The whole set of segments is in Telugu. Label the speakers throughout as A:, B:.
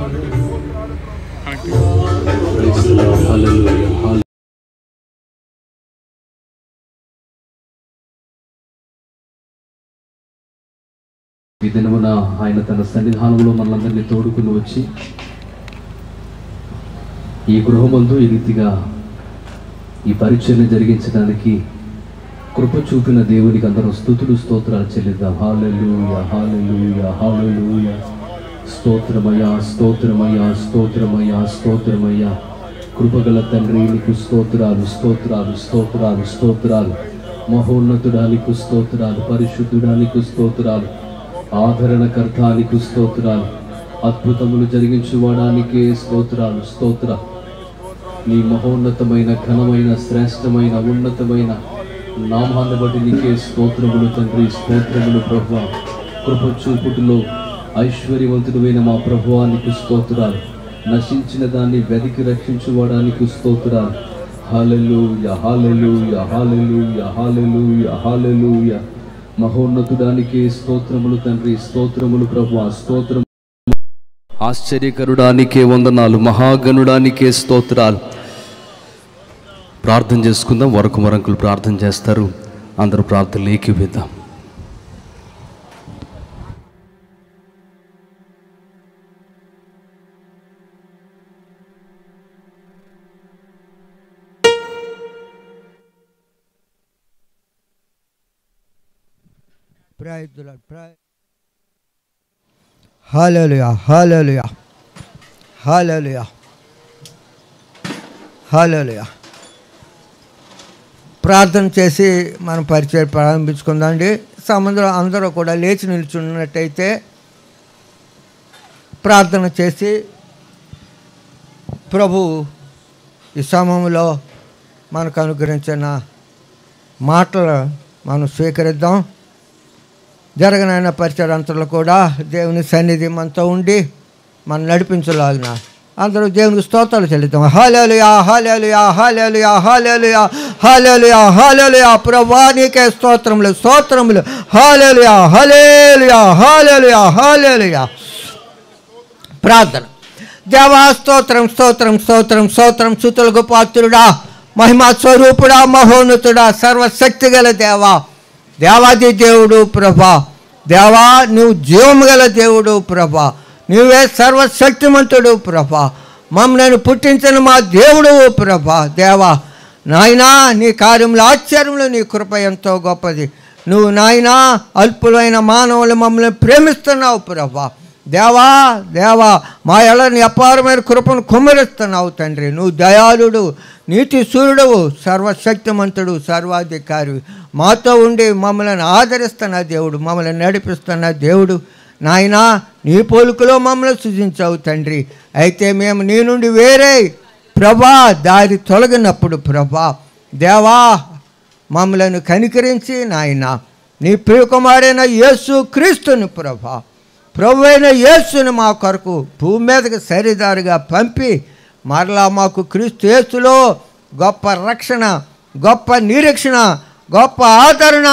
A: ఈ దినమున ఆయన తన సన్నిధానంలో మనలందరినీ తోడుకుని వచ్చి ఈ గృహమందు ఈ రీతిగా ఈ పరిచర్య జరిగించడానికి కృప చూపిన దేవునికి అందరూ స్తుతులు స్తోత్రాలు చెల్లిద్దాం. హల్లెలూయా హల్లెలూయా హల్లెలూయా. స్తోత్రమయ్యా స్తోత్రమయ్యా స్తోత్రమయ్యా స్తోత్రమయ్యా. కృపగల తండ్రి నీకు స్తోత్రాలు స్తోత్రాలు స్తోత్రాలు స్తోత్రాలు. మహోన్నతుడానికి స్తోత్రాలు, పరిశుద్ధుడానికి స్తోత్రాలు, ఆదరణకర్తానికి స్తోత్రాలు, అద్భుతములు జరిగించువాడానికే స్తోత్రాలు స్తోత్రాలు. నీ మహోన్నతమైన ఘనమైన శ్రేష్టమైన ఉన్నతమైన నామాన్ని బట్టి నీకే స్తోత్రములు తండ్రి, స్తోత్రములు ప్రభువా. కృప చూపుటలో ఐశ్వర్యవంతుడైన మా ప్రభువా నీకు స్తోత్రాలు. నశించిన దాన్ని వెతికి రక్షించువాడానికి స్తోత్రాలు. హల్లెలూయా హల్లెలూయా హల్లెలూయా హల్లెలూయా హల్లెలూయా. మహోన్నతుడానికి స్తోత్రములు తండ్రి, స్తోత్రములు ప్రభువా, స్తోత్రం. ఆశ్చర్యకరుడానికే వందనాలు, మహాగణుడానికే స్తోత్రాలు. ప్రార్థన చేసుకుందాం. వరకు మరంకులు ప్రార్థన చేస్తారు. అందరూ ప్రార్థనలు ఏకీవిద్దాం.
B: హల్లెలూయా హల్లెలూయా హల్లెలూయా హల్లెలూయా. ప్రార్థన చేసి మనం పరిచయం ప్రారంభించుకుందామండి. సముద్రం అందరూ కూడా లేచి నిల్చున్నట్టయితే ప్రార్థన చేసి ప్రభు ఈ సమయంలో మనకు అనుగ్రహించిన మాటలు మనం స్వీకరిద్దాం. జరగనైన పరిచయంతలో కూడా దేవుని సన్నిధి మనతో ఉండి మనం నడిపించలాగిన అందరూ దేవునికి స్తోత్రాలు చెల్లిద్దాం. హల్లెలూయా హల్లెలూయా హల్లెలూయా హల్లెలూయా హల్లెలూయా హల్లెలూయా. ప్రభువా నీకే స్తోత్రములు స్తోత్రములు. హల్లెలూయా హల్లెలూయా హల్లెలూయా హల్లెలూయా. ప్రార్థన. దేవా స్తోత్రం స్తోత్రం స్తోత్రం స్తోత్రం. స్తుతులకు పాత్రుడా, మహిమా స్వరూపుడా, మహోన్నతుడా, సర్వశక్తి గల దేవా, దేవాది దేవుడు ప్రభా, దేవా నువ్వు జీవము గల దేవుడు ప్రభా, నువ్వే సర్వశక్తిమంతుడు ప్రభా, మమ్మల్ని పుట్టించిన మా దేవుడు ప్రభా. దేవా నాయనా నీ కార్యములు ఆశ్చర్యములు, నీ కృప ఎంతో గొప్పది. నువ్వు నాయనా అల్పులైన మానవులు మమ్మల్ని ప్రేమిస్తున్నావు ప్రభా. దేవా దేవా మా ఎళ్ళని అపారమైన కృపను కుమ్మరిస్తున్నావు తండ్రి. నువ్వు దయాళుడు, నీతి సూర్యుడు, సర్వశక్తిమంతుడు, సర్వాధికారి. మాతో ఉండి మమ్మల్ని ఆదరిస్తున్న దేవుడు, మమ్మల్ని నడిపిస్తున్న దేవుడు. నాయనా నీ పోలికలో మమ్మల్ని సృజించావు తండ్రి. అయితే మేము నీ నుండి వేరే ప్రభా దారి తొలగినప్పుడు ప్రభా దేవా మమ్మలను కనికరించి నాయన నీ ప్రియకుమారైన యేసు క్రీస్తుని ప్రభా, ప్రభు అయిన యేసుని మా కొరకు భూమి మీదకి సరిదారుగా పంపి మరలా మాకు క్రీస్తు యేసులో గొప్ప రక్షణ, గొప్ప నిరీక్షణ, గొప్ప ఆదరణ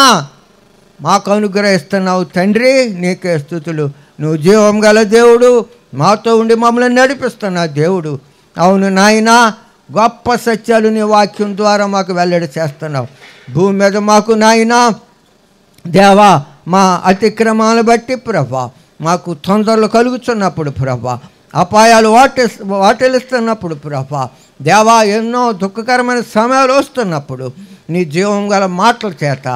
B: మాకు అనుగ్రహిస్తున్నావు తండ్రి. నీకే స్తుతులు. నువ్వు జీవం గల దేవుడు, మాతో ఉండి మమ్మల్ని నడిపిస్తున్న దేవుడు. అవును నాయనా, గొప్ప సత్యాలు నీ వాక్యం ద్వారా మాకు వెల్లడి చేస్తున్నావు. భూమి మీద మాకు నాయనా దేవా మా అతిక్రమాలను బట్టి ప్రభా మాకు తొందరలు కలుగుతున్నప్పుడు ప్రభా, అపాయాలు వాటిల్లుస్తున్నప్పుడు ప్రభా దేవా ఎన్నో దుఃఖకరమైన సమయాలు వస్తున్నప్పుడు నీ జీవం గల మాటల చేత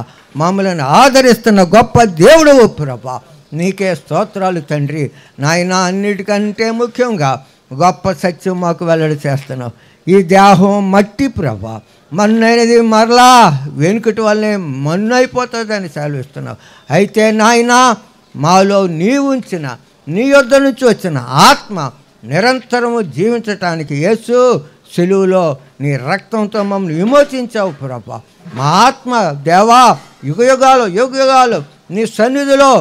B: మమ్మల్ని ఆదరిస్తున్న గొప్ప దేవుడు ప్రభా. నీకే స్తోత్రాలు తండ్రి. నాయన అన్నిటికంటే ముఖ్యంగా గొప్ప సత్యం మాకు వెల్లడి చేస్తున్నావు. ఈ దేహం మట్టి ప్రభా, మన్నైనది మరలా వెనుకటి వల్లనే మన్ను అయిపోతుందని సెలవిస్తున్నావు. అయితే నాయన మాలో నీ ఉంచిన నీ యొద్ద నుంచి వచ్చిన ఆత్మ నిరంతరము జీవించటానికి యేసు సిలువలో నీ రక్తంతో మమ్మల్ని విమోచించావు ప్రభా. మా ఆత్మ దేవా యుగయుగాలు నీ సన్నిధిలో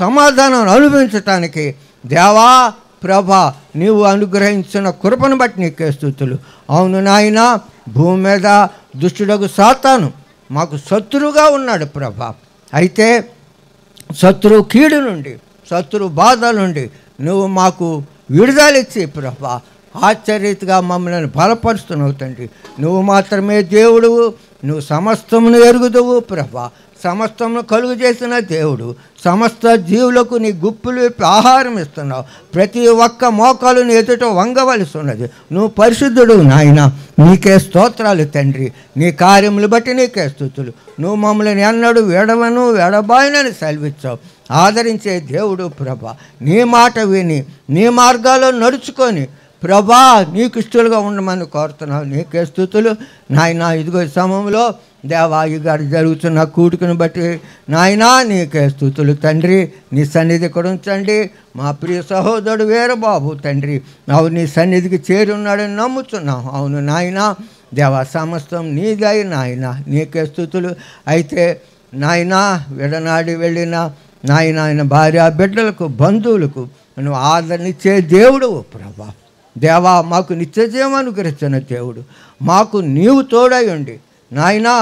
B: సమాధానం అనుభవించటానికి దేవా ప్రభా నీవు అనుగ్రహించిన కృపను బట్టి నీకే స్తుతులు. అవును నాయన, భూమి మీద దుష్టుడకు సాతాను మాకు శత్రువుగా ఉన్నాడు ప్రభా. అయితే శత్రువు కీడు నుండి, శత్రువు బాధ నుండి నువ్వు మాకు విడుదలిచ్చి ప్రభా ఆశ్చర్యతగా మమ్మల్ని బలపరుస్తున్నావు తండ్రి. నువ్వు మాత్రమే దేవుడువు, నువ్వు సమస్తమును ఎరుగుదువు ప్రభా. సమస్తమును కలుగు చేసిన దేవుడు, సమస్త జీవులకు నీ గుప్పులు విప్పి ఆహారం ఇస్తున్నావు. ప్రతి ఒక్క మోకాలుని ఎదుట వంగవలసి ఉన్నది. నువ్వు పరిశుద్ధుడు నాయన, నీకే స్తోత్రాలు తండ్రి. నీ కార్యములు బట్టి నీకే స్తుతులు. నువ్వు మమ్మల్ని ఎన్నడూ ఎడవను ఎడబాయనని సెలవిచ్చావు. ఆదరించే దేవుడు ప్రభా, నీ మాట విని నీ మార్గాల్లో నడుచుకొని ప్రభా నీకు ఇష్టలుగా ఉండమని కోరుతున్నావు. నీకే స్తుతులు నాయన. ఇదిగో సమయంలో దేవా ఈ గారు జరుగుతున్న కూడుకుని బట్టి నాయనా నీకే స్తుతులు తండ్రి. నీ సన్నిధి ఇక్కడ ఉంచండి. మా ప్రియ సహోదరుడు వీరబాబు తండ్రి, అవును నీ సన్నిధికి చేరి ఉన్నాడని నమ్ముతున్నాం. అవును నాయన దేవా, సమస్తం నీదై నాయన, నీకే స్తుతులు. అయితే నాయన విడనాడి వెళ్ళిన నాయన ఆయన భార్య బిడ్డలకు బంధువులకు నువ్వు ఆదరణిచ్చే దేవుడు ప్రభా. దేవా మాకు నిత్యజీవం అనుగ్రహించిన దేవుడు, మాకు నీవు తోడై ఉండి నాయనా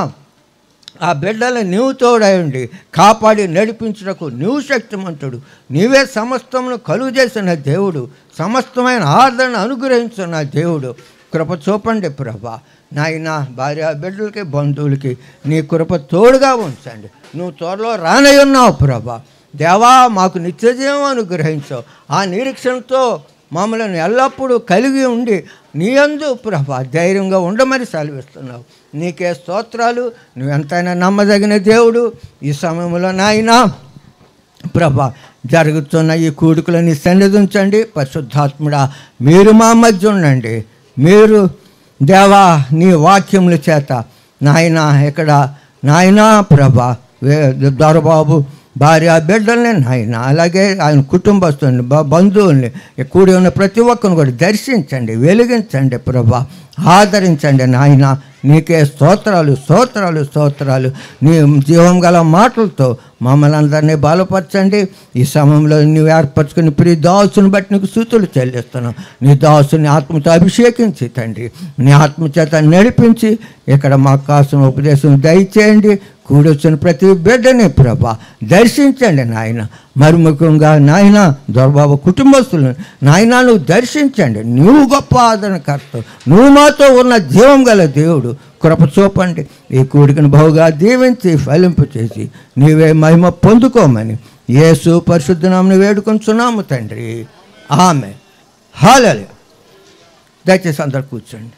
B: ఆ బిడ్డలు నీవు తోడై ఉండి కాపాడి నడిపించుటకు నీవు శక్తిమంతుడు. నీవే సమస్తమును కలుగు చేసిన దేవుడు, సమస్తమైన ఆదరణ అనుగ్రహించిన దేవుడు. కృప చూపండి ప్రభా. నాయన భార్య బిడ్డలకి బంధువులకి నీ కృప తోడుగా ఉంచండి. నువ్వు త్వరలో రానై ఉన్నావు ప్రభా. దేవా మాకు నిత్యజీవం అనుగ్రహించావు. ఆ నిరీక్షణతో మమ్మల్ని ఎల్లప్పుడూ కలిగి ఉండి నీ యందు ప్రభా ధైర్యంగా ఉండమని సెలవిస్తున్నావు. నీకే స్తోత్రాలు. నువ్వు ఎంతైనా నమ్మదగిన దేవుడు. ఈ సమయంలో నాయన ప్రభా జరుగుతున్న ఈ కూడుకులు నీ సన్నిధి ఉంచండి. పరిశుద్ధాత్ముడా మీరు మా మధ్య ఉండండి. మీరు దేవా నీ వాక్యముల చేత నాయన ఇక్కడ నాయన ప్రభా దొరబాబు భార్య బిడ్డల్ని నాయన, అలాగే ఆయన కుటుంబస్తుల్ని బంధువుల్ని కూడి ఉన్న ప్రతి ఒక్కరిని కూడా దర్శించండి, వెలిగించండి ప్రభా, ఆదరించండి నాయన. నీకే స్తోత్రాలు స్తోత్రాలు స్తోత్రాలు. నీ జీవం గల మాటలతో మమ్మల్ని అందరినీ బలపరచండి. ఈ సమయంలో నువ్వు ఏర్పరచుకుని ప్రియ దాసుని బట్టి నీకు స్తుతులు చెల్లిస్తున్నావు. నీ దాసుని ఆత్మతో అభిషేకించి తండ్రి, నీ ఆత్మచేత నడిపించి ఇక్కడ మాకు కాసిన ఉపదేశం దయచేయండి. కూడొచ్చిన ప్రతి బిడ్డని ప్రభా దర్శించండి నాయన. మరి ముఖ్యంగా నాయన దొరబాబు కుటుంబస్తులను నాయన నువ్వు దర్శించండి. నువ్వు గొప్ప ఆదరణకర్త, నువ్వు మాతో ఉన్న జీవం గల దేవుడు. కృప చూపండి. ఈ కూడికను బహుగా దీవించి ఫలింపు చేసి నీవే మహిమ పొందుకోమని యేసు పరిశుద్ధ నామమున వేడుకొంచున్నాము తండ్రి. ఆమె హల్లెలూయా. దయచేసి అందరు కూర్చోండి.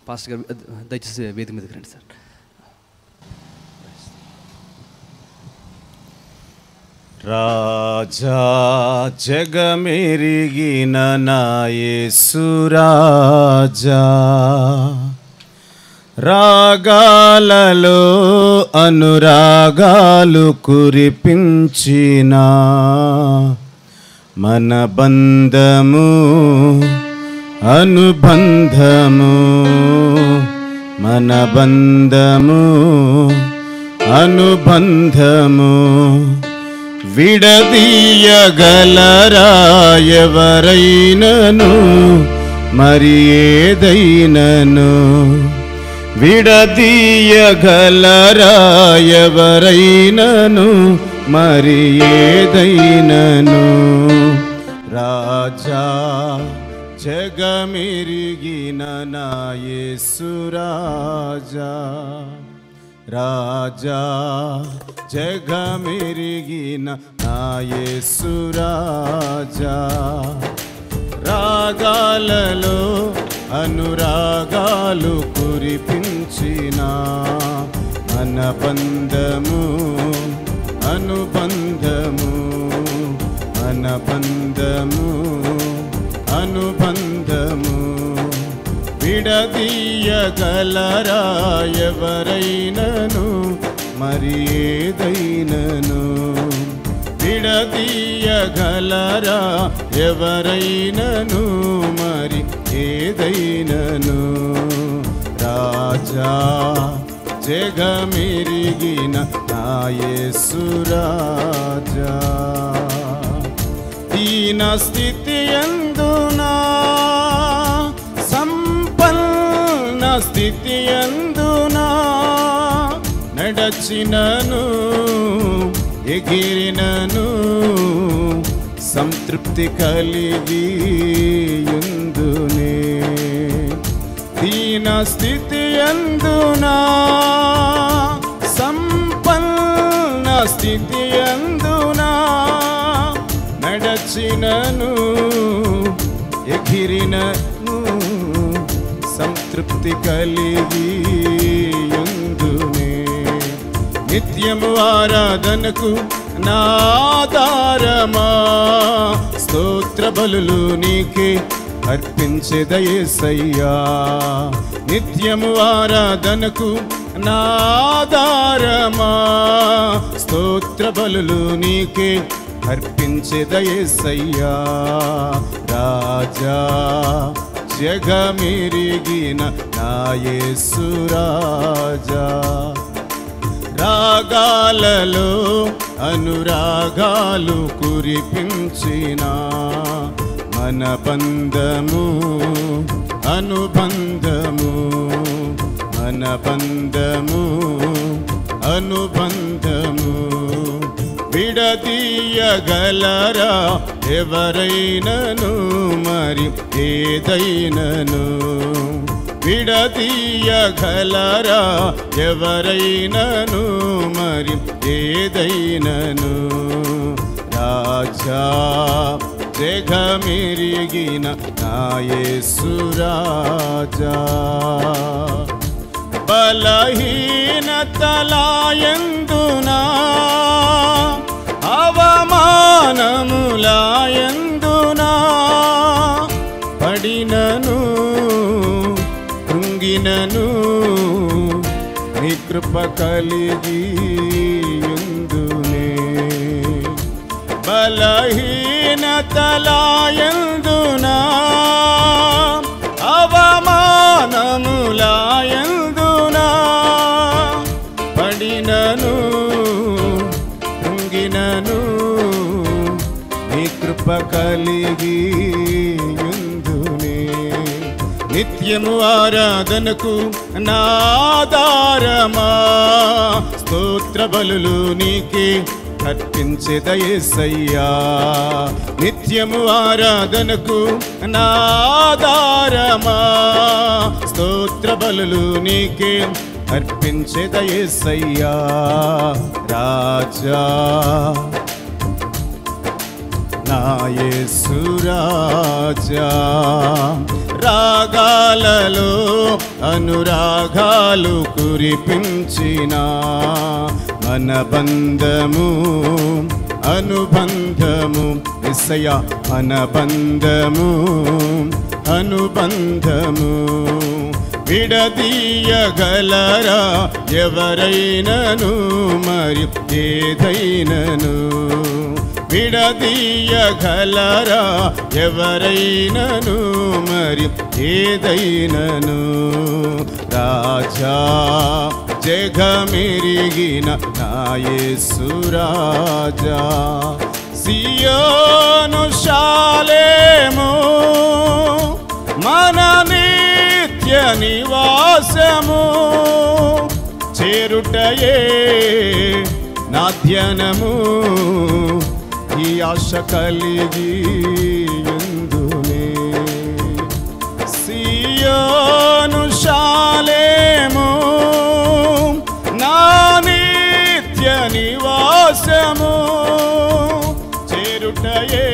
A: పాస్టర్ గారు దయచేసి వేదిక మీదకి రండి సార్.
C: రాజా జగమెరిగిన నా యేసు రాజా, రాగాలలో అనురాగాలు కురిపించిన మన బంధము అనుబంధము, మన బంధము అనుబంధము విడదీయగలరా ఎవరైనను మరి ఏదైనను, విడదీయగలరా ఎవరైనను మరి ఏదైనను. రాజా జగమెరిగిన నా యేసు రాజా, రాజా జగమెరిగిన నా యేసు రాజా, రాగాలలో అనురాగాలు కురిపించిన మన బంధము అనుబంధము, మన బంధము అనుబంధము విడదీయగలరా ఎవరైనను మరి ఏదైనను, విడదీయగలరా ఎవరైనను మరి ఏదైనను. రాజా జగమెరిగిన నా యేసు రాజా. దీన స్థితి యందునా సంపన్న స్థితి యందునా నడచినను ఎగిరినను సంతృప్తి కలిగి యుందునే. దీన స్థితి యందునా సంపన్న స్థితి యందునా నడచినను ఎగిరినను సంతృప్తి కలిగి యుందునే. నిత్యము ఆరాధనకు నా ఆధారమా స్తోత్ర బలులు నీకే అర్పించెద యేసయ్యా. నిత్యము ఆరాధనకు నా ఆధారమా స్తోత్ర బలులు నీకే అర్పించెద యేసయ్యా. రాజా జగమెరిగిన నా యేసు రాజా. రాగాలలో అనురాగాలు కురిపించిన మన బంధము అనుబంధము మన బంధము అనుబంధము విడదీయగలరా ఎవరైనను మరి ఏదైనను. విడదీయగలరా ఎవరైనను మరి ఏదైనను. రాజా జగమెరిగిన నా యేసు రాజా. బలహీనతలాయందునా అవమానములాయందునా పడినను కృంగినను నీ కృప కలిగి యుందునే. బలహీనతలాయందునా అవమానములాయందునా పడినను కృంగినను నీ కృప కలిగి యుందునే. నిత్యము ఆరాధనకు నా ఆధారమా స్తోత్ర బలులు నీకే అర్పించెద యేసయ్యా. నిత్యము ఆరాధనకు నా ఆధారమా స్తోత్ర బలులు నీకే అర్పించెద యేసయ్యా. రాజా నా యేసు రాజా. రాగాలలో అనురాగాలు కురిపించిన మన బంధము అనుబంధము యేసయ్యా. మన బంధము అనుబంధము విడదీయగలరా ఎవరైనను మరి ఏదైనను. విడదీయగలరా ఎవరైనను మరి ఏదైనను. రాజా జగమెరిగిన నా యేసు రాజా. సియోను శాలేము మన నిత్య నివాసము చేరుటయే నా ధ్యానము. ఈ ఆశ కలిగి యుందునే. సియోను శాలేము నా నిత్య నివాసము చేరుటయే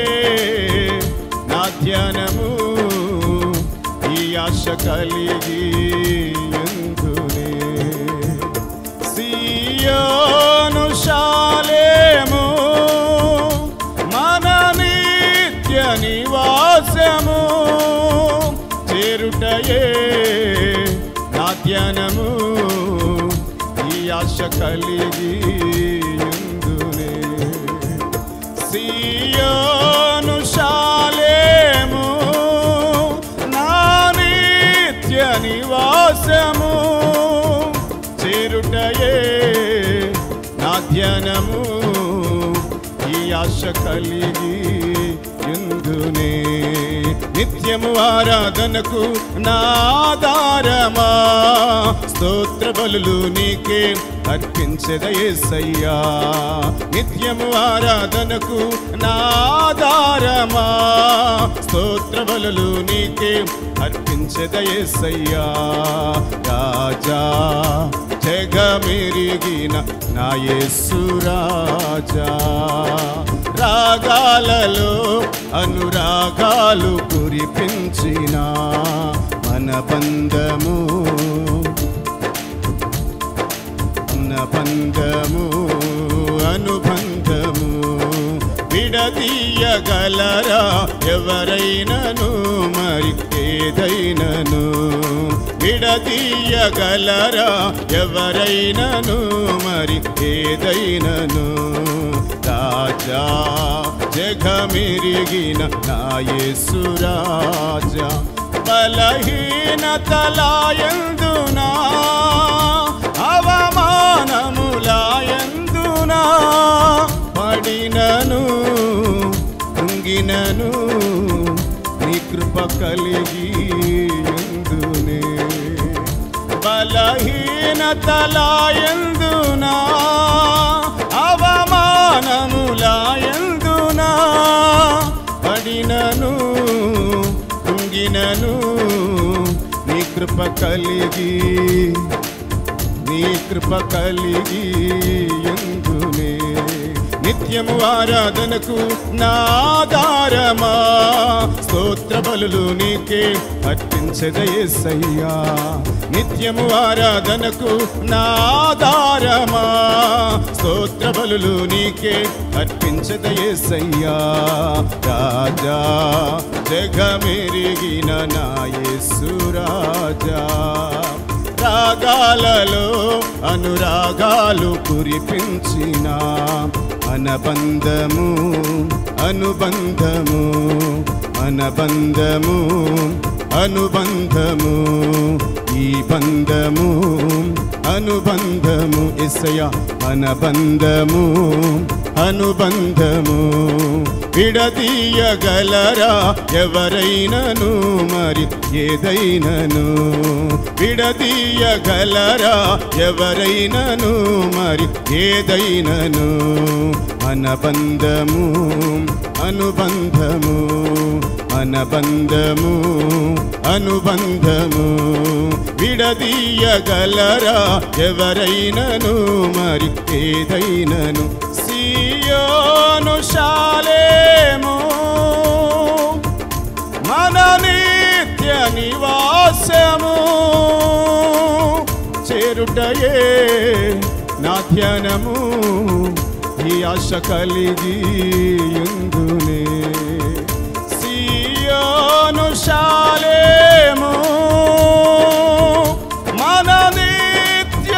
C: నా ధ్యానము. ఈ ఆశ కలిగి యుందునే. సియోను శాలేము మన నిత్య నివాసము చేరుటయే నా ధ్యానము. ఈ ఆశ కలిగి యుందునే. సియోను శాలేము నా నిత్య నివాసము చేరుట ధ్యానము ఈ ఆశ కలిగి యుందునే. నిత్యము ఆరాధనకు నాదారమా స్తోత్ర బలులు నీకే అర్పించెద యేసయ్యా. నిత్యము ఆరాధనకు నాదారమా స్తోత్ర బలులు నీకే అర్పించెద యేసయ్యా. రాజా జగమెరిగిన నా యేసు రాజా, రాగాలలో అనురాగాలు కురిపించిన మన బంధము అనుబంధము విడదీయగలరా ఎవరైనను మరి ఏదైనను. విడదీయగలరా ఎవరైనను మరి ఏదైనను. రాజా జగమెరిగిన నా యేసు రాజా, బలహీనతలాయందునా అవమానములాయందునా పడినను కృంగినను నీ కృప కలిగి యుందునే. బలహీనతలాయందునా అవమానములాయందునా పడినను కృంగినను నీ కృప కలిగి యుందునే. నిత్యము ఆరాధనకు నాదారమా స్తోత్ర బలులు నీకే అర్పించెద యేసయ్యా. నిత్యము ఆరాధనకు నాదారమా స్తోత్ర బలులు నీకే అర్పించెద యేసయ్యా. రాజా జగమెరిగిన నా యేసు రాజా, రాగాలలో అనురాగాలు కురిపించిన అనుబంధము ఈ బంధము అనుబంధము యేసయ్యా. అనుబంధము విడదీయగలరా ఎవరైనను మరి ఏదైనను. విడదీయగలరా ఎవరైనను మరి ఏదైనను. అనుబంధము విడదీయగలరా ఎవరైనను మరి ఏదైనను. సియోను శాలేము మన నిత్య నివాసము చేరుటయే నా ధ్యానము ఈ ఆశ కలిగి యుందునే. సియోను శాలేము మన నిత్య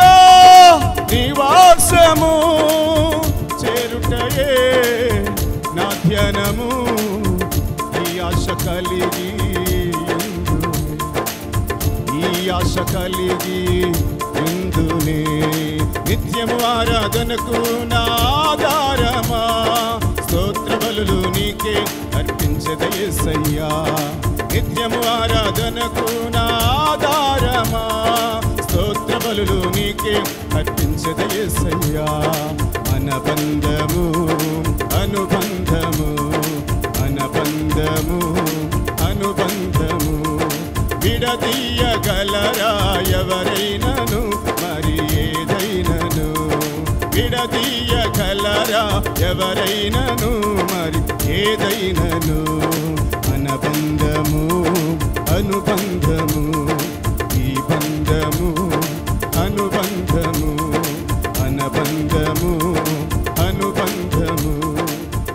C: నివాసము చేరుటయే నా ధ్యానము ఈ ఆశ కలిగి యుందునే. నిత్యము ఆరాధనకు నాదారమా స్తోత్ర బలులు నీకే అర్పించెద యేసయ్యా. నిత్యము ఆరాధనకు నాదారమా స్తోత్ర బలులు నీకే అర్పించెద యేసయ్యా. అనుబంధము విడదీయగలరా ఎవరైనను మరి ఏదైనను. విడదీయగలరా ఎవరైనను మరి ఏదైనను. అనుబంధము ఈ బంధము అనుబంధము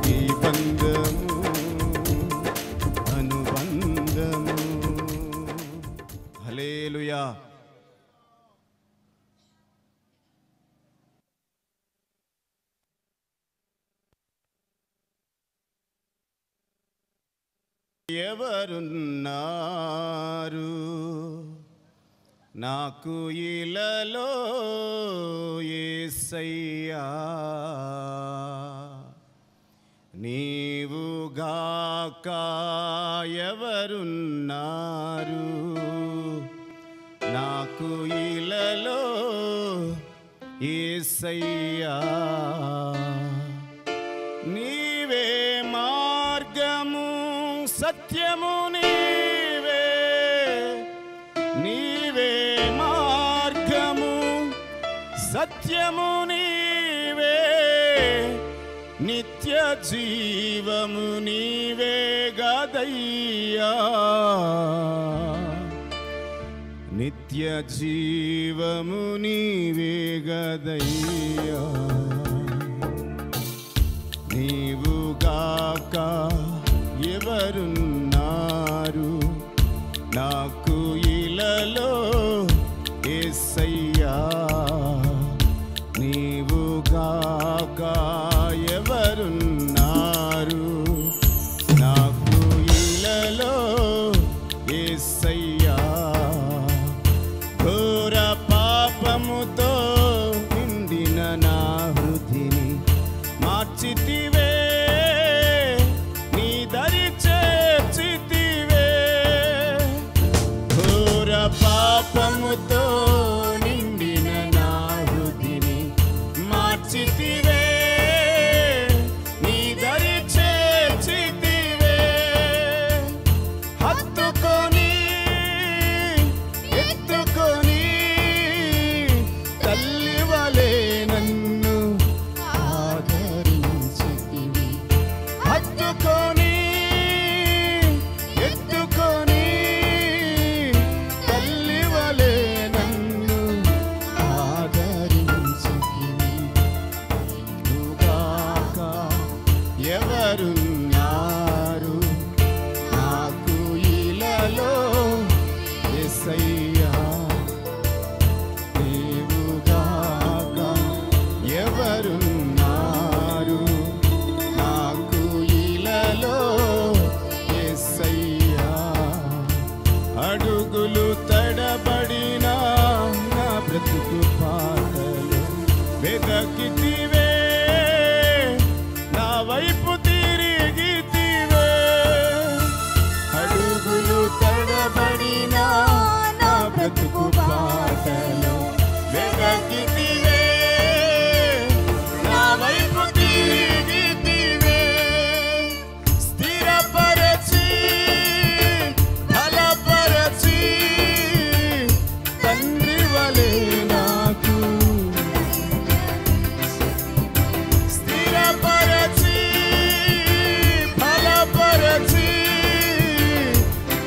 C: ఈ బంధము అనుబంధము. హల్లెలూయా. ఎవరున్నారు నాకు ఇలలో యేసయ్యా నీవుగాక ఎవరున్నారు నాకు ఇలలో యేసయ్యా నీవే మార్గము సత్యము నీవే నీవే మార్గము సత్యము నీవే నిత్య జీవము నీవే గదయ్యా నిత్య జీవము నీవే గదయ్యా నీవుగాక ఎవరున్నారు నాకు ఇలలో యేసయ్యా నీవుగాక ఎవరున్నారు నాకు ఇలలో యేసయ్యా ఘోర పాపముతో నిండిన నా హృదిని మార్చితివే నీ దరి చేర్చితివే ఘోర పాపముతో నిండిన నా హృదిని మార్చితివే నీ దరి చేర్చితివే హత్తుకొని ఎత్తుకొని తల్లి వలె నన్ను ఆదరించితివి హత్తుకొని ఎత్తుకొని తల్లి వలె నన్ను ఆదరించితివి నువ్వుగాక ఎవరున్నారు నాకు ఇలలో యేసయ్యా నీవుగాక ఎవరున్నారు నాకు ఇలలో యేసయ్యా అడుగులు తడబడిన నా బ్రతుకు పాటలు వెదకితివే నా వైపు తిరిగితివే అడుగులు తడబడిన నా బ్రతుకు పాటలు వెదకితివే నా వైపు తిరిగితివే స్థిరపరచి బలపరచి తండ్రి వలె నాకు స్థిరపరచి బలపరచి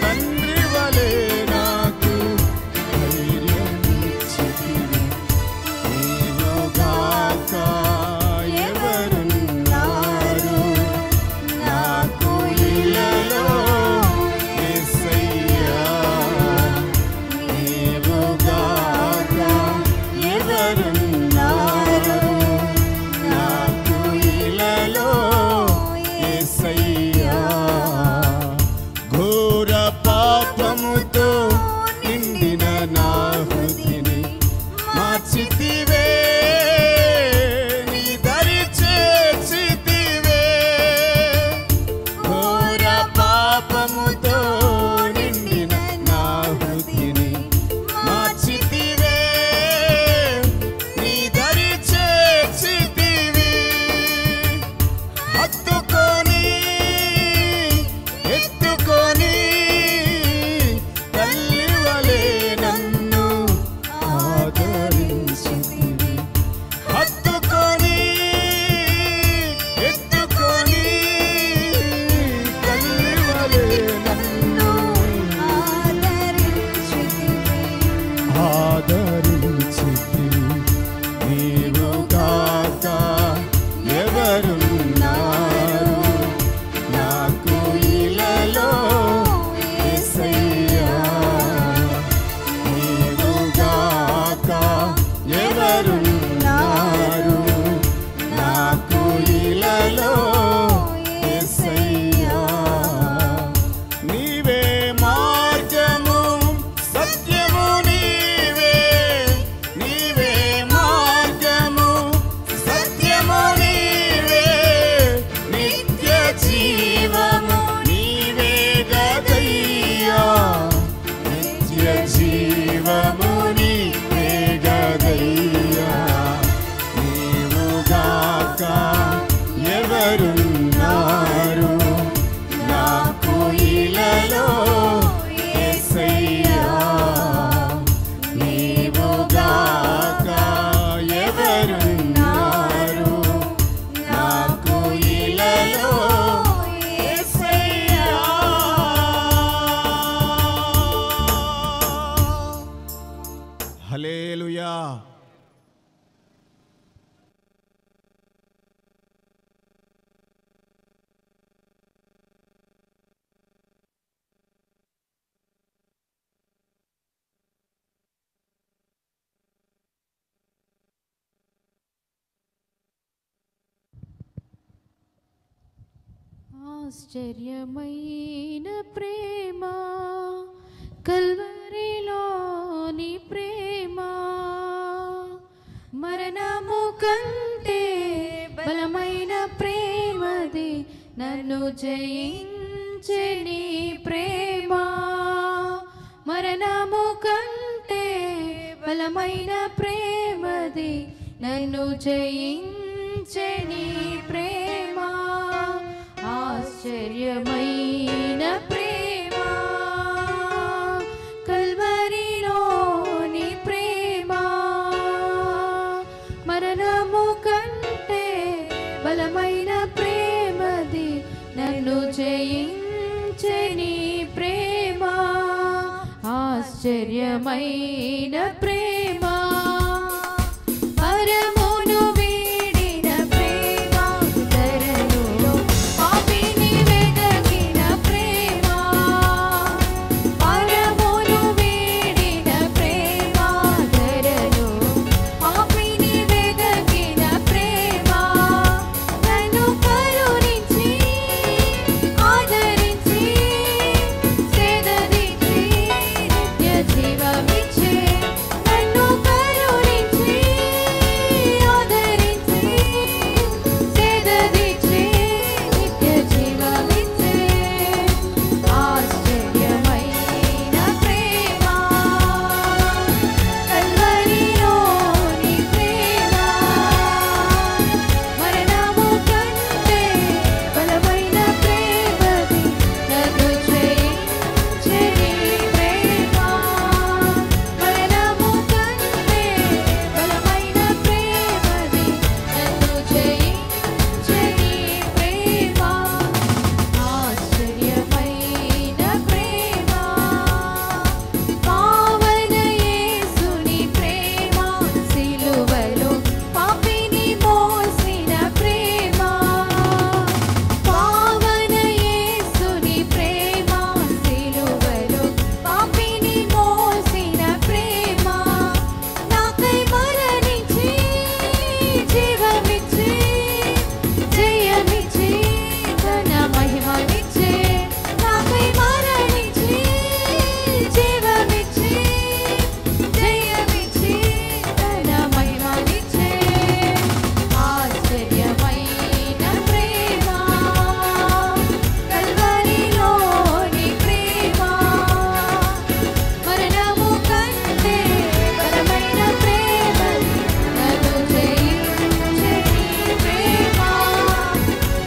C: తండ్రి వలె నాకు ధైర్యం ఇచ్చితివి నీవుగాక ఎవరున్నారు నాకు ఇలలో యేసయ్యా నీవుగాక ఎవరున్నారు నాకు ఇలలో యేసయ్యా ఘోర పాపముతో నిండిన నా హృదిని మార్చితివే నీ దరి చేర్చితివే ఘోర పాపముతో నిండిన నా హృదిని మార్చితివే నీ దరి చేర్చితివి హత్తుకొని ఎత్తుకొని తల్లి వలె నన్ను ఆదరించితివి హత్తుకొని ఎత్తుకొని తల్లి వలె నన్ను ఆదరించితివి నీవుగాక ఎవరున్నారు ఎవరున్నారు నాకు ఇలలో యేసయ్యా నీవుగాక ఎవరున్నారు నాకు ఇలలో యేసయ్యా హల్లెలూయా.
D: ఆశ్చర్యమైన ప్రేమ కల్వరిలోని ప్రేమ మరణము కంటే బలమైన ప్రేమది నన్ను జయించే నీ ప్రేమ మరణము కంటే బలమైన ప్రేమది నన్ను జయించే నీ ప్రేమ ఆశ్చర్యమైన ప్రేమ కల్వరిలోని ప్రేమ మరణము కంటే బలమైన ప్రేమది నన్ను జయించే నీ ప్రేమ ఆశ్చర్యమైన ప్రేమ పరమును వీడిన ప్రేమ ధరలో పాపిని వెదకిన ప్రేమ పరమును వీడిన ప్రేమ ధరలో పాపిని వెదకిన ప్రేమ నన్ను కరుణించి ఆదరించి సేదదీచి నిత్య జీవమిచ్చే నన్ను కరుణించి ఆదరించి సేదదీచి నిత్య జీవమిచ్చే ఆశ్చర్యమైన ప్రేమ కల్వరిలోని ప్రేమ మరణము కంటే బలమైన ప్రేమది నన్ను జయించే నీ ప్రేమ మరణము కంటే బలమైన ప్రేమది నన్ను జయించే నీ ప్రేమ ఆశ్చర్యమైన ప్రేమ పావన యేసుని ప్రేమ సిలువలో పాపిని మోసిన ప్రేమ పావన యేసుని ప్రేమ సిలువలో పాపిని మోసిన ప్రేమ నాకై మరణించి జీవమిచ్చి జయమిచ్చి తన మహిమనిచ్చే నాకై మరణించి జీవమిచ్చి జయమిచ్చి తన మహిమనిచ్చే ఆశ్చర్యమైన ప్రేమ కల్వరిలోని ప్రేమ మరణము కంటే బలమైన ప్రేమది నన్ను జయించే నీ ప్రేమ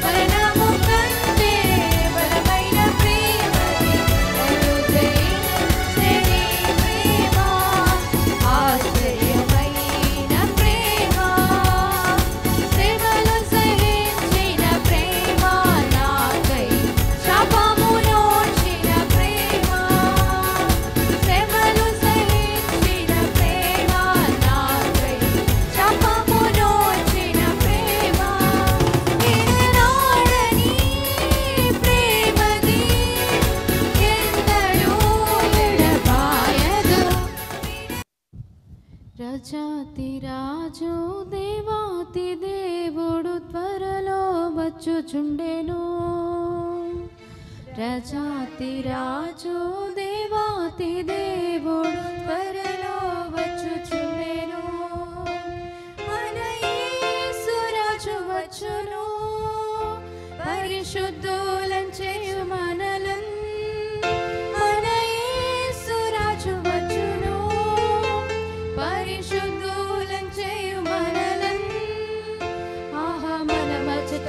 D: మరణము కంటే బలమైన ప్రేమది నన్ను జయించే నీ ప్రేమ ఆశ్చర్యమైన ప్రేమ శ్రమలు సహించిన ప్రేమ నాకై శాపము నోచిన ప్రేమ శ్రమలు సహించిన ప్రేమ నాకై శాపము నోచిన ప్రేమ ఎడనాడని ప్రేమది ఎందరూ ఎడబాయదు రజాతి రాజు దేవాతి దేవుడు త్వరలో వచ్చుచుండెను రజాతి రాజు దేవాతి దేవుడు త్వరలో వచ్చుచుండెను మన యేసు రాజు వచ్చును పరిశుద్ధులను చేయు మనలను మన యేసు రాజు వచ్చును పరిశుద్ధులను చేయు మనలను ఆహా మన మచ్చట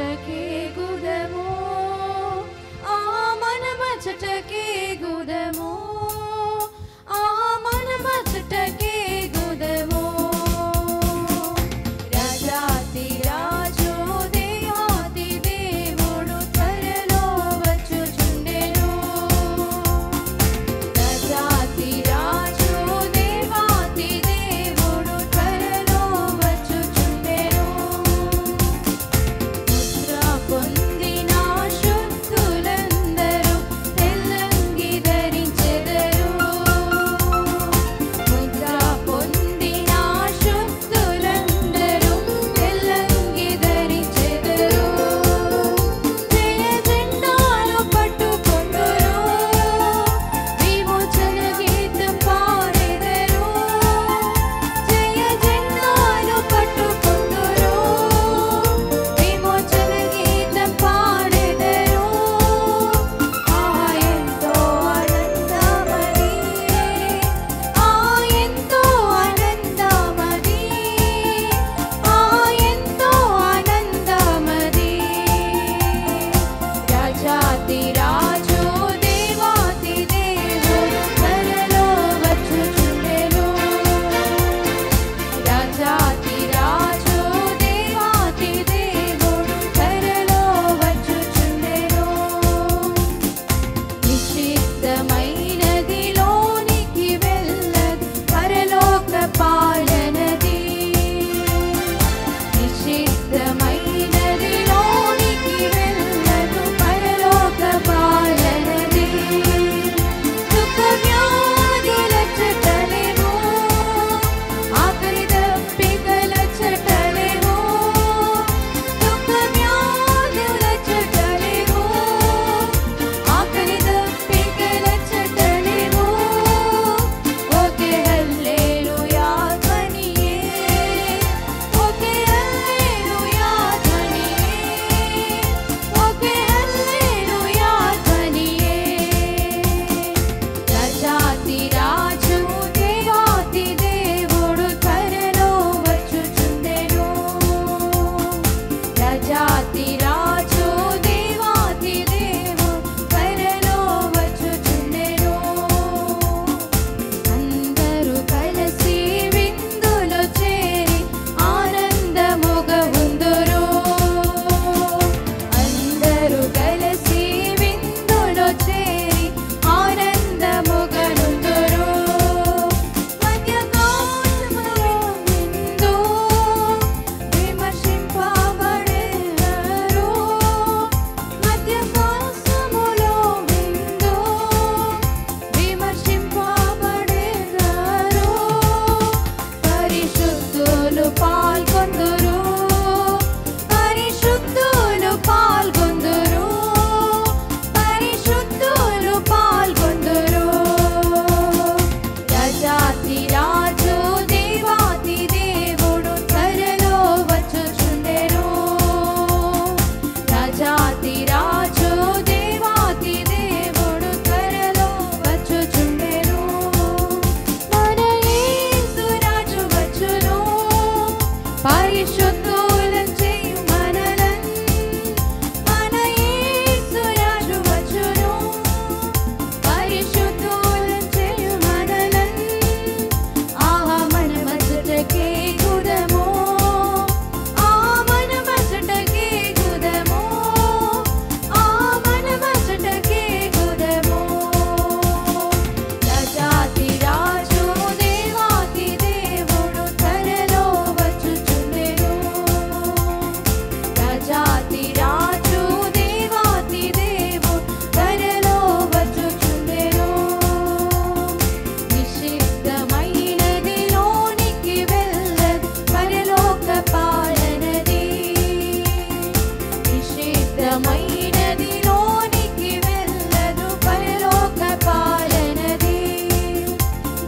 D: స్థిరమైనది లోనికి వెళ్ళదు పరలోక పాలనది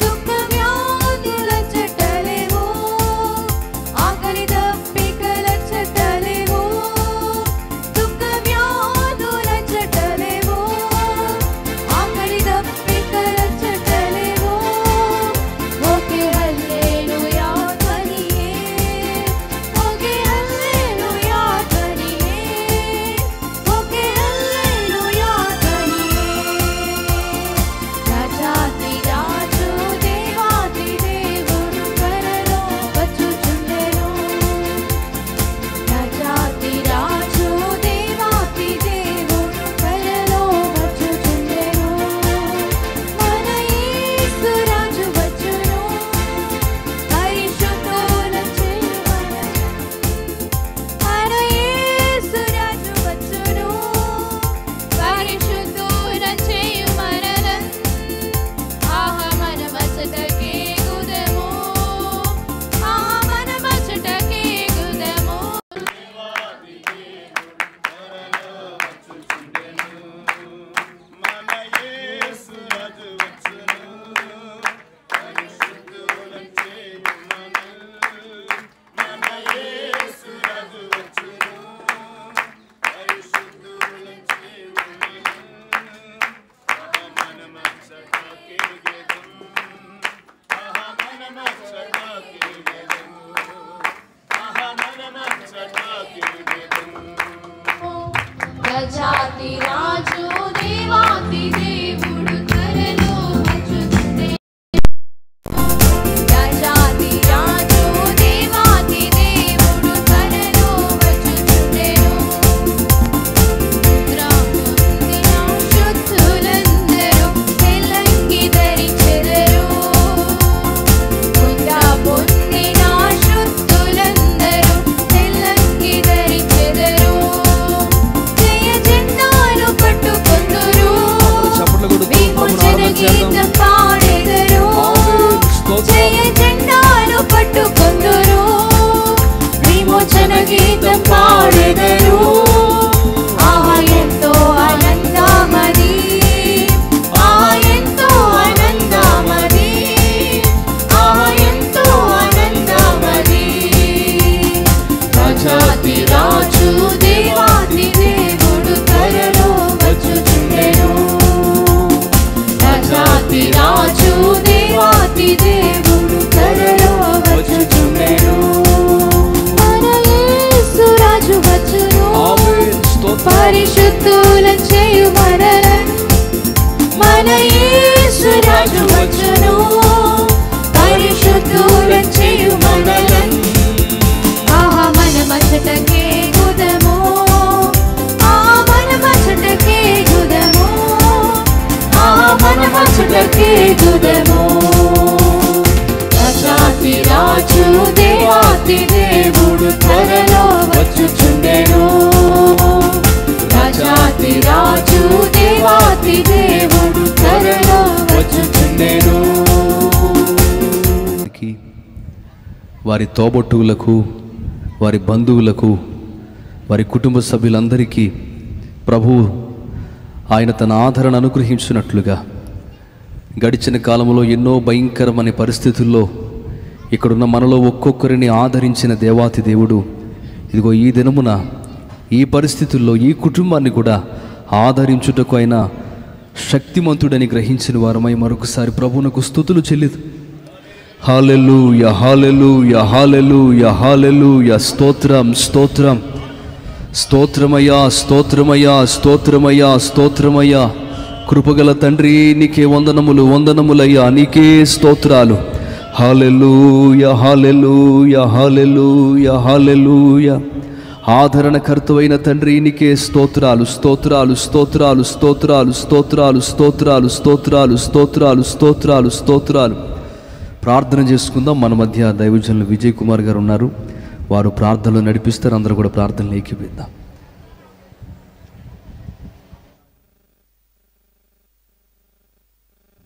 D: దుఃఖ వ్యాధుల చెట్టలేవు ఆకలి దప్పికల చెట్టలేవు దుఃఖ వ్యాధుల చెట్టలేవు ఆకలి దప్పికల చెట్టలేవు ఓకే హల్లెలూయా ధ్వనియే ఓకే హల్లెలూయా ధ్వనియే ఓకే హల్లెలూయా ధ్వనియే రాజాతి రాజు దేవాతి దేవుడు త్వరలో వచ్చుచుండెను రాజాతి రాజు దేవాతి దేవుడు త్వరలో వచ్చుచుండెను మన యేసు రాజు వచ్చును పరిశుద్ధుల చేయుమనను మన యేసు రాజు వచ్చును పరిశుద్ధుల చేయుమనను ఆహా మన మచ్చటకే గుదము ఆహా మన మచ్చటకే గుదము రాజాతి రాజు దేవాతి దేవుడు త్వరలో వచ్చుచుండెను రాజాతి రాజు దేవాతి దేవుడు త్వరలో వచ్చుచుండెను రాముందిన శుద్ధులందరూ తెల్లంగి ధరించెదరు ముందా పొందిన శుద్ధులందరూ తెల్లంగి ధరించెదరు జయ జెండాలు పట్టుకొందురు విమోచన గీతం పాడెదరు జయ జెండాలు పట్టుకొందురు విమోచన గీతం పాడెదరు ఆహా ఎంతో ఆనందమది ఆహా ఎంతో ఆనందమది ఆహా ఎంతో ఆనందమది రాజాతి రాజు దేవాతి దేవుడు త్వరలో వచ్చుచుండెను రాజాతి రాజు దేవాతి దేవుడు త్వరలో వచ్చుచుండెను మన యేసు రాజు వచ్చును పరిశుద్ధులను చేయుమనను మన యేసు రాజు వచ్చును పరిశుద్ధులను చేయుమనను ఆహా మన మచ్చటకే గుదము ఆహా మన మచ్చటకే గుదము ఆహా మన మచ్చటకే గుదము రాజాతి రాజు దేవాతి దేవుడు త్వరలో వచ్చుచుండెను రాజాతి రాజు దేవాతి దేవుడు త్వరలో వచ్చుచుండెను
A: వారి తోబొట్టువులకు వారి బంధువులకు వారి కుటుంబ సభ్యులందరికీ ప్రభువు ఆయన తన ఆదరణ అనుగ్రహించినట్లుగా గడిచిన కాలంలో ఎన్నో భయంకరమైన పరిస్థితుల్లో ఇక్కడున్న మనలో ఒక్కొక్కరిని ఆదరించిన దేవాతి దేవుడు ఇదిగో ఈ దినమున ఈ పరిస్థితుల్లో ఈ కుటుంబాన్ని కూడా ఆదరించుటకు ఆయన శక్తిమంతుడని గ్రహించిన వారమై మరొకసారి ప్రభువునకు స్తుతులు చెల్లిదు హల్లెలూయా హల్లెలూయా హల్లెలూయా హల్లెలూయా స్తోత్రం స్తోత్రం స్తోత్రమయ్యా స్తోత్రమయ్యా స్తోత్రమయ్యా స్తోత్రమయ్యా కృపగల తండ్రి నీకే వందనములు వందనములయ్యా నీకే స్తోత్రాలు హల్లెలూయా హల్లెలూయా హల్లెలూయా హల్లెలూయా ఆదరణకర్తవైన తండ్రి నీకే స్తోత్రాలు స్తోత్రాలు స్తోత్రాలు స్తోత్రాలు స్తోత్రాలు స్తోత్రాలు స్తోత్రాలు స్తోత్రాలు స్తోత్రాలు స్తోత్రాలు ప్రార్థన చేసుకుందాం. మన మధ్య దైవజనులు విజయ్ కుమార్ గారు ఉన్నారు, వారు ప్రార్థనలు నడిపిస్తారు. అందరూ కూడా ప్రార్థనలు ఏకీపిద్దాం.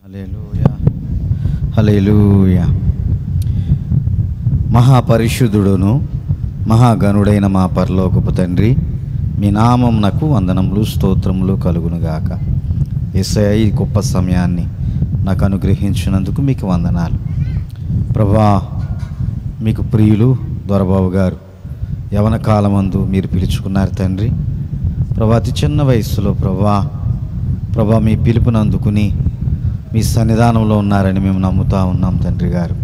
E: హల్లెలూయా హల్లెలూయా. మహాపరిశుద్ధుడును మహాగణుడైన మా పరలోకపు తండ్రి, మీ నామమునకు వందనములు స్తోత్రములు కలుగునుగాక. యేసయ్య, ఈ గొప్ప సమయాన్ని నాకు అనుగ్రహించినందుకు మీకు వందనాలు ప్రభా. మీకు ప్రియులు దొరబాబు గారు యవన కాలమందు మీరు పిలుచుకున్నారు తండ్రి. ప్రభా, అతి చిన్న వయస్సులో ప్రభా మీ పిలుపును అందుకుని మీ సన్నిధానంలో ఉన్నారని మేము నమ్ముతూ ఉన్నాం తండ్రి గారు.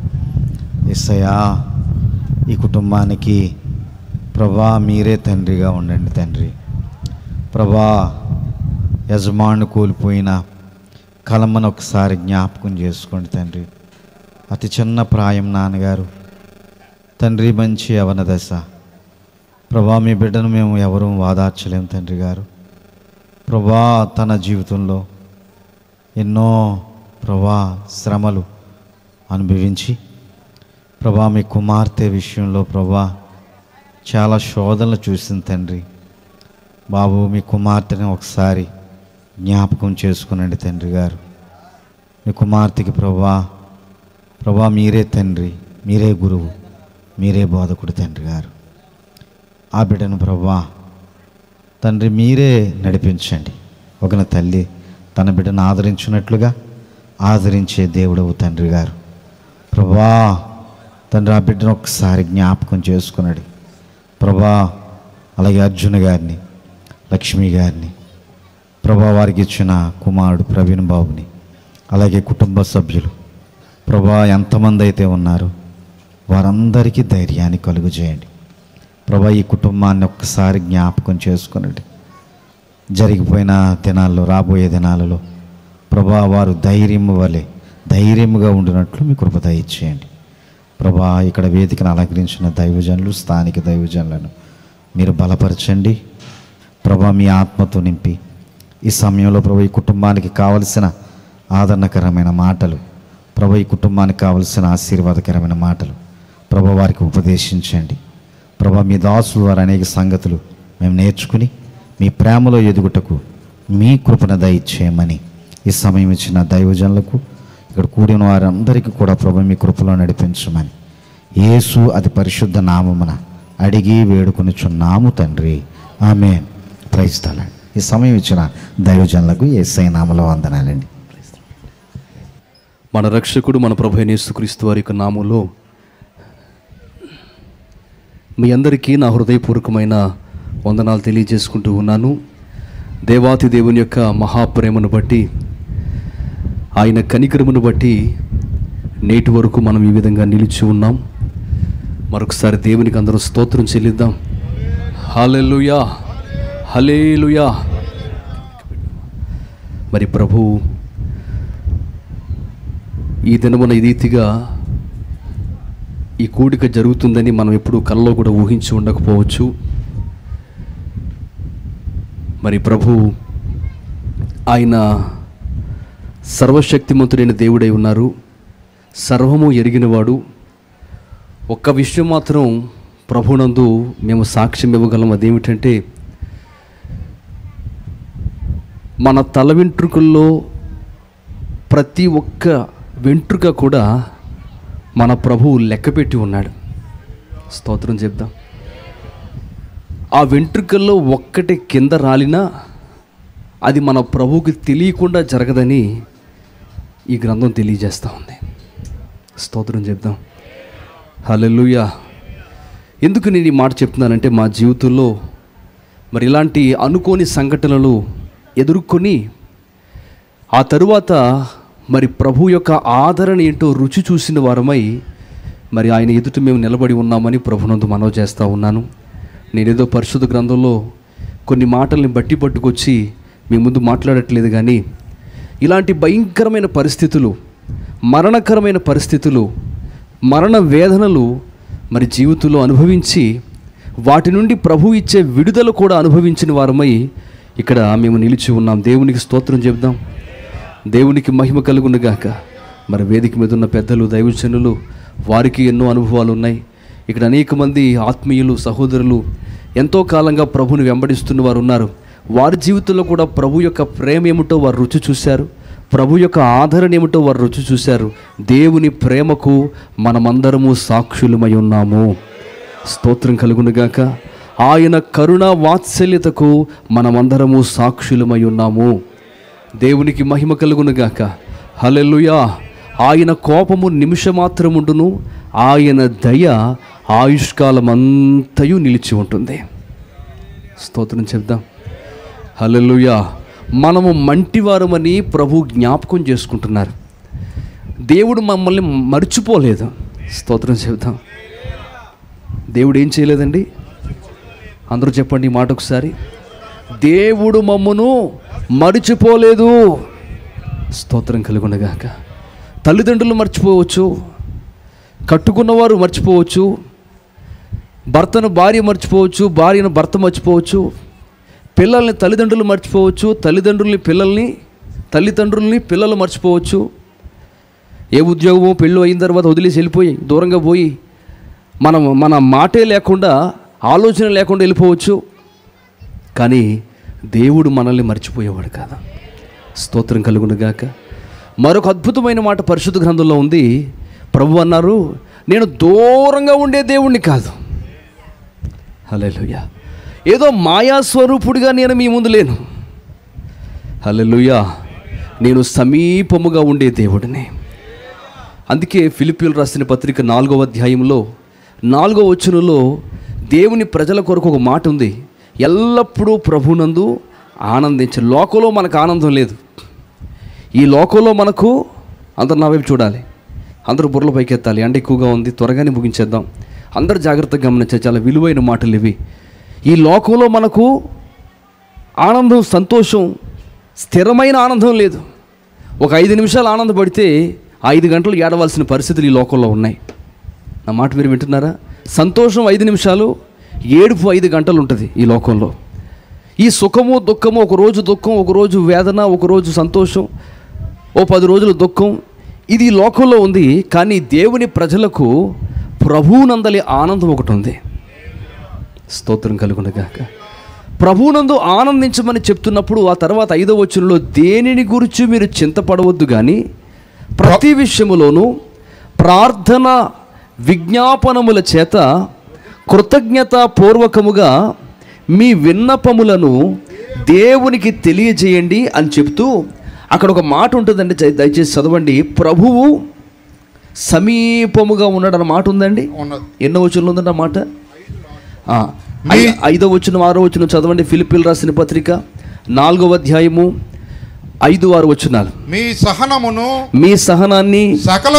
E: యేసయ్య, ఈ కుటుంబానికి ప్రభా మీరే తండ్రిగా ఉండండి తండ్రి. ప్రభా, యజమాను కోల్పోయిన కలమ్మను ఒకసారి జ్ఞాపకం చేసుకోండి తండ్రి. అతి చిన్న ప్రాయం నాన్నగారు తండ్రి, మంచి యవన దశ ప్రభా. మీ బిడ్డను మేము ఎవరూ వాదార్చలేము తండ్రి గారు. ప్రభా, తన జీవితంలో ఎన్నో ప్రభా శ్రమలు అనుభవించి ప్రభా మీ కుమార్తె విషయంలో ప్రభా చాలా శోధనలు చూసింది తండ్రి. బాబు, మీ కుమార్తెని ఒకసారి జ్ఞాపకం చేసుకునండి తండ్రి గారు. మీ కుమార్తెకి ప్రభా మీరే తండ్రి, మీరే గురువు, మీరే బోధకుడు తండ్రి గారు. ఆ బిడ్డను ప్రభా తండ్రి మీరే నడిపించండి. ఒక తల్లి తన బిడ్డను ఆదరించినట్లుగా ఆదరించే దేవుడవు తండ్రి గారు. ప్రభా తండ్రి, ఆ బిడ్డను ఒకసారి జ్ఞాపకం చేసుకున్నాడు ప్రభా. అలాగే అర్జున్ గారిని, లక్ష్మి గారిని ప్రభా, వారికి ఇచ్చిన కుమారుడు ప్రవీణ్ బాబుని, అలాగే కుటుంబ సభ్యులు ప్రభా ఎంతమంది అయితే ఉన్నారో వారందరికీ ధైర్యాన్ని కలుగు చేయండి ప్రభా. ఈ కుటుంబాన్ని ఒక్కసారి జ్ఞాపకం చేసుకునండి. జరిగిపోయిన దినాల్లో, రాబోయే దినాలలో ప్రభా వారు ధైర్యముగా ఉండినట్లు మీ కృప దయచేయండి ప్రభా. ఇక్కడ వేదికను అలంకరించిన దైవజనులు, స్థానిక దైవజనులను మీరు బలపరచండి ప్రభా. మీ ఆత్మతో నింపి ఈ సమయంలో ప్రభా ఈ కుటుంబానికి కావలసిన ఆదరణకరమైన మాటలు ప్రభా, ఈ కుటుంబానికి కావలసిన ఆశీర్వాదకరమైన మాటలు ప్రభా వారికి ఉపదేశించండి ప్రభా. మీ దాసులు వారు అనేక సంగతులు మేము నేర్చుకుని మీ ప్రేమలో ఎదుగుటకు మీ కృపను దయచేయమని ఈ సమయం ఇచ్చిన దైవజనులకు, ఇక్కడ కూడిన వారందరికీ కూడా ప్రభా మీ కృపలో నడిపించమని యేసు అతి పరిశుద్ధ నామమున అడిగి వేడుకొనుచున్నాము తండ్రి, ఆమేన్. Praise the lord. ఈ సమయం ఇచ్చిన దైవజనులకు యేసయ్య నామములో వందనాలండి.
A: మన రక్షకుడు మన ప్రభు అయిన యేసుక్రీస్తు వారి యొక్క నామములో మీ అందరికీ నా హృదయపూర్వకమైన వందనాలు తెలియజేసుకుంటూ ఉన్నాను. దేవాతి దేవుని యొక్క మహాప్రేమను బట్టి, ఆయన కనికరమును బట్టి నేటి వరకు మనం ఈ విధంగా నిలిచి ఉన్నాం. మరొకసారి దేవునికి అందరూ స్తోత్రం చెల్లిద్దాం. హల్లెలూయా, హల్లెలూయా. మరి ప్రభు ఈ దినమున ఈ రీతిగా ఈ కూడిక జరుగుతుందని మనం ఎప్పుడు కల్లో కూడా ఊహించి ఉండకపోవచ్చు. మరి ప్రభు ఆయన సర్వశక్తిమంతుడైన దేవుడై ఉన్నారు, సర్వము ఎరిగినవాడు. ఒక్క విషయం మాత్రం ప్రభునందు మేము సాక్ష్యం ఇవ్వగలం. అదేమిటంటే, మన తల వెంట్రుకల్లో ప్రతి ఒక్క వెంట్రుక కూడా మన ప్రభువు లెక్కపెట్టి ఉన్నాడు. స్తోత్రం చెప్దాం. ఆ వెంట్రుకల్లో ఒక్కటి కింద రాలినా అది మన ప్రభువుకి తెలియకుండా జరగదని ఈ గ్రంథం తెలియజేస్తూ ఉంది. స్తోత్రం చెప్దాం. హల్లెలూయా. ఎందుకు నేను ఈ మాట చెప్తున్నానంటే, మా జీవితంలో మరి ఇలాంటి అనుకోని సంఘటనలు ఎదుర్కొని ఆ తరువాత మరి ప్రభు యొక్క ఆదరణ ఏంటో రుచి చూసిన వారమై మరి ఆయన ఎదుట మేము నిలబడి ఉన్నామని ప్రభునందు మనవి చేస్తూ ఉన్నాను. నేనేదో పరిశుద్ధ గ్రంథంలో కొన్ని మాటల్ని బట్టి పట్టుకొచ్చి మీ ముందు మాట్లాడట్లేదు, కానీ ఇలాంటి భయంకరమైన పరిస్థితులు, మరణకరమైన పరిస్థితులు, మరణ వేదనలు మరి జీవితంలో అనుభవించి వాటి నుండి ప్రభు ఇచ్చే విడుదల కూడా అనుభవించిన వారమై ఇక్కడ మేము నిలిచి ఉన్నాం. దేవునికి స్తోత్రం చెప్దాం. దేవునికి మహిమ కలుగునుగాక. మరి వేదిక మీద ఉన్న పెద్దలు, దైవజనులు, వారికి ఎన్నో అనుభవాలు ఉన్నాయి. ఇక్కడ అనేక మంది ఆత్మీయులు, సహోదరులు ఎంతో కాలంగా ప్రభుని వెంబడిస్తున్న వారు ఉన్నారు. వారి జీవితంలో కూడా ప్రభు యొక్క ప్రేమ ఏమిటో వారు రుచి చూశారు, ప్రభు యొక్క ఆదరణ ఏమిటో వారు రుచి చూశారు. దేవుని ప్రేమకు మనమందరము సాక్షులమై ఉన్నాము. స్తోత్రం కలుగునుగాక. ఆయన కరుణ వాత్సల్యతకు మనమందరము సాక్షులమై ఉన్నాము. దేవునికి మహిమ కలుగునుగాక. హల్లెలూయా. ఆయన కోపము నిమిషమాత్రముండును, ఆయన దయ ఆయుష్కాలమంతయు నిలిచి ఉంటుంది. స్తోత్రం చెప్దాం. హల్లెలూయా. మనము మంటివారమని ప్రభు జ్ఞాపకం చేసుకుంటున్నారు. దేవుడు మమ్మల్ని మర్చిపోలేదు. స్తోత్రం చెబుతాం. దేవుడు ఏం చేయలేదండి? అందరూ చెప్పండి ఈ మాట ఒకసారి. దేవుడు మమ్మను మర్చిపోలేదు. స్తోత్రం కలుగునగాక. తల్లిదండ్రులు మర్చిపోవచ్చు, కట్టుకున్నవారు మర్చిపోవచ్చు, భర్తను భార్య మర్చిపోవచ్చు, భార్యను భర్త మర్చిపోవచ్చు, పిల్లల్ని తల్లిదండ్రులు మర్చిపోవచ్చు, తల్లిదండ్రుల్ని పిల్లలు మర్చిపోవచ్చు. ఏ ఉద్యోగమో పెళ్ళి అయిన తర్వాత వదిలేసి వెళ్ళిపోయి దూరంగా పోయి మన మాటే లేకుండా ఆలోచన లేకుండా వెళ్ళిపోవచ్చు. కానీ దేవుడు మనల్ని మర్చిపోయేవాడు కాదు. స్తోత్రం కలుగునుగాక. మరొక అద్భుతమైన మాట పరిశుద్ధ గ్రంథంలో ఉంది. ప్రభు అన్నారు, నేను దూరంగా ఉండే దేవుణ్ణి కాదు. హల్లెలూయా. ఏదో మాయాస్వరూపుడిగా నేను మీ ముందు లేను. హల్లెలూయా. నేను సమీపముగా ఉండే దేవుడిని. అందుకే ఫిలిప్పీయులకు రాసిన పత్రిక 4వ అధ్యాయంలో 4వ వచనంలో దేవుని ప్రజల కొరకు ఒక మాట ఉంది. ఎల్లప్పుడూ ప్రభునందు ఆనందించాలి. లోకంలో మనకు ఆనందం లేదు. ఈ లోకంలో మనకు అందరు నా వైపు చూడాలి, అందరూ బుర్రలు పైకెత్తాలి. ఎండ ఎక్కువగా ఉంది, త్వరగానే ముగించేద్దాం. అందరు జాగ్రత్తగా గమనించాలి. చాలా విలువైన మాటలు ఇవి. ఈ లోకంలో మనకు ఆనందం, సంతోషం, స్థిరమైన ఆనందం లేదు. ఒక 5 నిమిషాలు ఆనందపడితే 5 గంటలు ఏడవలసిన పరిస్థితులు ఈ లోకంలో ఉన్నాయి. నా మాట మీరు వింటున్నారా? సంతోషం 5 నిమిషాలు, ఏడుపు 5 గంటలు ఉంటుంది ఈ లోకంలో. ఈ సుఖము దుఃఖము, ఒకరోజు దుఃఖం, ఒకరోజు వేదన, ఒకరోజు సంతోషం, ఓ 10 రోజులు దుఃఖం, ఇది ఈ లోకంలో ఉంది. కానీ దేవుని ప్రజలకు ప్రభువునందలి ఆనందం ఒకటి ఉంది. స్తోత్రం కలుగునగాక. ప్రభువునందు ఆనందించమని చెప్తున్నప్పుడు ఆ తర్వాత 5వ వచనంలో దేనిని గురించి మీరు చింతపడవద్దు, కానీ ప్రతి విషయములోనూ ప్రార్థన విజ్ఞాపనముల చేత కృతజ్ఞతాపూర్వకముగా మీ విన్నపములను దేవునికి తెలియజేయండి అని చెప్తూ అక్కడ ఒక మాట ఉంటుందండి, దయచేసి చదవండి. ప్రభువు సమీపముగా ఉన్నాడు అన్న మాట ఉందండి. ఎన్నో వచనంలో ఉందండి ఆ మాట? 5వ వచనం 6వ వచనం చదవండి. ఫిలిప్పీయులకు రాసిన పత్రిక 4వ అధ్యాయము 5-6 వచనాలు. మీ సహనాన్ని
F: సకల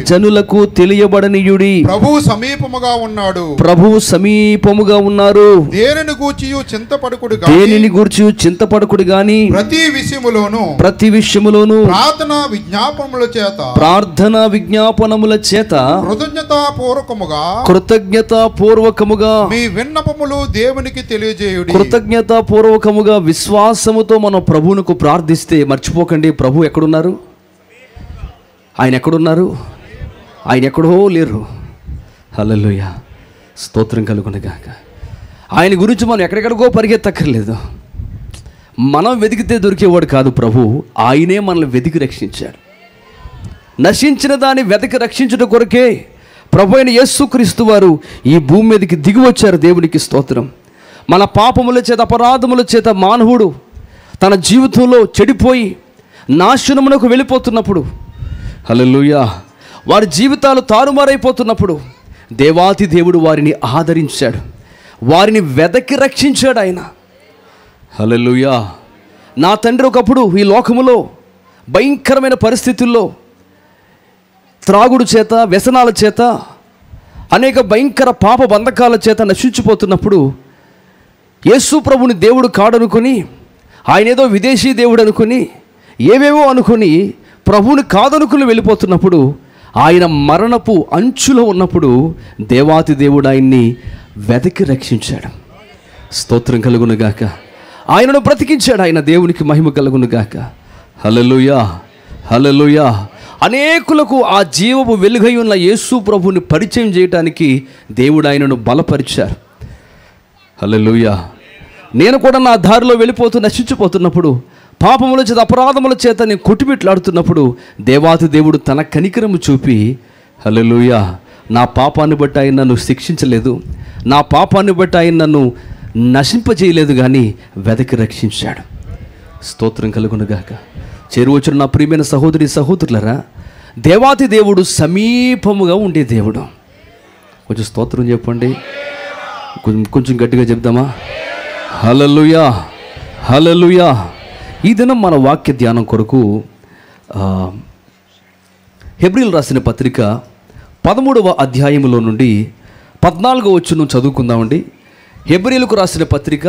F: జనులకు
A: తెలియబడనీయుడి.
F: ప్రభువు సమీపముగా ఉన్నాడు.
A: ప్రభువు సమీపముగా ఉన్నారు.
F: దేనిని గూర్చి చింతపడకుడు గాని ప్రతి విషయములోను ప్రార్థన విజ్ఞాపనముల చేత కృతజ్ఞతాపూర్వకముగా మీ విన్నపములు దేవునికి తెలియజేయుడి.
A: కృతజ్ఞతాపూర్వకముగా విశ్వాసముతో మనం ప్రభువునకు ప్రార్థిస్తే మర్చిపోకండి, ప్రభు ఎక్కడున్నారు? ఆయన ఎక్కడున్నారు? ఆయన ఎక్కడో లేరు. హల్లెలూయా. స్తోత్రం కలుగునగాక. ఆయన గురించి మనం ఎక్కడెక్కడికో పరిగెత్తక్కర్లేదు. మనం వెతికితే దొరికేవాడు కాదు ప్రభు. ఆయనే మనల్ని వెతికి రక్షించాడు. నశించిన దాన్ని వెతికి రక్షించడం కొరకే ప్రభు అయిన యేసుక్రీస్తు వారు ఈ భూమి మీదకి దిగి వచ్చారు. దేవునికి స్తోత్రం. మన పాపముల చేత, అపరాధముల చేత మానవుడు తన జీవితంలో చెడిపోయి నాశనమునకు వెళ్ళిపోతున్నప్పుడు, హల్లెలూయా, వారి జీవితాలు తారుమారైపోతున్నప్పుడు దేవాతి దేవుడు వారిని ఆదరించాడు, వారిని వెదకి రక్షించాడు ఆయన. హల్లెలూయా. నా తండ్రి ఒకప్పుడు ఈ లోకములో భయంకరమైన పరిస్థితుల్లో త్రాగుడు చేత, వ్యసనాల చేత, అనేక భయంకర పాప బంధకాల చేత నశించిపోతున్నప్పుడు యేసు ప్రభుని దేవుడు కాడనుకొని, ఆయన ఏదో విదేశీ దేవుడు అనుకుని, ఏవేవో అనుకుని ప్రభువుని కాదనుకుని వెళ్ళిపోతున్నప్పుడు, ఆయన మరణపు అంచులో ఉన్నప్పుడు దేవాతి దేవుడు ఆయన్ని వెదకి రక్షించాడు. స్తోత్రం కలుగునుగాక. ఆయనను బ్రతికించాడు. ఆయన దేవునికి మహిమ కలుగునుగాక. హల్లెలూయా, హల్లెలూయా. అనేకులకు ఆ జీవపు వెలుగై ఉన్న యేసు ప్రభుని పరిచయం చేయడానికి దేవుడు ఆయనను బలపరిచారు. హల్లెలూయా. నేను కూడా నా దారిలో వెళ్ళిపోతూ నశించిపోతున్నప్పుడు, పాపముల చేత, అపరాధముల చేత నేను కొట్టుమిట్లాడుతున్నప్పుడు దేవాతి దేవుడు తన కనికరము చూపి, హల్లెలూయా, నా పాపాన్ని బట్టి ఆయన నన్ను శిక్షించలేదు, నా పాపాన్ని బట్టి ఆయన నన్ను నశింపజేయలేదు, కానీ వెదకి రక్షించాడు. స్తోత్రం కలుగునుగాక. చేరువచ్చిన నా ప్రియమైన సహోదరి సహోదరులరా, దేవాతి దేవుడు సమీపముగా ఉండే దేవుడు. కొంచెం స్తోత్రం చెప్పండి, కొంచెం గట్టిగా చెప్దామా? హల్లెలూయా, హల్లెలూయా. ఈ దినం మన వాక్య ధ్యానం కొరకు హెబ్రీయులు రాసిన పత్రిక 13వ అధ్యాయములో నుండి 14వ వచనం చదువుకుందామండి. హెబ్రీయులకు రాసిన పత్రిక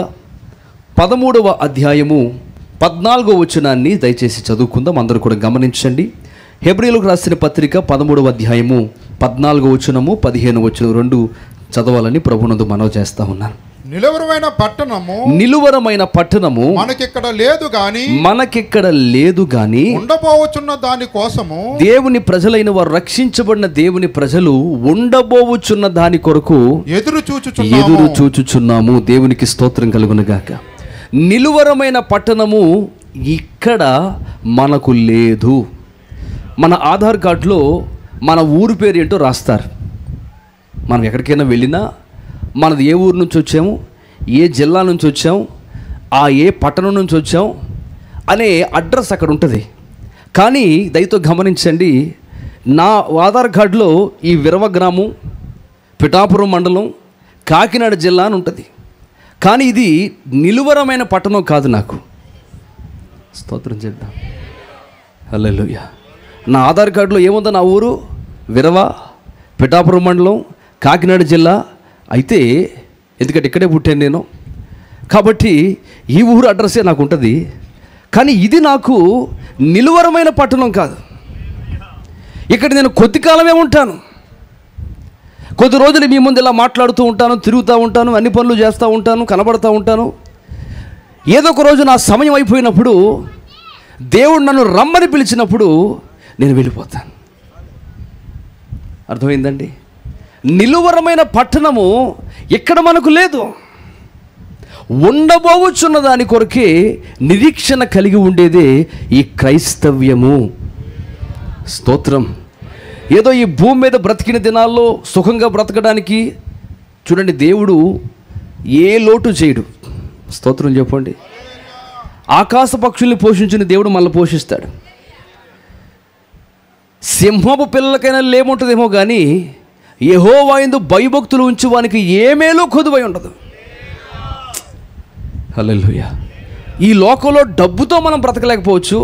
A: 13వ అధ్యాయము 14వ వచనాన్ని దయచేసి చదువుకుందాం. అందరూ కూడా గమనించండి. హెబ్రీయులకు రాసిన పత్రిక 13వ అధ్యాయము 14వ వచనము 15వ వచనం 2 చదవాలని ప్రభునందు మనవి చేస్తా ఉన్నాను. నిలువరమైన పట్టణము మనకిక్కడ లేదు గాని
F: ఉండబోచున్న దాని కోసము
A: దేవుని ప్రజలైన వారు, రక్షించబడిన దేవుని ప్రజలు ఉండబోచున్న దాని కొరకు ఎదురు చూచుచున్నాము. దేవునికి స్తోత్రం కలుగును గాక. నిలువరమైన పట్టణము ఇక్కడ మనకు లేదు. మన ఆధార్ కార్డులో మన ఊరు పేరు ఏంటో రాస్తారు. మనం ఎక్కడికైనా వెళ్ళినా మనది ఏ ఊరు నుంచి వచ్చాము, ఏ జిల్లా నుంచి వచ్చాము, ఏ పట్టణం నుంచి వచ్చాము అనే అడ్రస్ అక్కడ ఉంటుంది. కానీ దయతో గమనించండి, నా ఆధార్ కార్డులో ఈ విరవ గ్రామం, పిఠాపురం మండలం, కాకినాడ జిల్లా అని ఉంటుంది. కానీ ఇది నిలువరమైన పట్టణం కాదు నాకు. స్తోత్రం చేద్దాం. హల్లెలూయా. నా ఆధార్ కార్డులో ఏముందో నా ఊరు విరవ, పిఠాపురం మండలం, కాకినాడ జిల్లా అయితే, ఎందుకంటే ఇక్కడే పుట్టాను నేను, కాబట్టి ఈ ఊరు అడ్రస్సే నాకు ఉంటుంది. కానీ ఇది నాకు నిలువరమైన పట్టణం కాదు. ఇక్కడ నేను కొద్ది కాలమే ఉంటాను, కొద్ది రోజులు మీ ముందు ఇలా మాట్లాడుతూ ఉంటాను, తిరుగుతూ ఉంటాను, అన్ని పనులు చేస్తూ ఉంటాను, కనబడుతూ ఉంటాను. ఏదో ఒక రోజు నా సమయం అయిపోయినప్పుడు, దేవుడు నన్ను రమ్మని పిలిచినప్పుడు నేను వెళ్ళిపోతాను. అర్థమైందండి? నిలువరమైన పట్టణము ఇక్కడ మనకు లేదు. ఉండబోచున్న దాని కొరకే నిరీక్షణ కలిగి ఉండేదే ఈ క్రైస్తవ్యము. స్తోత్రం. ఏదో ఈ భూమి మీద బ్రతికిన దినాల్లో సుఖంగా బ్రతకడానికి చూడండి, దేవుడు ఏ లోటు చేయడు. స్తోత్రం చెప్పండి. ఆకాశ పక్షుల్ని పోషించిన దేవుడు మనల్ని పోషిస్తాడు. సింహపు పిల్లలకైనా లేముంటుందేమో కానీ యెహోవా యందు భయభక్తులు ఉంచి వానికి ఏమేలో కొదువై ఉండదు. హల్లెలూయా. ఈ లోకంలో డబ్బుతో మనం బ్రతకలేకపోవచ్చు,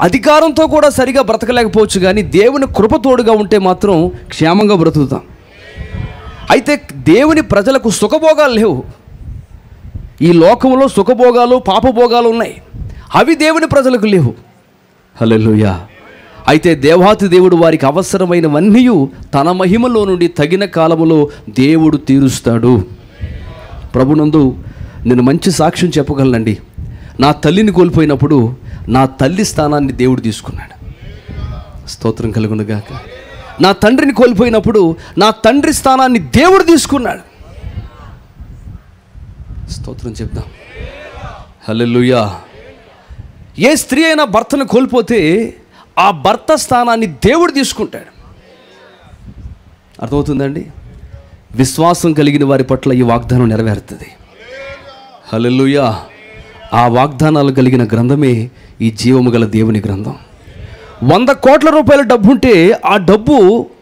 A: అధికారంతో కూడా సరిగా బ్రతకలేకపోవచ్చు, కానీ దేవుని కృప తోడుగా ఉంటే మాత్రం క్షేమంగా బ్రతుకుతాం. అయితే దేవుని ప్రజలకు సుఖభోగాలు లేవు. ఈ లోకంలో సుఖభోగాలు, పాపభోగాలు ఉన్నాయి. అవి దేవుని ప్రజలకు లేవు. హల్లెలూయా. అయితే దేవాతి దేవుడు వారికి అవసరమైనవన్నీ తన మహిమలో నుండి తగిన కాలములో దేవుడు తీరుస్తాడు. ప్రభునందు నేను మంచి సాక్ష్యం చెప్పగలనండి. నా తల్లిని కోల్పోయినప్పుడు నా తల్లి స్థానాన్ని దేవుడు తీసుకున్నాడు. స్తోత్రం కలుగును గాక. నా తండ్రిని కోల్పోయినప్పుడు నా తండ్రి స్థానాన్ని దేవుడు తీసుకున్నాడు. స్తోత్రం చెప్దాం. హల్లెలూయా. ఏ స్త్రీ అయినా భర్తను కోల్పోతే ఆ భర్త స్థానాన్ని దేవుడు తీసుకుంటాడు. అర్థమవుతుందండి? విశ్వాసం కలిగిన వారి పట్ల ఈ వాగ్దానం నెరవేరుతుంది. హల్లెలూయా. ఆ వాగ్దానాలు కలిగిన గ్రంథమే ఈ జీవము గల దేవుని గ్రంథం. 100 కోట్ల రూపాయల డబ్బు ఉంటే ఆ డబ్బు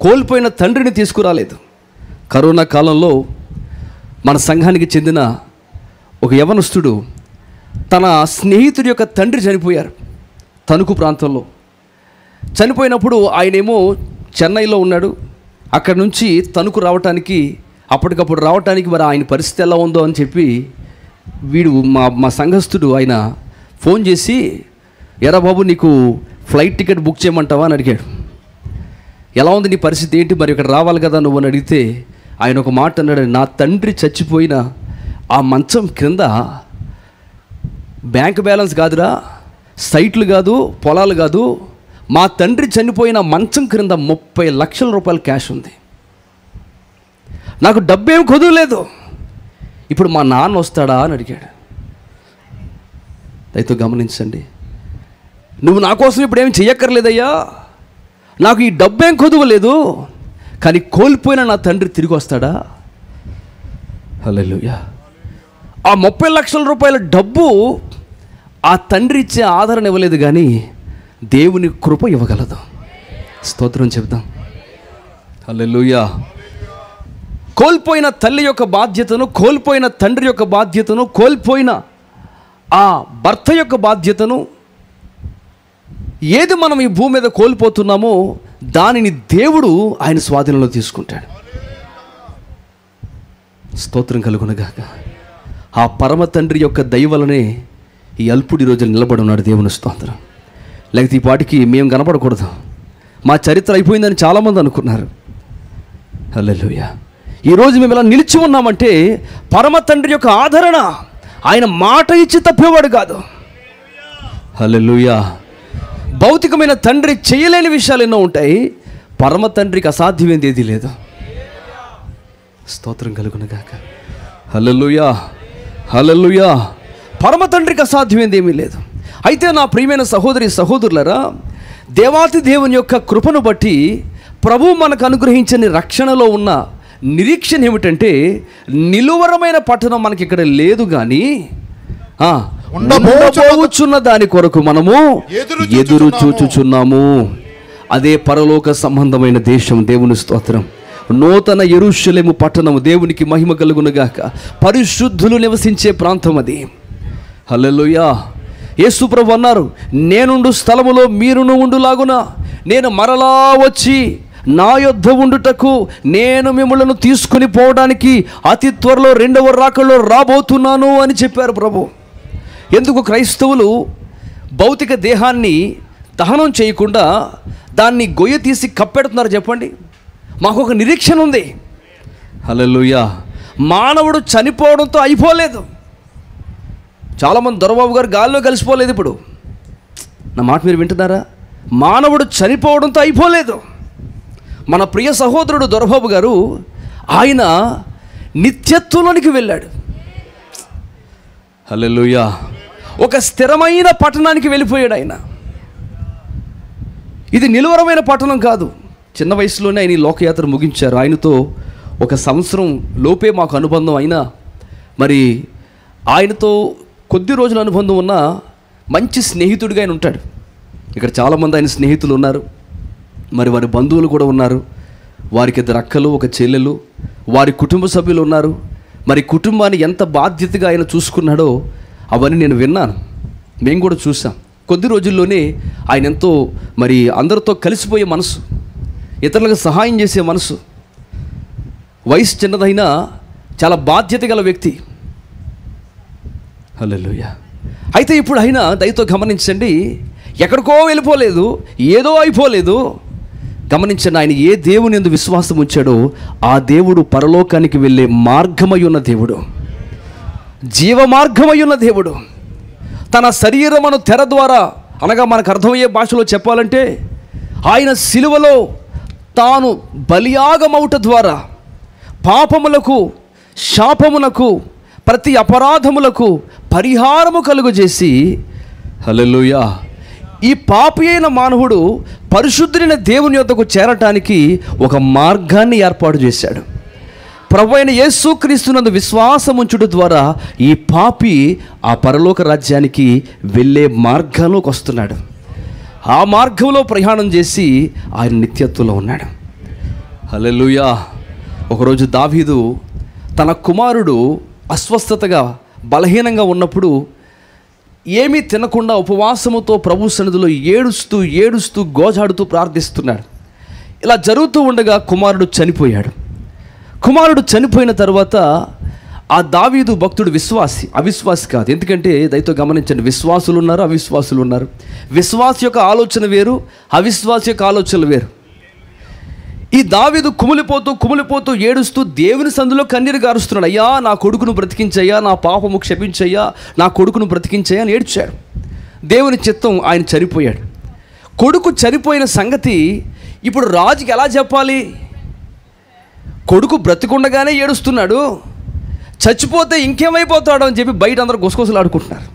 A: కోల్పోయిన తండ్రిని తీసుకురాలేదు. కరోనా కాలంలో మన సంఘానికి చెందిన ఒక యవనస్తుడు, తన స్నేహితుడి యొక్క తండ్రి చనిపోయారు తణుకు ప్రాంతంలో. చనిపోయినప్పుడు ఆయనేమో చెన్నైలో ఉన్నాడు. అక్కడ నుంచి తణుకు రావటానికి, అప్పటికప్పుడు రావటానికి మరి ఆయన పరిస్థితి ఎలా ఉందో అని చెప్పి వీడు మా సంఘస్థుడు ఆయన ఫోన్ చేసి, ఎరా బాబు నీకు ఫ్లైట్ టికెట్ బుక్ చేయమంటావా అని అడిగాడు. ఎలా ఉంది నీ పరిస్థితి ఏంటి, మరి ఇక్కడ రావాలి కదా నువ్వు అని అడిగితే ఆయన ఒక మాట అన్నాడు, నా తండ్రి చచ్చిపోయిన ఆ మంచం క్రింద బ్యాంక్ బ్యాలెన్స్ కాదురా, సైట్లు కాదు, పొలాలు కాదు, మా తండ్రి చనిపోయిన మంచం క్రింద 30 లక్షల రూపాయల క్యాష్ ఉంది. నాకు డబ్బేం కుదరలేదు, ఇప్పుడు మా నాన్న వస్తాడా అని అడిగాడు. దయతో గమనించండి, నువ్వు నా కోసం ఇప్పుడు ఏమి చెయ్యక్కర్లేదయ్యా, నాకు ఈ డబ్బేం కుదవలేదు, కానీ కోల్పోయిన నా తండ్రి తిరిగి వస్తాడా? హల్లెలూయా. ఆ 30 లక్షల రూపాయల డబ్బు ఆ తండ్రి ఇచ్చే ఆదరణ ఇవ్వలేదు, కానీ దేవుని కృప ఇవ్వగలదు. స్తోత్రం చెప్దాం. హల్లెలూయా. కోల్పోయిన తల్లి యొక్క బాధ్యతను, కోల్పోయిన తండ్రి యొక్క బాధ్యతను, కోల్పోయిన ఆ భర్త యొక్క బాధ్యతను, ఏది మనం ఈ భూమి మీద కోల్పోతున్నామో దానిని దేవుడు ఆయన స్వాధీనంలో తీసుకుంటాడు. స్తోత్రం కలుగునగాక. ఆ పరమ తండ్రి యొక్క దయ వలనే ఈ అల్పుడి రోజులు నిలబడి ఉన్నాడు. దేవుని స్తోత్రం. లేకపోతే ఈ పాటికి మేము కనపడకూడదు, మా చరిత్ర అయిపోయిందని చాలామంది అనుకున్నారు. హల్లెలూయా. ఈరోజు మేము ఇలా నిలిచి ఉన్నామంటే పరమ తండ్రి యొక్క ఆదరణ. ఆయన మాట ఇచ్చి తప్పేవాడు కాదు. హల్లెలూయా. భౌతికమైన తండ్రి చేయలేని విషయాలు ఎన్నో ఉంటాయి, పరమ తండ్రికి అసాధ్యమైనది ఏదీ లేదు. స్తోత్రం కలుగునగాక. హల్లెలూయా. హల్లెలూయా. పరమ తండ్రికి అసాధ్యమైనది ఏమీ లేదు. అయితే నా ప్రియమైన సహోదరి సహోదరులరా, దేవాతి దేవుని యొక్క కృపను బట్టి ప్రభువు మనకు అనుగ్రహించని రక్షణలో ఉన్న నిరీక్షణ ఏమిటంటే, నిలువరమైన పట్టణం మనకి ఇక్కడ లేదు, కానీ ఉండబోచున్న దాని కొరకు మనము ఎదురు చూచుచున్నాము. అదే పరలోక సంబంధమైన దేశం. దేవుని స్తోత్రం. నూతన యెరూషలేము పట్టణము. దేవునికి మహిమ కలుగునుగాక. పరిశుద్ధులు నివసించే ప్రాంతం అది. హల్లెలూయా. యేసు ప్రభు అన్నారు, నేనుండు స్థలములో మీరును ఉండులాగున నేను మరలా వచ్చి నా యొద్ద ఉండుటకు నేను మిమ్మల్ని తీసుకుని పోవడానికి అతి త్వరలో రెండవ రాకడలో రాబోతున్నాను అని చెప్పారు ప్రభు. ఎందుకు క్రైస్తవులు భౌతిక దేహాన్ని దహనం చేయకుండా దాన్ని గొయ్య తీసి కప్పెడుతున్నారు చెప్పండి? మాకు ఒక నిరీక్షణ ఉంది. హల్లెలూయా. మానవుడు చనిపోవడంతో అయిపోలేదు. చాలామంది దొరబాబు గారు గాల్లో కలిసిపోలేదు. ఇప్పుడు నా మాట మీరు వింటున్నారా? మానవుడు చనిపోవడంతో అయిపోలేదు. మన ప్రియ సహోదరుడు దొరబాబు గారు ఆయన నిత్యత్వంలోనికి వెళ్ళాడు. హల్లెలూయా. ఒక స్థిరమైన పట్టణానికి వెళ్ళిపోయాడు ఆయన. ఇది నిలువరమైన పట్టణం కాదు. చిన్న వయసులోనే ఆయన ఈ లోకయాత్ర ముగించారు. ఆయనతో 1 సంవత్సరం లోపే మాకు అనుబంధం అయినా, మరి ఆయనతో కొద్ది రోజుల అనుబంధం ఉన్న మంచి స్నేహితుడిగా ఆయన ఉంటాడు. ఇక్కడ చాలామంది ఆయన స్నేహితులు ఉన్నారు, మరి వారి బంధువులు కూడా ఉన్నారు. వారికి 2 అక్కలు, 1 చెల్లెలు, వారి కుటుంబ సభ్యులు ఉన్నారు. మరి కుటుంబాన్ని ఎంత బాధ్యతగా ఆయన చూసుకున్నాడో అవన్నీ నేను విన్నాను, మేము కూడా చూసాం. కొద్ది రోజుల్లోనే ఆయన ఎంతో మరి అందరితో కలిసిపోయే మనసు, ఇతరులకు సహాయం చేసే మనసు, వయసు చిన్నదైనా చాలా బాధ్యత గల వ్యక్తి. హల్లెలూయా. అయితే ఇప్పుడు ఆయన దయతో గమనించండి, ఎక్కడికో వెళ్ళిపోలేదు, ఏదో అయిపోలేదు. గమనించండి, ఆయన ఏ దేవుని యందు విశ్వాసం ఉంచాడో ఆ దేవుడు పరలోకానికి వెళ్ళే మార్గమై ఉన్న దేవుడు, జీవ మార్గమై ఉన్న దేవుడు. తన శరీరమును తెర ద్వారా, అనగా మనకు అర్థమయ్యే భాషలో చెప్పాలంటే, ఆయన సిలువలో తాను బలియాగమవుట ద్వారా పాపములకు, శాపమునకు, ప్రతి అపరాధములకు పరిహారము కలుగజేసి, హల్లెలూయా, ఈ పాపి అయిన మానవుడు పరిశుద్ధుడైన దేవుని యొద్దకు చేరటానికి ఒక మార్గాన్ని ఏర్పాటు చేశాడు. ప్రభువైన యేసుక్రీస్తునందు విశ్వాసం ఉంచుట ద్వారా ఈ పాపి ఆ పరలోక రాజ్యానికి వెళ్ళే మార్గంలోకి వస్తున్నాడు. ఆ మార్గంలో ప్రయాణం చేసి ఆయన నిత్యత్వంలో ఉన్నాడు. హల్లెలూయా. ఒకరోజు దావీదు తన కుమారుడు అస్వస్థతగా, బలహీనంగా ఉన్నప్పుడు ఏమీ తినకుండా ఉపవాసముతో ప్రభు సన్నిధిలో ఏడుస్తూ ఏడుస్తూ గోజాడుతూ ప్రార్థిస్తున్నాడు. ఇలా జరుగుతూ ఉండగా కుమారుడు చనిపోయాడు. కుమారుడు చనిపోయిన తర్వాత ఆ దావీదు భక్తుడు విశ్వాసి, అవిశ్వాసి కాదు. ఎందుకంటే దయతో గమనించండి, విశ్వాసులు ఉన్నారు, అవిశ్వాసులు ఉన్నారు. విశ్వాస యొక్క ఆలోచన వేరు, అవిశ్వాస యొక్క ఆలోచనలు వేరు. ఈ దావీదు కుమిలిపోతూ ఏడుస్తూ దేవుని సందులో కన్నీరు గారుస్తున్నాడు. అయ్యా నా కొడుకును బ్రతికించయ్యా, నా పాపము క్షమించయ్యా, నా కొడుకును బ్రతికించయ్యా అని ఏడ్చాడు. దేవుని చిత్తం, ఆయన చనిపోయాడు. కొడుకు చనిపోయిన సంగతి ఇప్పుడు రాజుకి ఎలా చెప్పాలి? కొడుకు బ్రతికుండగానే ఏడుస్తున్నాడు, చచ్చిపోతే ఇంకేమైపోతాడు అని చెప్పి బయట అందరూ గుసగుసలు ఆడుకుంటున్నారు.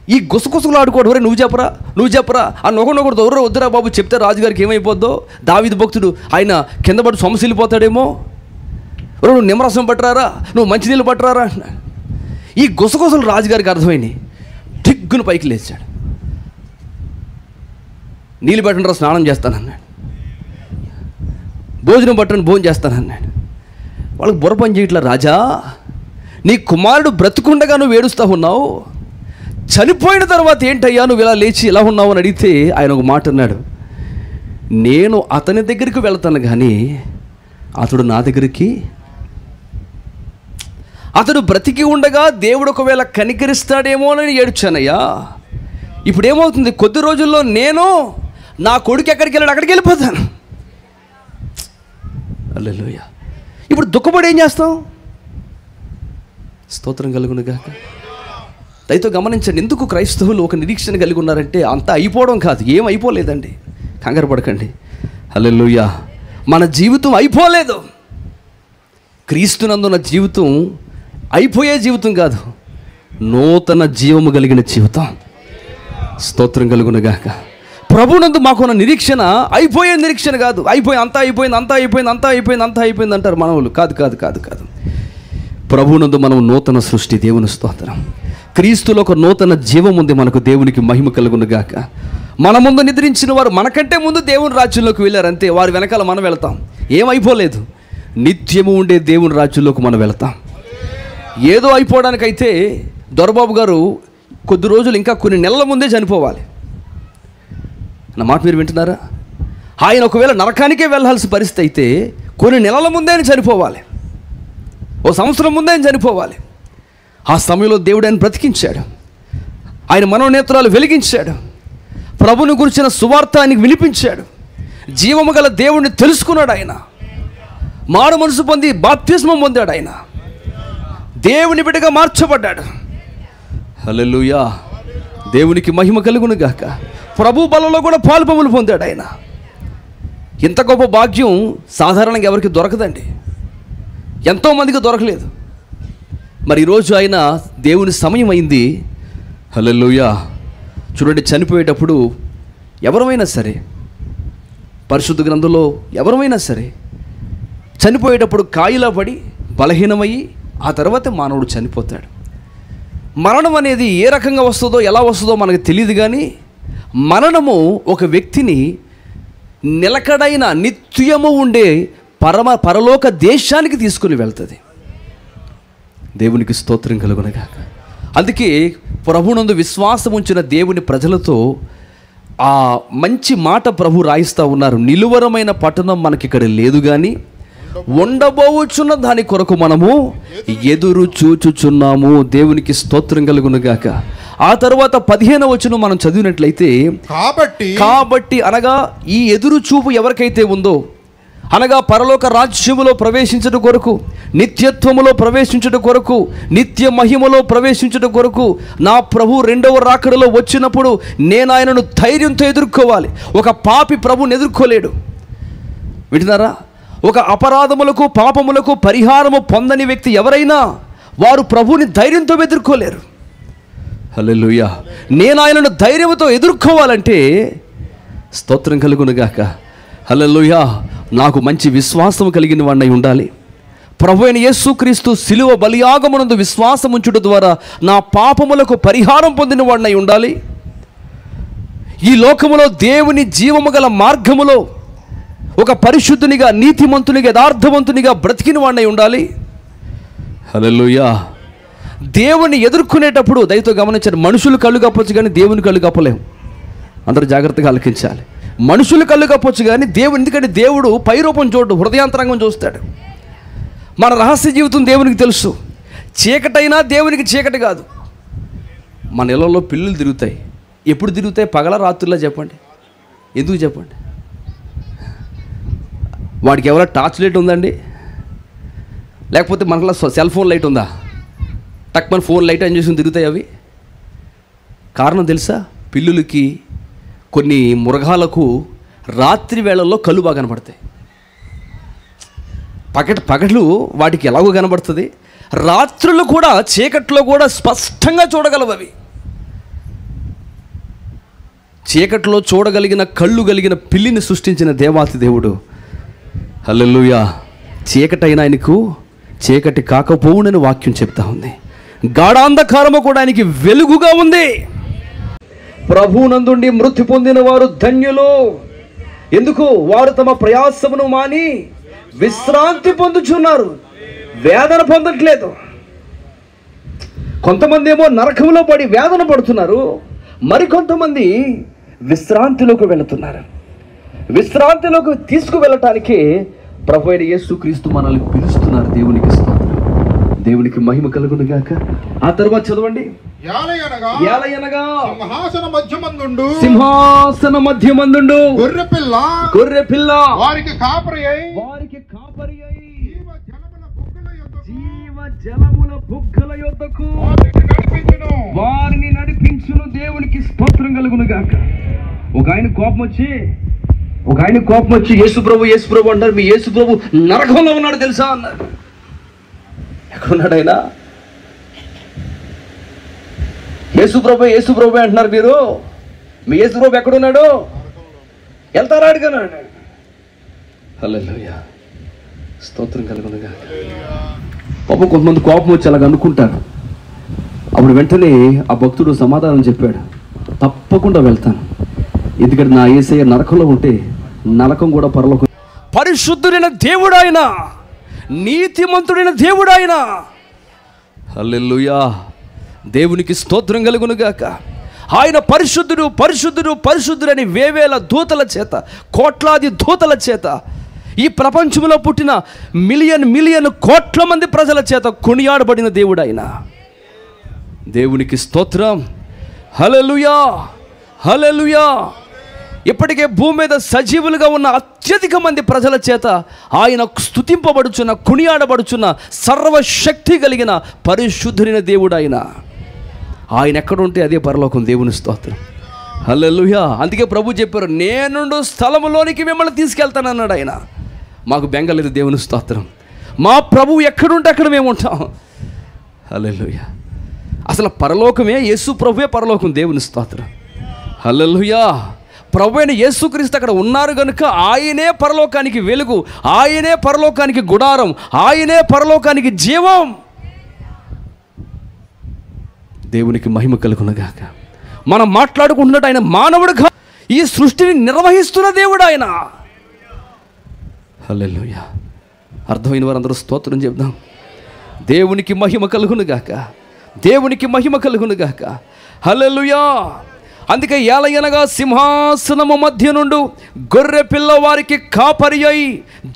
A: ఈ గుసగుసలు ఆడుకోవడం, వరే నువ్వు చెప్పరా అని ఒకనొకడు దొర్ర వద్దురా బాబు చెప్తే రాజుగారికి ఏమైపోద్దో, దావీదు భక్తుడు ఆయన కింద పడి సొమసిల్లిపోతాడేమో, నువ్వు నిమ్మరసం పట్టరారా, నువ్వు మంచినీళ్ళు పట్టరారా అంటున్నా. ఈ గుసగుసలు రాజుగారికి అర్థమైనాయి. దిగ్గును పైకి లేచాడు. నీళ్ళు పెట్టండి స్నానం చేస్తానన్నాడు, భోజనం పట్టని భోజనం చేస్తానన్నాడు. వాళ్ళకి బుర్ర పని చేయట్లా. రాజా, నీ కుమారుడు బ్రతుకుండగా నువ్వు ఏడుస్తూ ఉన్నావు, చనిపోయిన తర్వాత ఏంటయ్యా నువ్వు ఇలా లేచి ఇలా ఉన్నావు అని అడిగితే ఆయన ఒక మాట అన్నాడు, నేను అతని దగ్గరికి వెళ్తాను కానీ అతడు నా దగ్గరికి, అతడు బ్రతికి ఉండగా దేవుడు ఒకవేళ కనికరిస్తాడేమో అని ఏడ్చానయ్యా. ఇప్పుడు ఏమవుతుంది, కొద్ది రోజుల్లో నేను నా కొడుకు ఎక్కడికి వెళ్ళాడు అక్కడికి వెళ్ళిపోతాను. హల్లెలూయా. ఇప్పుడు దుఃఖపడి ఏం చేస్తాం? స్తోత్రం కలుగును గాక. దయతో గమనించండి, ఎందుకు క్రైస్తవులు ఒక నిరీక్షణ కలిగి ఉన్నారంటే అంతా అయిపోవడం కాదు, ఏం అయిపోలేదండి, కంగారు పడకండి. హల్లెలూయా. మన జీవితం అయిపోలేదు. క్రీస్తునందున్న జీవితం అయిపోయే జీవితం కాదు, నూతన జీవము కలిగిన జీవితం. స్తోత్రం కలుగును గాక. ప్రభునందు మాకున్న నిరీక్షణ అయిపోయే నిరీక్షణ కాదు. అంతా అయిపోయింది అంటారు మనవులు. కాదు. ప్రభునందు మనం నూతన సృష్టి. దేవుని స్తోత్రం. క్రీస్తులో ఒక నూతన జీవం ఉంది మనకు. దేవునికి మహిమ కలుగును గాక. మన ముందు నిద్రించిన వారు మనకంటే ముందు దేవుని రాజ్యంలోకి వెళ్ళారు, అంతే. వారి వెనకాల మనం వెళతాం. ఏమైపోలేదు, నిత్యము ఉండే దేవుని రాజ్యంలోకి మనం వెళతాం. ఏదో అయిపోవడానికైతే దొరబాబు గారు కొద్ది రోజులు, ఇంకా కొన్ని నెలల ముందే చనిపోవాలి. నా మాట మీరు వింటున్నారా? ఆయన ఒకవేళ నరకానికే వెళ్ళాల్సిన పరిస్థితి అయితే కొన్ని నెలల ముందే ఆయన చనిపోవాలి, ఓ సంవత్సరం ముందే ఆయన చనిపోవాలి. ఆ సమయంలో దేవుడు ఆయన బ్రతికించాడు, ఆయన మనోనేత్రాలు వెలిగించాడు, ప్రభుని గురించిన సువార్త ఆయనకు వినిపించాడు, జీవము గల దేవుడిని తెలుసుకున్నాడు. ఆయన మారు మనసు పొంది బాప్తిస్మం పొందాడు. ఆయన దేవుని బిడ్డగా మార్చబడ్డాడు. హల్లెలూయా. దేవునికి మహిమ కలుగును గాక. ప్రభు బలంలో కూడా పాలుపములు పొందాడు ఆయన. ఇంత గొప్ప భాగ్యం సాధారణంగా ఎవరికి దొరకదండి, ఎంతోమందికి దొరకలేదు. మరి ఈరోజు ఆయన దేవుని సమయం అయింది. హల్లెలూయా. చూడండి, చనిపోయేటప్పుడు ఎవరమైనా సరే, పరిశుద్ధ గ్రంథంలో ఎవరమైనా సరే చనిపోయేటప్పుడు కాయిలా పడి బలహీనమయ్యి ఆ తర్వాత మానవుడు చనిపోతాడు. మరణం అనేది ఏ రకంగా వస్తుందో ఎలా వస్తుందో మనకు తెలియదు, కానీ మరణము ఒక వ్యక్తిని నిలకడైన నిత్యము ఉండే పరలోక దేశానికి తీసుకుని వెళ్తుంది. దేవునికి స్తోత్రం కలుగునగాక. అందుకే ప్రభునందు విశ్వాసం ఉంచిన దేవుని ప్రజలతో ఆ మంచి మాట ప్రభు రాయిస్తూ ఉన్నారు. నిలువరమైన పట్టణం మనకిక్కడ లేదు, కానీ ఉండబోచున్న దాని కొరకు మనము ఎదురు చూచుచున్నాము. దేవునికి స్తోత్రం కలుగునుగాక. ఆ తర్వాత 15వ వచనం మనం చదివినట్లయితే, కాబట్టి అనగా ఈ ఎదురు చూపు ఎవరికైతే ఉందో, అనగా పరలోక రాజ్యములో ప్రవేశించడం కొరకు, నిత్యత్వములో ప్రవేశించడం కొరకు, నిత్య మహిమలో ప్రవేశించడం కొరకు నా ప్రభు రెండవ రాకడలో వచ్చినప్పుడు నేను ఆయనను ధైర్యంతో ఎదుర్కోవాలి. ఒక పాపి ప్రభుని ఎదుర్కోలేడు. వింటున్నారా? ఒక అపరాధములకు పాపములకు పరిహారము పొందని వ్యక్తి ఎవరైనా వారు ప్రభుని ధైర్యంతో ఎదుర్కోలేరు. హల్లెలూయా. నేను ఆయనను ధైర్యంతో ఎదుర్కోవాలంటే స్తోత్రం కలుగునుగాక. హల్లెలూయా. నాకు మంచి విశ్వాసం కలిగిన వాడినై ఉండాలి. ప్రభు అయిన యేసుక్రీస్తు శిలువ బలియాగమునందు విశ్వాసం ఉంచుట ద్వారా నా పాపములకు పరిహారం పొందిన వాడినై ఉండాలి. ఈ లోకములో దేవుని జీవము గల మార్గములో ఒక పరిశుద్ధునిగా, నీతిమంతునిగా, యథార్థవంతునిగా బ్రతికిన వాడినై ఉండాలి. హల్లెలూయా. దేవుని ఎదుర్కొనేటప్పుడు దయతో గమనించండి, మనుషులు కళ్ళు కప్పొచ్చు కానీ దేవుని కళ్ళు కప్పలేము. అందరూ జాగ్రత్తగా ఆలకించాలి. మనుషులు కళ్ళు కప్పొచ్చు కానీ దేవుడు, ఎందుకంటే దేవుడు పైరూపం చూడు, హృదయాంతరంగం చూస్తాడు. మన రహస్య జీవితం దేవునికి తెలుసు. చీకటైనా దేవునికి చీకటి కాదు. మన ఇళ్ళల్లో పిల్లులు తిరుగుతాయి. ఎప్పుడు తిరుగుతాయి? పగల రాత్రుల్లో? చెప్పండి. ఎందుకు చెప్పండి? వాడికి ఎవరో టార్చ్ లైట్ ఉందండి? లేకపోతే మనకు సెల్ ఫోన్ లైట్ ఉందా? టక్ మన ఫోన్ లైట్ ఆన్ చేసుకుని తిరుగుతాయి అవి. కారణం తెలుసా? పిల్లులకి, కొన్ని మృగాలకు రాత్రి వేళల్లో కళ్ళు బాగా కనబడతాయి. పగలు వాటికి ఎలాగో కనబడుతుంది, రాత్రులు కూడా చీకట్లో కూడా స్పష్టంగా చూడగలవు అవి. చీకట్లో చూడగలిగిన కళ్ళు కలిగిన పిల్లిని సృష్టించిన దేవాతి దేవుడు. హల్లెలూయా. చీకటైన ఆయనకు చీకటి కాకపోవునని వాక్యం చెప్తా ఉంది. గాఢాంధకారము కూడా ఆయనకి వెలుగుగా ఉంది. ప్రభువునందుండి మృతి పొందిన వారు ధన్యులు. ఎందుకు? వారు తమ ప్రయాసమును మాని విశ్రాంతి పొందుచున్నారు, వేదన పొందట్లేదు. కొంతమంది ఏమో నరకంలో పడి వేదన పడుతున్నారు, మరికొంతమంది విశ్రాంతిలోకి వెళుతున్నారు. విశ్రాంతిలోకి తీసుకువెళ్ళటానికి ప్రభు అయిన యేసుక్రీస్తు మనల్ని పిలుస్తున్నారు. దేవునికి స్తోత్రం, దేవునికి మహిమ కలుగును గాక. ఆ తర్వాత చదవండి. ఏలయనగా సింహాసన మధ్యమందుండు గొర్రె పిల్ల వారికి కాపరి అయి జీవ జలముల బుగ్గల యొద్దకు వారిని నడిపించును. దేవునికి స్తోత్రం కలుగును గాక. ఒక ఆయన కోపం వచ్చి యేసు ప్రభు అంటారు. మీ యేసు ప్రభు నరకంలో ఉన్నాడు తెలుసా అన్నారు. ఎక్కడున్నాడు ఆయన? యేసు ప్రభు అంటున్నారు మీరు. మీ యేసు ప్రభు ఎక్కడున్నాడు? వెళ్తారా అడిగాను. హల్లెలూయా, స్తోత్రం కలుగును గాక. పాపం కొంతమంది కోపం వచ్చి అలాగ అనుకుంటారు. అప్పుడు వెంటనే ఆ భక్తుడు సమాధానం చెప్పాడు, తప్పకుండా వెళ్తాను, ఎందుకంటే నా యేసయ్య నరకంలో ఉంటే నరకం కూడా పరలోకం. పరిశుద్ధుడైన దేవుడు ఆయన, నీతిమంతుడైన దేవుడు ఆయన. హల్లెలూయా, దేవునికి స్తోత్రం కలుగును గాక. ఆయన పరిశుద్ధుడు పరిశుద్ధుడు పరిశుద్ధుడు అని వేవేల దూతల చేత, కోట్లాది దూతల చేత, ఈ ప్రపంచంలో పుట్టిన మిలియన్ కోట్ల మంది ప్రజల చేత కొనియాడబడిన దేవుడు ఆయన. దేవునికి స్తోత్రం. హల్లెలూయా, హల్లెలూయా. ఇప్పటికే భూమి మీద సజీవులుగా ఉన్న అత్యధిక మంది ప్రజల చేత ఆయన స్తుతింపబడుచున్న, కొనియాడబడుచున్న సర్వశక్తి కలిగిన పరిశుద్ధుడైన దేవుడు ఆయన. ఆయన ఎక్కడుంటే అదే పరలోకం. దేవుని స్తోత్రం. హల్లెలూయా. అందుకే ప్రభు చెప్పారు, నేనుండు స్థలములోనికి మిమ్మల్ని తీసుకెళ్తానన్నాడు ఆయన. మాకు బెంగలేదు. దేవుని స్తోత్రం. మా ప్రభు ఎక్కడుంటే అక్కడ మేము ఉంటాం. హల్లెలూయా. అసలు పరలోకమే యేసు ప్రభువే పరలోకం. దేవుని స్తోత్రం. హల్లెలూయా. ప్రభు అయిన యేసుక్రీస్తు అక్కడ ఉన్నారు కనుక ఆయనే పరలోకానికి వెలుగు, ఆయనే పరలోకానికి గుడారం, ఆయనే పరలోకానికి జీవం. దేవునికి మహిమ కలుగునుగాక. మనం మాట్లాడుకుంటున్నట్టు ఆయన మానవుడుగా ఈ సృష్టిని నిర్వహిస్తున్న దేవుడు ఆయన. హల్లెలూయా. అర్థమైన వారందరూ స్తోత్రం చెప్దాం. దేవునికి మహిమ కలుగునుగాక, దేవునికి మహిమ కలుగునుగాక. హల్లెలూయా. అందుకే ఏలయనగా సింహాసనము మధ్య నుండి గొర్రె పిల్ల వారికి కాపరి అయి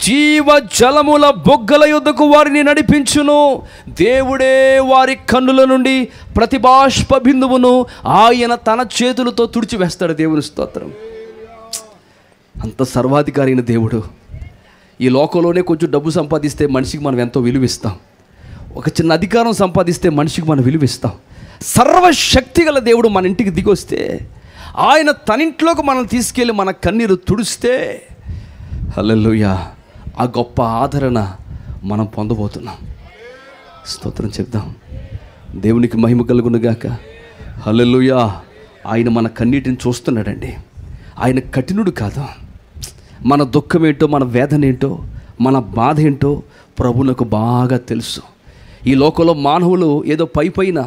A: జీవ జలముల బొగ్గల యొద్దకు వారిని నడిపించును. దేవుడే వారి కన్నుల నుండి ప్రతి బాష్ప బిందువును ఆయన తన చేతులతో తుడిచివేస్తాడు. దేవుని స్తోత్రం. అంత సర్వాధికారి అయిన దేవుడు. ఈ లోకంలోనే కొంచెం డబ్బు సంపాదిస్తే మనిషికి మనం ఎంతో విలువిస్తాం. ఒక చిన్న అధికారం సంపాదిస్తే మనిషికి మనం విలువిస్తాం. సర్వశక్తి గల దేవుడు మన ఇంటికి దిగొస్తే, ఆయన తన ఇంట్లోకి మనం తీసుకెళ్ళి మన కన్నీరు తుడిస్తే, హల్లెలూయా, ఆ గొప్ప ఆదరణ మనం పొందబోతున్నాం. స్తోత్రం చెప్దాం. దేవునికి మహిమ కలుగునుగాక. హల్లెలూయా. ఆయన మన కన్నీటిని చూస్తున్నాడండి. ఆయన కఠినుడు కాదు. మన దుఃఖం ఏంటో, మన వేదన ఏంటో, మన బాధ ఏంటో ప్రభువునకు బాగా తెలుసు. ఈ లోకంలో మానవులు ఏదో పైన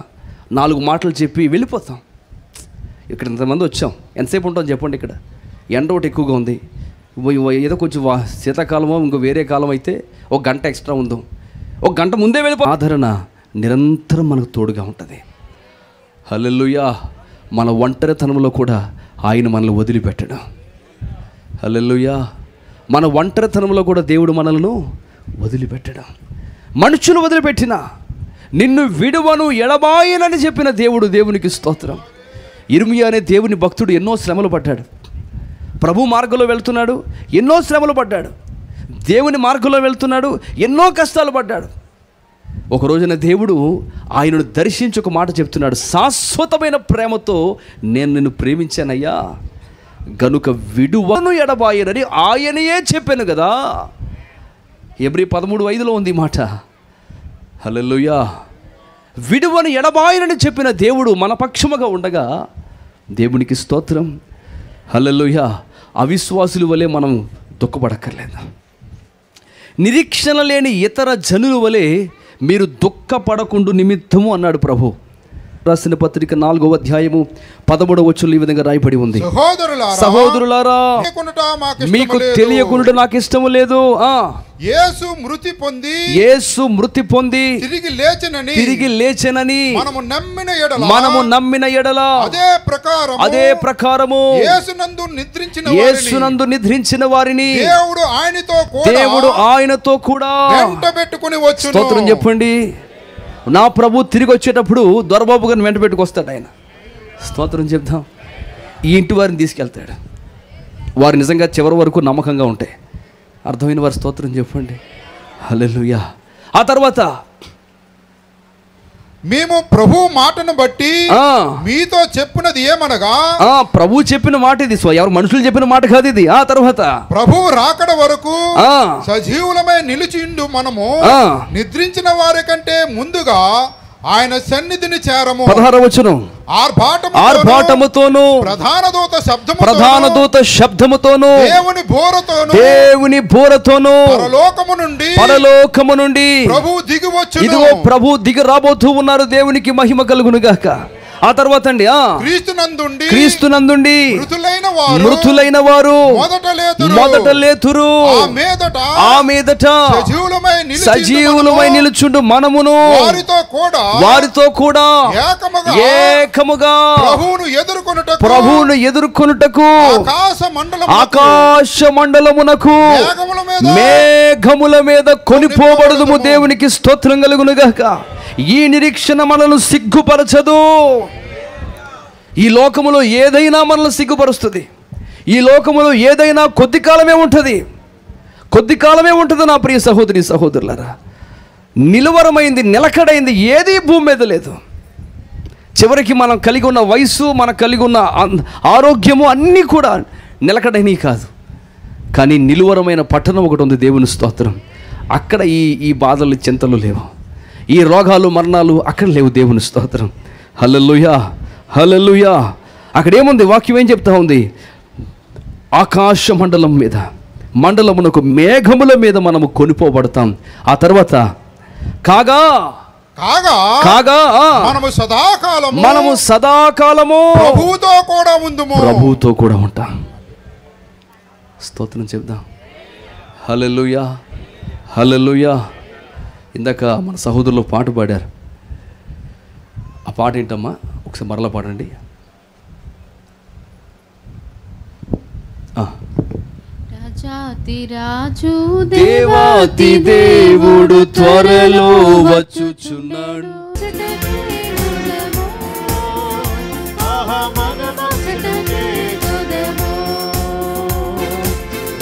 A: 4 మాటలు చెప్పి వెళ్ళిపోతాం. ఇక్కడ ఇంతమంది వచ్చాం, ఎంతసేపు ఉంటాం చెప్పండి? ఇక్కడ ఎండ ఒకటి ఎక్కువగా ఉంది, ఏదో కొంచెం శీతాకాలమో ఇంకో వేరే కాలం అయితే 1 గంట ఎక్స్ట్రా ఉందాం, 1 గంట ముందే వెళ్ళిపో. ఆదరణ నిరంతరం మనకు తోడుగా ఉంటుంది. హల్లెలూయా. మన ఒంటరితనంలో కూడా ఆయన మనల్ని వదిలిపెట్టడం. హల్లెలూయా. మన ఒంటరితనంలో కూడా దేవుడు మనల్ని వదిలిపెట్టడం. మనుషులు వదిలిపెట్టిన నిన్ను విడువను ఎడబాయనని చెప్పిన దేవుడు. దేవునికి స్తోత్రం. ఇర్మియా అనే దేవుని భక్తుడు ఎన్నో శ్రమలు పడ్డాడు. ప్రభు మార్గంలో వెళ్తున్నాడు, ఎన్నో శ్రమలు పడ్డాడు. దేవుని మార్గంలో వెళ్తున్నాడు, ఎన్నో కష్టాలు పడ్డాడు. ఒక రోజున దేవుడు ఆయనను దర్శించి ఒక మాట చెప్తున్నాడు, శాశ్వతమైన ప్రేమతో నేను నిన్ను ప్రేమించానయ్యా, గనుక విడువను ఎడబాయనని ఆయనయే చెప్పాను కదా. ఎబ్రీ 13:5 ఉంది ఈ మాట. హల్లెలూయా. విడువను ఎడబాయనని చెప్పిన దేవుడు మన పక్షముగా ఉండగా దేవునికి స్తోత్రం. హల్లెలూయా. అవిశ్వాసుల వలె మనం దుఃఖపడక్కర్లేదు. నిరీక్షణ లేని ఇతర జనుల వలె మీరు దుఃఖపడకుండు నిమిత్తము అన్నాడు ప్రభు. రాసిన పత్రిక 4వ అధ్యాయము 13వ వచనంలో ఈ విధంగా రాయబడి ఉంది, సహోదరులారా మీకు తెలియకుండా నాకు ఇష్టము లేదు,
F: యేసు మృతి పొంది తిరిగి లేచెనని మనము నమ్మిన ఎడల అదే ప్రకారము యేసునందు నిద్రించిన వారిని దేవుడు ఆయనతో కూడా వెంటబెట్టుకొని వచ్చును.
A: స్తోత్రం చెప్పండి. నా ప్రభు తిరిగి వచ్చేటప్పుడు దొరబాబు గారిని వెంట పెట్టుకొస్తాడు ఆయన. స్తోత్రం చెప్దాం. ఈ ఇంటి వారిని తీసుకెళ్తాడు. వారు నిజంగా చివరి వరకు నమ్మకంగా ఉంటాయి. అర్థమైన వారి స్తోత్రం చెప్పండి. హల్లెలూయా. ఆ తర్వాత
F: మేము ప్రభు మాటను బట్టి మీతో చెప్పినది ఏమనగా,
A: ప్రభు చెప్పిన మాట ఇది, ఎవరు మనుషులు చెప్పిన మాట కాదు ఇది. ఆ తర్వాత
F: ప్రభు రాకడ వరకు సజీవులమై నిలిచిండు మనము నిద్రించిన వారి కంటే ముందుగా ఆయన సన్నిధిని చేరము.
A: 16వ వచనం, ఆర్భాటముతోను ప్రధాన దూత శబ్దముతోను దేవుని బోరతోను పరలోకము నుండి ఇదిగో ప్రభు దిగి రాబోతూ ఉన్నారు. దేవునికి మహిమ కలుగును గాక. ఆ తర్వాత అండి, క్రీస్తునందుండి మృతులైన వారు మొదట లేతురు, ఆ మీదట సజీవులమై నిలుచుండు మనమును వారితో కూడా ఏకముగా ప్రభువును ఎదుర్కొనుటకు ఆకాశ మండలమునకు మేఘముల మీద కొనిపోబడుదుము. దేవునికి స్తోత్రం కలుగును గాక. ఈ నిరీక్షణ మనల్ని సిగ్గుపరచదు. ఈ లోకములో ఏదైనా మనల్ని సిగ్గుపరుస్తుంది. ఈ లోకములో ఏదైనా కొద్ది కాలమే ఉంటుంది నా ప్రియ సహోదరి సహోదరులారా. నిలువరమైంది, నిలకడైంది ఏది భూమి మీద లేదు. చివరికి మనం కలిగి ఉన్న వయసు, మనం కలిగి ఉన్న ఆరోగ్యము అన్నీ కూడా నిలకడైనవి కాదు. కానీ నిలువరమైన పట్టణం ఒకటి ఉంది. దేవుని స్తోత్రం. అక్కడ ఈ బాధలు, చింతలు లేవు. ఈ రోగాలు, మరణాలు అక్కడ లేవు. దేవుని స్తోత్రం. హల్లెలూయా, హల్లెలూయా. అక్కడ ఏముంది? వాక్యం ఏం చెప్తా ఉంది? ఆకాశ మండలమునకు మేఘముల మీద మనము కొనిపోబడతాం. ఆ తర్వాత కాగా మనము సదాకాలము ప్రభువుతో కూడా ఉంటాం. స్తోత్రం చెప్దాం. హల్లెలూయా, హల్లెలూయా. ఇందాక మన సహోదరులు పాట పాడారు. ఆ పాట ఏంటమ్మా? ఒకసారి మరలా పాడండి.
D: రాజాతిరాజు
A: దేవాతి దేవుడు త్వరలో వచ్చుచున్నాడు.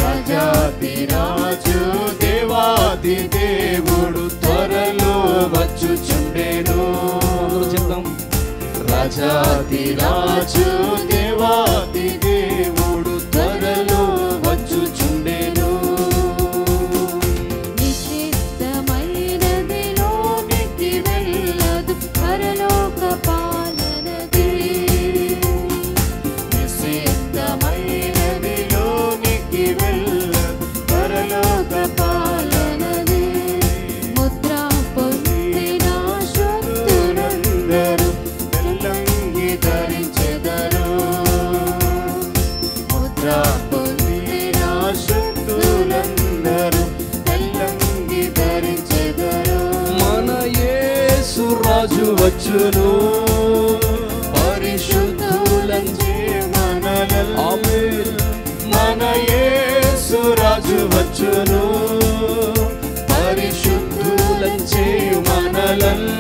C: రాజాతిరాజు దేవాతి దేవుడు త్వరలో వచ్చుచుండెను. రాజాతిరాజు దేవాతి దేవుడు త్వరలో వచ్చుచుండెను.
D: నిషిద్ధమైనదిలోనికి వెళ్ళదు పరలోక పాలనది.
C: నిషిద్ధమైనదిలోనికి వెళ్ళదు పరలోక పాలనది.
D: ముద్ర పొందిన శక్తులందరూ
C: తెల్లంగి ధరించెదరు. ముద్ర పొందిన శక్తులందరూ తెల్లంగి ధరించెదరు.
A: మన యేసు రాజు వచ్చును,
C: పరిశుద్ధులంచే మనలను. మన యేసు రాజు వచ్చును, పరిశుద్ధులంచే మనలను.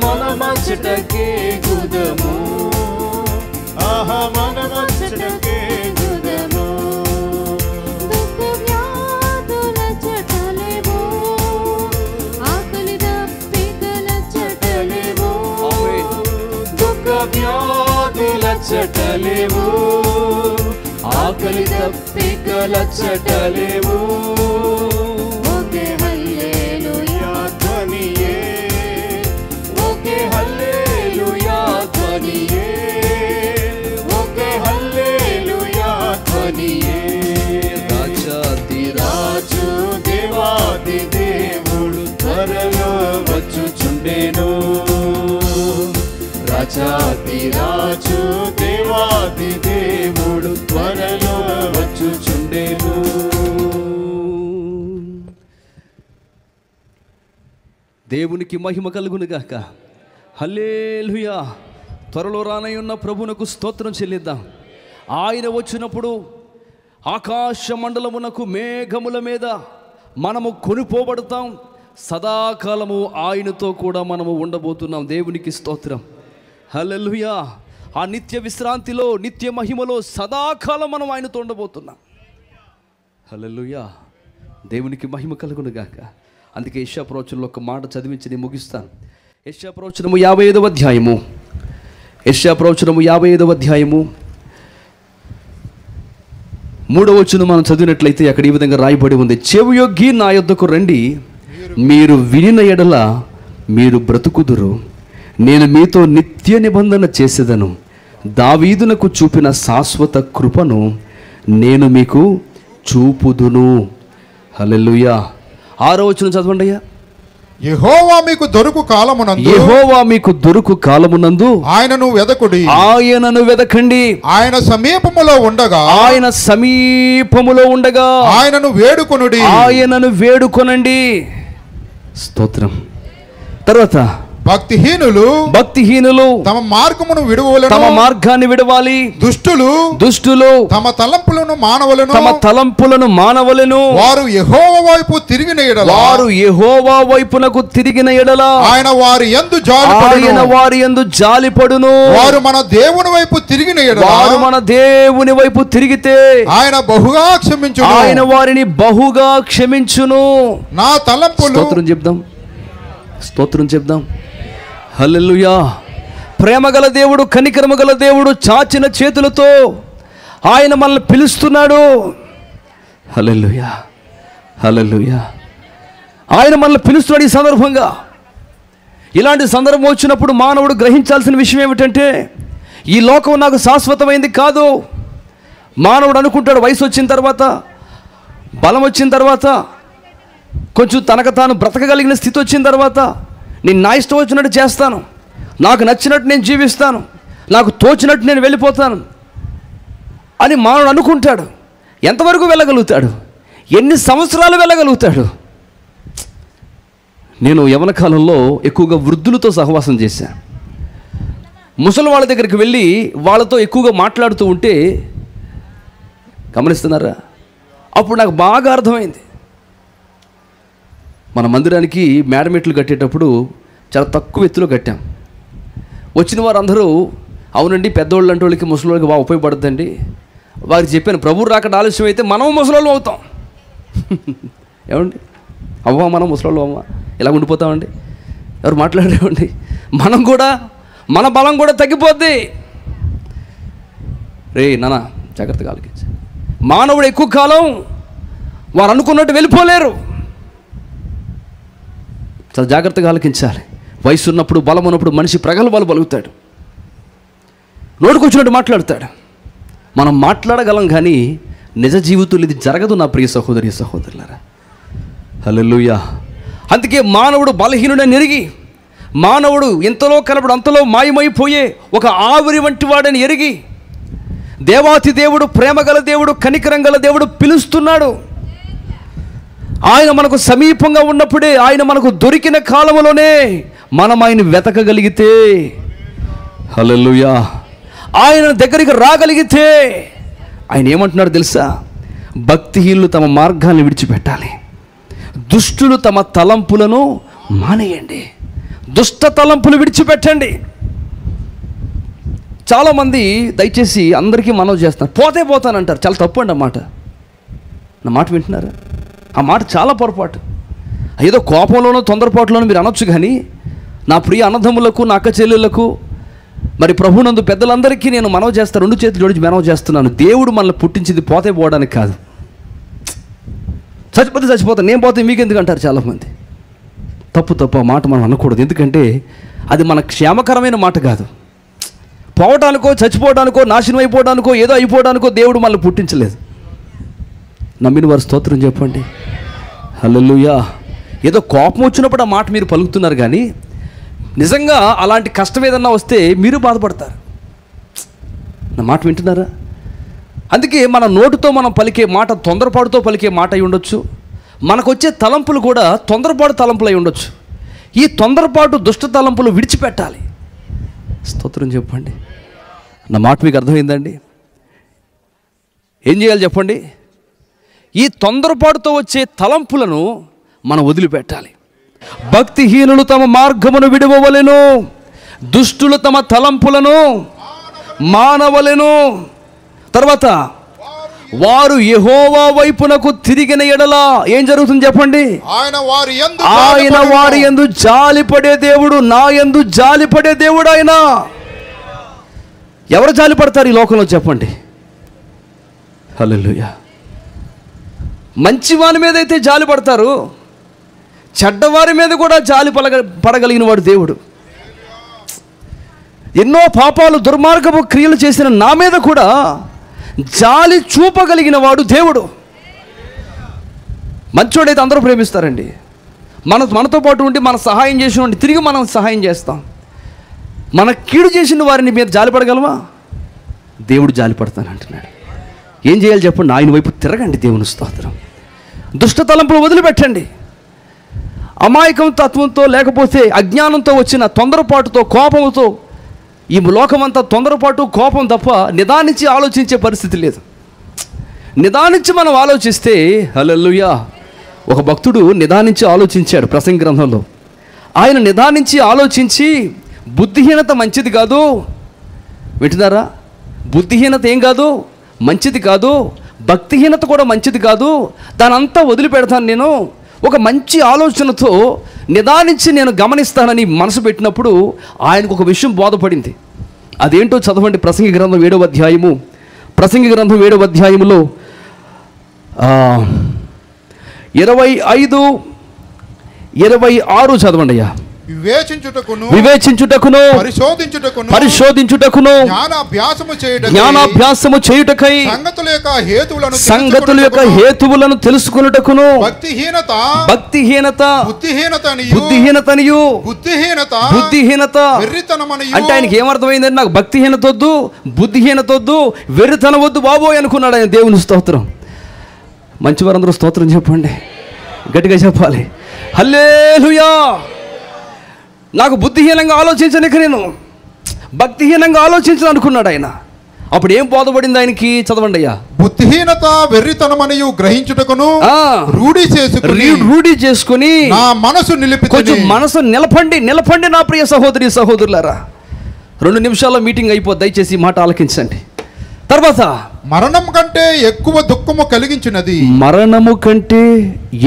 D: మనమచ్చటకే గుదము,
C: మనమచ్చటకే గుదము.
D: దుఃఖ వ్యాధుల చటలేవో, ఆకలి దప్పికల చటలేవో.
C: దుఃఖ వ్యాధుల చటలేవు, ఆకలి దప్పికల చటలేవు. ఒకే హల్లెలూయా ధ్వనియే, ఒకే హల్లెలూయా త్వరలో వచ్చుచుండెను. రాజాది రాజు దేవాది దేవుడు త్వరలో వచ్చుచుండెను.
A: దేవునికి మహిమ కలుగునుగాక. హల్లెలూయా. త్వరలో రానయ్యున్న ప్రభువునకు స్తోత్రం చెల్లిద్దాం. ఆయన వచ్చినప్పుడు ఆకాశ మండలమునకు మేఘముల మీద మనము కొనిపోబడతాం. సదాకాలము ఆయనతో కూడా మనము ఉండబోతున్నాం. దేవునికి స్తోత్రం. హల్లెలూయా. ఆ నిత్య విశ్రాంతిలో, నిత్య మహిమలో సదాకాలం మనం ఆయనతో ఉండబోతున్నాం. హల్లెలూయా. దేవునికి మహిమ కలుగునుగాక. అందుకే యెషయా ప్రవచనంలో ఒక మాట చదివించి నేను ముగిస్తాను. యెషయా ప్రవచనము 55వ అధ్యాయము. యెషయా ప్రవచనము 55వ అధ్యాయము 3వ వచనం మనం చదివినట్లయితే అక్కడ ఈ విధంగా రాయబడి ఉంది. చెవియొగ్గి నా యొద్దకు రండి, మీరు వినిన ఎడల మీరు బ్రతుకుదురు. నేను మీతో నిత్య నిబంధన చేసేదను. దావీదునకు చూపిన శాశ్వత కృపను నేను మీకు చూపుదును. హల్లెలూయా. 6వ వచనం చదవండి అయ్యా.
F: యెహోవా మీకు దొరుకు కాలమునందు,
A: యెహోవా మీకు దొరుకు కాలమునందు
F: ఆయనను వెదకుడి,
A: ఆయనను వెదకండి.
F: ఆయన సమీపములో ఉండగా,
A: ఆయన సమీపములో ఉండగా
F: ఆయనను వేడుకొనుడి,
A: ఆయనను వేడుకొనండి. స్తోత్రం. తర్వాత భక్తిహీనులు
F: తమ మార్గమును విడువలను,
A: తమ మార్గాన్ని విడవాలి. దుష్టులు
F: తమ తలంపులను మానవలను, వారు యెహోవా వైపు తిరిగిన ఎడల,
A: వారు యెహోవా వైపునకు తిరిగిన ఎడల
F: ఆయన వారి యందు జాలిపడును. వారు మన దేవుని వైపు తిరిగిన ఎడల,
A: వారు మన దేవుని వైపు తిరిగితే
F: ఆయన బహుగా క్షమించును,
A: ఆయన వారిని బహుగా క్షమించును.
F: నా తలంపులు.
A: స్తోత్రం చెప్దాం. హల్లెలూయా. ప్రేమగల దేవుడు, కనికరము గల దేవుడు చాచిన చేతులతో ఆయన మనల్ని పిలుస్తున్నాడు. హల్లెలూయా. హల్లెలూయా. ఆయన మనల్ని పిలుస్తున్నాడు. ఈ సందర్భంగా, ఇలాంటి సందర్భం వచ్చినప్పుడు మానవుడు గ్రహించాల్సిన విషయం ఏమిటంటే, ఈ లోకం నాకు శాశ్వతమైంది కాదు. మానవుడు అనుకుంటాడు వయసు వచ్చిన తర్వాత, బలం వచ్చిన తర్వాత, కొంచెం తనకు తాను బ్రతకగలిగిన స్థితి వచ్చిన తర్వాత నేను నా ఇష్టం వచ్చినట్టు చేస్తాను, నాకు నచ్చినట్టు నేను జీవిస్తాను, నాకు తోచినట్టు నేను వెళ్ళిపోతాను అని మానవుడు అనుకుంటాడు. ఎంతవరకు వెళ్ళగలుగుతాడు? ఎన్ని సంవత్సరాలు వెళ్ళగలుగుతాడు? నేను యవ్వన కాలంలో ఎక్కువగా వృద్ధులతో సహవాసం చేశాను. ముసలి వాళ్ళ దగ్గరికి వెళ్ళి వాళ్ళతో ఎక్కువగా మాట్లాడుతూ ఉంటే, గమనిస్తున్నారా? అప్పుడు నాకు బాగా అర్థమైంది. మన మందిరానికి మేడమెట్లు కట్టేటప్పుడు చాలా తక్కువ ఎత్తులో కట్టాం. వచ్చిన వారందరూ అవునండి, పెద్దోళ్ళు అంటే వాళ్ళకి ముసలి వాళ్ళకి బాగా ఉపయోగపడుతుందండి. వారికి చెప్పాను, ప్రభు రాకడ ఆలస్యం అయితే మనం ముసలోళ్ళు అవుతాం. ఏమండి, అవ్వ మనం ముసలోళ్ళు అవ్వ ఇలా ఉండిపోతామండి. ఎవరు మాట్లాడేవండి? మనం కూడా, మన బలం కూడా తగ్గిపోద్ది. రే నాన్న జాగ్రత్తగా ఆలోచించు. మానవుడు ఎక్కువ కాలం వారు అనుకున్నట్టు వెళ్ళిపోలేరు. చాలా జాగ్రత్తగా ఆలకించాలి. వయసు ఉన్నప్పుడు, బలం ఉన్నప్పుడు మనిషి ప్రగల్భాలు పలుకుతాడు, నోటుకొచ్చినట్టు మాట్లాడతాడు. మనం మాట్లాడగలం కానీ నిజ జీవితంలో ఇది జరగదు నా ప్రియ సహోదరి సహోదరులారా. హల్లెలూయా. అందుకే మానవుడు బలహీనుడని ఎరిగి, మానవుడు ఇంతలో కనబడు అంతలో మాయమైపోయే ఒక ఆవిరి వంటి వాడని ఎరిగి, దేవాతి దేవుడు, ప్రేమగల దేవుడు, కనికరం గల దేవుడు పిలుస్తున్నాడు. ఆయన మనకు సమీపంగా ఉన్నప్పుడే, ఆయన మనకు దొరికిన కాలంలోనే మనం ఆయన వెతకగలిగితే, హల్లెలూయా, ఆయన దగ్గరికి రాగలిగితే, ఆయన ఏమంటున్నాడు తెలుసా? భక్తిహీనులు తమ మార్గాన్ని విడిచిపెట్టాలి, దుష్టులు తమ తలంపులను మానేయండి. దుష్ట తలంపులు విడిచిపెట్టండి. చాలామంది దయచేసి అందరికీ మనవి చేస్తున్నారు, పోతే పోతానంటారు. చాలా తప్పు అండి ఆ మాట. నా మాట వింటున్నారా? ఆ మాట చాలా పొరపాటు. ఏదో కోపంలోనో తొందరపాటులోనో మీరు అనొచ్చు, కానీ నా ప్రియ అన్నదమ్ములకు, నా అక్క చెల్లెళ్లకు, మరి ప్రభునందు పెద్దలందరికీ నేను మనవి చేస్తాను, 2 చేతులు జోడించి మనవి చేస్తున్నాను. దేవుడు మనల్ని పుట్టించింది పోతే పోవడానికి కాదు. చచ్చిపోతే నేను పోతే మీకెందుకు అంటారు చాలామంది. తప్పు ఆ మాట మనం అనకూడదు. ఎందుకంటే అది మన క్షేమకరమైన మాట కాదు. పోవటానికో, చచ్చిపోవడానికో, నాశనం అయిపోవడానికో, ఏదో అయిపోవడానికో దేవుడు మనల్ని పుట్టించలేదు. నమ్మిన వారు స్తోత్రం చెప్పండి. హల్లెలూయా. ఏదో కోపం వచ్చినప్పుడు ఆ మాట మీరు పలుకుతున్నారు, కానీ నిజంగా అలాంటి కష్టం ఏదన్నా వస్తే మీరు బాధపడతారు. నా మాట వింటున్నారా? అందుకే మన నోటితో మనం పలికే మాట తొందరపాటుతో పలికే మాట అయి ఉండొచ్చు. మనకు వచ్చే తలంపులు కూడా తొందరపాటు తలంపులు అయి ఉండొచ్చు. ఈ తొందరపాటు దుష్ట తలంపులు విడిచిపెట్టాలి. స్తోత్రం చెప్పండి. నా మాట మీకు అర్థమైందండి? ఏం చేయాలి చెప్పండి? ఈ తొందరపాటుతో వచ్చే తలంపులను మనం వదిలిపెట్టాలి. భక్తిహీనులు తమ మార్గమును విడువవలెను, దుష్టులు తమ తలంపులను మానవలెను. తర్వాత వారు యెహోవా వైపునకు తిరిగిన ఎడల ఏం జరుగుతుంది చెప్పండి? ఆయన వారి యందు జాలిపడే దేవుడు, నా యందు జాలిపడే దేవుడు ఆయన. ఎవరు జాలిపడతారు ఈ లోకంలో చెప్పండి? హల్లెలూయా. మంచి వారి మీద అయితే జాలి పడతారు, చెడ్డవారి మీద కూడా జాలి పడగలిగిన వాడు దేవుడు. ఎన్నో పాపాలు దుర్మార్గపు క్రియలు చేసిన నా మీద కూడా జాలి చూపగలిగిన వాడు దేవుడు. మంచోడైతే అందరూ ప్రేమిస్తారండి. మనతో పాటు ఉండి మన సహాయం చేసిన వాడిని తిరిగి మనం సహాయం చేస్తాం. మన కీడు చేసిన వారిని మీరు జాలిపడగలమా? దేవుడు జాలిపడతానంటున్నాడు. ఏం చేయాలి చెప్పండి? ఆయన వైపు తిరగండి. దేవుని స్తోత్రం. దుష్ట తలంపులు వదిలిపెట్టండి. అమాయకం తత్వంతో లేకపోతే అజ్ఞానంతో వచ్చిన తొందరపాటుతో కోపంతో, ఈ లోకమంతా తొందరపాటు కోపం తప్ప నిదానించి ఆలోచించే పరిస్థితి లేదు. నిదానించి మనం ఆలోచిస్తే, హల్లెలూయా, ఒక భక్తుడు నిదానించి ఆలోచించాడు ప్రసంగి గ్రంథంలో. ఆయన నిదానించి ఆలోచించి బుద్ధిహీనత మంచిది కాదు, వింటున్నారా? బుద్ధిహీనత ఏం కాదు, మంచిది కాదు. భక్తిహీనత కూడా మంచిది కాదు. దానంతా వదిలిపెడతాను నేను. ఒక మంచి ఆలోచనతో నిదానించి నేను గమనిస్తానని మనసు పెట్టినప్పుడు ఆయనకు ఒక విషయం బోధపడింది. అదేంటో చదవండి. ప్రసంగి గ్రంథం 7వ అధ్యాయము, ప్రసంగి గ్రంథం 7వ అధ్యాయములో 25, 26 చదవండి అయ్యా. వివేచించుటకును పరిశోధించుటకును జ్ఞానాభ్యాసము చేయుటకై సంగతుల యొక్క హేతువులను తెలుసుకొనుటకును భక్తిహీనత బుద్ధిహీనత అంటే ఆయనకి ఏమర్థమైందంటే, నాకు భక్తిహీనత వద్దు, బుద్ధిహీనత వద్దు, వెర్రితనం వద్దు బాబోయ్ అనుకున్నాడు ఆయన. దేవుని స్తోత్రం. మంచివారందరూ స్తోత్రం చెప్పండి, గట్టిగా చెప్పాలి. హల్లెలూయా. నాకు బుద్ధిహీనంగా ఆలోచించనిక నేను భక్తిహీనంగా ఆలోచించను అనుకున్నాడు ఆయన. అప్పుడు ఏం బోధపడింది ఆయనకి? చదవండి అయ్యా.
F: బుద్ధిహీనత వెర్రితనమనియు గ్రహించుటకును రూఢి చేసుకుని నా మనసు కొంచెం మనసు నిలపండి నా ప్రియ సహోదరి సహోదరులారా. 2 నిమిషాల్లో మీటింగ్ అయిపోద్ది. దయచేసి ఈ మాట ఆలకించండి. తర్వాత మరణము కంటే ఎక్కువ దుఃఖము కలిగించినది,
A: మరణము కంటే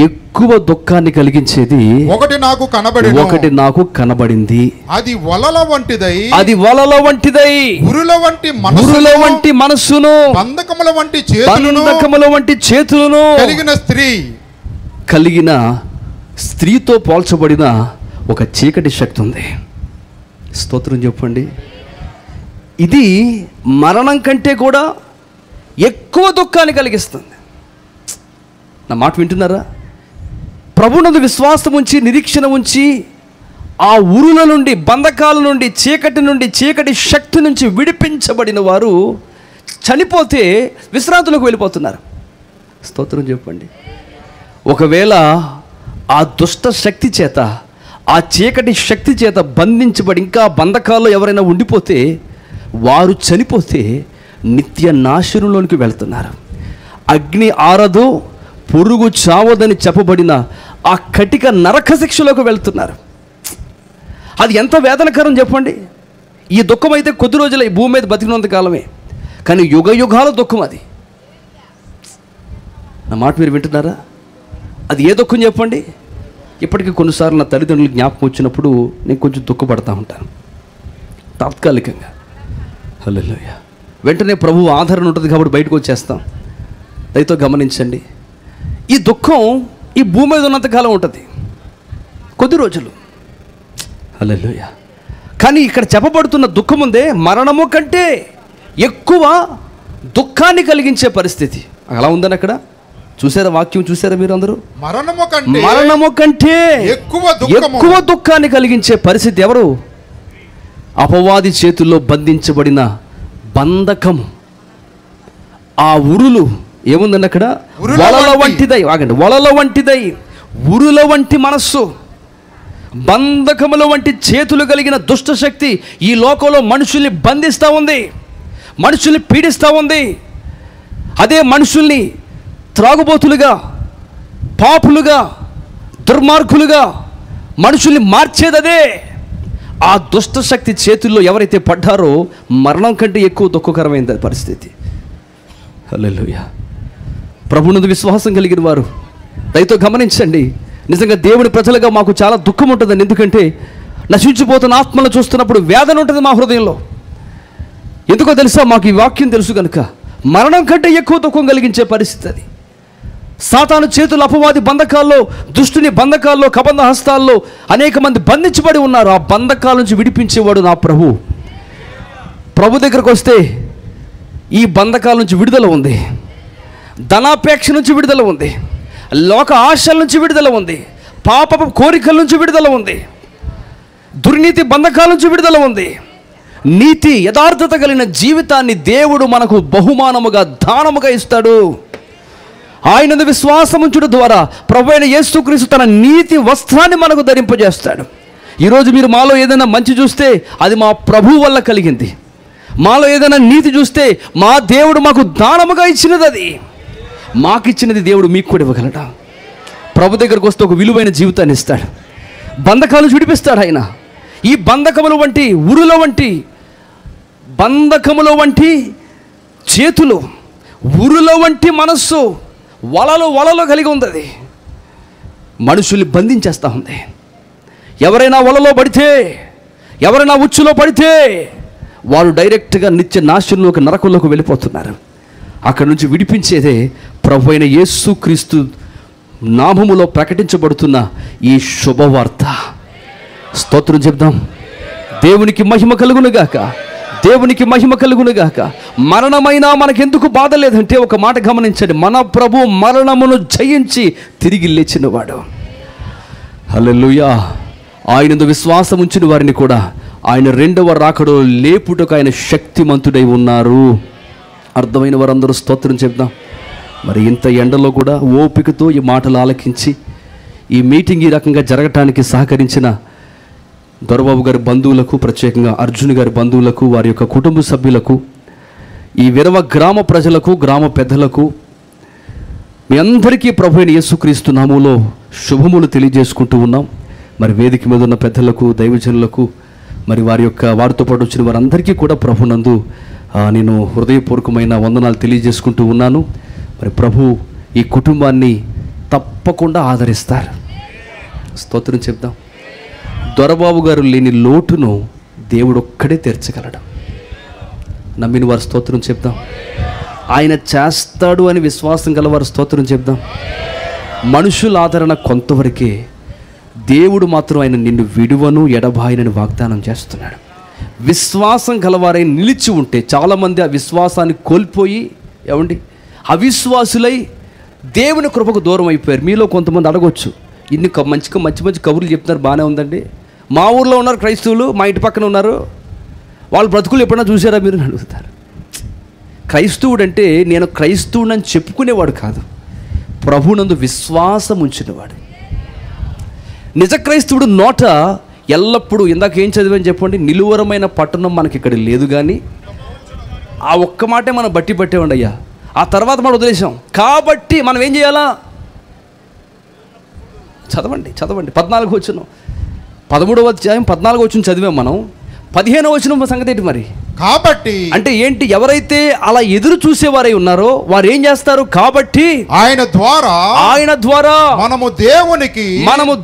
A: ఎక్కువ దుఃఖాన్ని కలిగించేది
F: ఒకటి నాకు కనబడింది. అది వలల వంటిదై ఉరుల వంటి మనస్సును బంధకముల వంటి చేతులను
A: కలిగిన స్త్రీతో పోల్చబడిన ఒక చీకటి శక్తి ఉంది. స్తోత్రం చెప్పండి. ఇది మరణం కంటే కూడా ఎక్కువ దుఃఖాన్ని కలిగిస్తుంది. నా మాట వింటున్నారా? ప్రభునందు విశ్వాసం ఉంచి నిరీక్షణ ఉంచి ఆ ఉరుల నుండి, బంధకాల నుండి, చీకటి శక్తి నుంచి విడిపించబడిన వారు చనిపోతే విశ్రాంతిలోకి వెళ్ళిపోతున్నారు. స్తోత్రం చెప్పండి. ఒకవేళ ఆ దుష్ట శక్తి చేత, ఆ చీకటి శక్తి చేత బంధించబడి ఇంకా బంధకాల్లో ఎవరైనా ఉండిపోతే, వారు చనిపోతే నిత్య నాశనంలోనికి వెళ్తున్నారు. అగ్ని ఆరదు, పురుగు చావదని చెప్పబడిన ఆ కటిక నరక శిక్షలోకి వెళ్తున్నారు. అది ఎంత వేదనకరం చెప్పండి. ఈ దుఃఖం అయితే కొద్ది రోజులు ఈ భూమి మీద బతికినంత కాలమే, కానీ యుగ యుగాల దుఃఖం అది. నా మాట మీరు వింటున్నారా? అది ఏ దుఃఖం చెప్పండి? ఇప్పటికీ కొన్నిసార్లు నా తల్లిదండ్రులు జ్ఞాపకం వచ్చినప్పుడు నేను కొంచెం దుఃఖపడతా ఉంటాను తాత్కాలికంగా. హల్లెలూయా. వెంటనే ప్రభువు ఆదరణ ఉంటుంది కాబట్టి బయటకు వచ్చేస్తాం. దయతో గమనించండి. ఈ దుఃఖం ఈ భూమి మీద ఉన్నంతకాలం ఉంటుంది, కొద్ది రోజులు. హల్లెలూయా. కానీ ఇక్కడ చెప్పబడుతున్న దుఃఖం ఉందే, మరణము కంటే ఎక్కువ దుఃఖాన్ని కలిగించే పరిస్థితి. అలా ఉందని అక్కడ చూసారా వాక్యం? చూసారా మీరు అందరూ?
F: మరణము కంటే
A: ఎక్కువ దుఃఖాన్ని కలిగించే పరిస్థితి ఎవరు? అపవాది చేతుల్లో బంధించబడిన బంధకము. ఆ ఉరులు ఏముందండి అక్కడ? వలల వంటిదై, ఆగండి, వలల వంటిదై, ఉరుల వంటి మనస్సు, బంధకముల వంటి చేతులు కలిగిన దుష్టశక్తి ఈ లోకంలో మనుషుల్ని బంధిస్తూ ఉంది, మనుషుల్ని పీడిస్తూ ఉంది. అదే మనుషుల్ని త్రాగుబోతులుగా, పాపులుగా, దుర్మార్గులుగా మనుషుల్ని మార్చేది అదే. ఆ దుష్టశక్తి చేతుల్లో ఎవరైతే పడ్డారో మరణం కంటే ఎక్కువ దుఃఖకరమైన పరిస్థితి. హల్లెలూయా. ప్రభువునందు విశ్వాసం కలిగిన వారు దయతో గమనించండి. నిజంగా దేవుని ప్రజలుగా మాకు చాలా దుఃఖం ఉంటుందండి. ఎందుకంటే నశించిపోతున్న ఆత్మలను చూస్తున్నప్పుడు వేదన ఉంటుంది మా హృదయంలో. ఎందుకో తెలుసా? మాకు ఈ వాక్యం తెలుసు కనుక. మరణం కంటే ఎక్కువ దుఃఖం కలిగించే పరిస్థితి అది. సాతాను చేతులు అపవాది బంధకాల్లో, దుష్టుని బంధకాల్లో, కబంధ హస్తాల్లో అనేక మంది బంధించబడి ఉన్నారు. ఆ బంధకాల నుంచి విడిపించేవాడు నా ప్రభు. ప్రభు దగ్గరకు వస్తే ఈ బంధకాల నుంచి విడుదల ఉంది, ధనాపేక్ష నుంచి విడుదల ఉంది, లోక ఆశల నుంచి విడుదల ఉంది, పాపపు కోరికల నుంచి విడుదల ఉంది, దుర్నీతి బంధకాల నుంచి విడుదల ఉంది. నీతి యథార్థత కలిగిన జీవితాన్ని దేవుడు మనకు బహుమానముగా, దానముగా ఇస్తాడు. ఆయనందు విశ్వాసముంచుట ద్వారా ప్రభువైన యేసుక్రీస్తు తన నీతి వస్త్రాన్ని మనకు ధరింపజేస్తాడు. ఈరోజు మీరు మాలో ఏదైనా మంచి చూస్తే అది మా ప్రభువు వల్ల కలిగింది. మాలో ఏదైనా నీతి చూస్తే మా దేవుడు మాకు దానముగా ఇచ్చినది. అది మాకు ఇచ్చినది దేవుడు మీకు కూడా ఇవ్వగలడా? ప్రభు దగ్గరకు వస్తే ఒక విలువైన జీవితాన్ని ఇస్తాడు, బంధకాలను విడిపిస్తాడు ఆయన. ఈ బంధకముల వంటి, ఉరుల వంటి, బంధకముల వంటి చేతులు, ఉరుల వంటి మనస్సు, వలలో కలిగి ఉంది. మనుషుల్ని బంధించేస్తూ ఉంది. ఎవరైనా వలలో పడితే, ఎవరైనా ఉచ్చులో పడితే వారు డైరెక్ట్గా నిత్య నాశనంలోకి, నరకంలోకి వెళ్ళిపోతున్నారు. అక్కడి నుంచి విడిపించేదే ప్రభువైన యేసుక్రీస్తు నామములో ప్రకటించబడుతున్న ఈ శుభవార్త. స్తోత్రం చెప్దాం. దేవునికి మహిమ కలుగునుగాక, దేవునికి మహిమ కలుగునుగాక. మరణమైనా మనకెందుకు బాధ లేదంటే ఒక మాట గమనించండి, మన ప్రభు మరణమును జయించి తిరిగి లేచినవాడు. హల్లెలూయా. ఆయనందు విశ్వాసం ఉంచిన వారిని కూడా ఆయన రెండవ రాకడలో లేపుటకు ఆయన శక్తిమంతుడై ఉన్నారు. అర్థమైన వారందరూ స్తోత్రం చెప్దాం. మరి ఇంత ఎండలో కూడా ఓపికతో ఈ మాటలు ఆలకించి ఈ మీటింగ్ ఈ రకంగా జరగటానికి సహకరించిన దొరబాబు గారి బంధువులకు, ప్రత్యేకంగా అర్జున్ గారి బంధువులకు, వారి యొక్క కుటుంబ సభ్యులకు, ఈ విరవ గ్రామ ప్రజలకు, గ్రామ పెద్దలకు, మీ అందరికీ ప్రభువైన యేసుక్రీస్తు నామములో శుభములు తెలియజేసుకుంటూ ఉన్నాం. మరి వేదిక మీద ఉన్న పెద్దలకు, దైవజనులకు, మరి వారితో పాటు వచ్చిన వారందరికీ కూడా ప్రభునందు నేను హృదయపూర్వకమైన వందనాలు తెలియజేసుకుంటూ ఉన్నాను. మరి ప్రభు ఈ కుటుంబాన్ని తప్పకుండా ఆదరిస్తారు. స్తోత్రం చెప్దాం. దొరబాబు గారు లేని లోటును దేవుడు ఒక్కడే తీర్చగలడు. నమ్మిన వారు స్తోత్రం చెప్దాం. ఆయన చేస్తాడు అని విశ్వాసం గలవారు స్తోత్రం చెప్దాం. మనుషుల ఆదరణ కొంతవరకే, దేవుడు మాత్రం ఆయన నిన్ను విడువను, ఎడబాయనని వాగ్దానం చేస్తున్నాడు. విశ్వాసం గలవారై నిలిచి ఉంటే, చాలామంది ఆ విశ్వాసాన్ని కోల్పోయి అవిశ్వాసులై దేవుని కృపకు దూరం అయిపోయారు. మీలో కొంతమంది అడగొచ్చు, ఇన్ని మంచి కబుర్లు చెప్తున్నారు, బాగానే ఉందండి, మా ఊర్లో ఉన్నారు క్రైస్తవులు, మా ఇంటి పక్కన ఉన్నారు, వాళ్ళ బ్రతుకులు ఎప్పుడైనా చూసారా మీరు అని అడుగుతారు. క్రైస్తవుడు అంటే నేను క్రైస్తవుడని చెప్పుకునేవాడు కాదు, ప్రభునందు విశ్వాసం ఉంచినవాడు. నిజ క్రైస్తవుడు నోట ఎల్లప్పుడూ, ఇందాక ఏం చదివని చెప్పండి, నిలువరమైన పట్టణం మనకి ఇక్కడ లేదు, కానీ ఆ ఒక్క మాటే మనం పట్టేవండి అయ్యా. ఆ తర్వాత మనం వదిలేసాం. కాబట్టి మనం ఏం చేయాలా? చదవండి 14వ వచనం, 13వ అధ్యాయం 14వ వచనం చదివాం మనం. 15వ వచనం సంగతి ఏంటి మరి? కాబట్టి అంటే ఏంటి? ఎవరైతే అలా ఎదురు చూసేవారై ఉన్నారో వారు ఏం చేస్తారు? కాబట్టి ఆయన ద్వారా మనము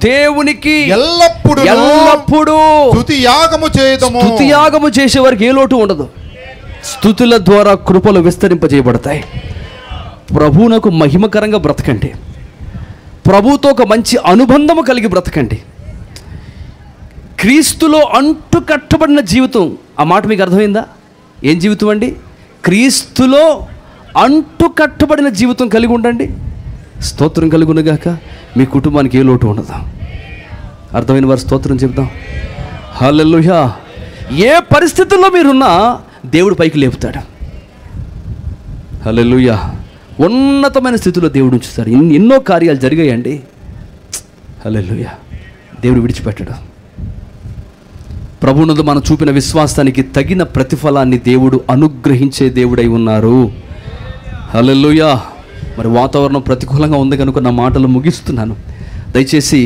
A: దేవునికి ఎల్లప్పుడూ స్తుతియాగము చేసేవారికి ఏ లోటు ఉండదు. స్తుతుల ద్వారా కృపలు విస్తరింపజేయబడతాయి. ప్రభువునకు మహిమకరంగా బ్రతకండి, ప్రభువుతో ఒక మంచి అనుబంధము కలిగి బ్రతకండి. క్రీస్తులో అంటు కట్టబడిన జీవితం, ఆ మాట మీకు అర్థమైందా? ఏం జీవితం అండి? క్రీస్తులో అంటు కట్టబడిన జీవితం కలిగి ఉండండి. స్తోత్రం కలుగునుగాక. మీ కుటుంబానికి ఏ లోటు ఉండదు. అర్థమైన వారు స్తోత్రం చెప్దాం. హల్లెలూయా. ఏ పరిస్థితుల్లో మీరున్నా దేవుడు పైకి లేపుతాడు. హల్లెలూయా. ఉన్నతమైన స్థితిలో దేవుడు ఉంచుతాడు. ఎన్నో కార్యాలు జరిగాయండి. హల్లెలూయా. దేవుడు విడిచిపెట్టడు. ప్రభువునందు మనం చూపిన విశ్వాసానికి తగిన ప్రతిఫలాన్ని దేవుడు అనుగ్రహించే దేవుడై ఉన్నారు. హల్లెలూయా. మరి వాతావరణం ప్రతికూలంగా ఉంది కనుక నా మాటలు ముగిస్తున్నాను. దయచేసి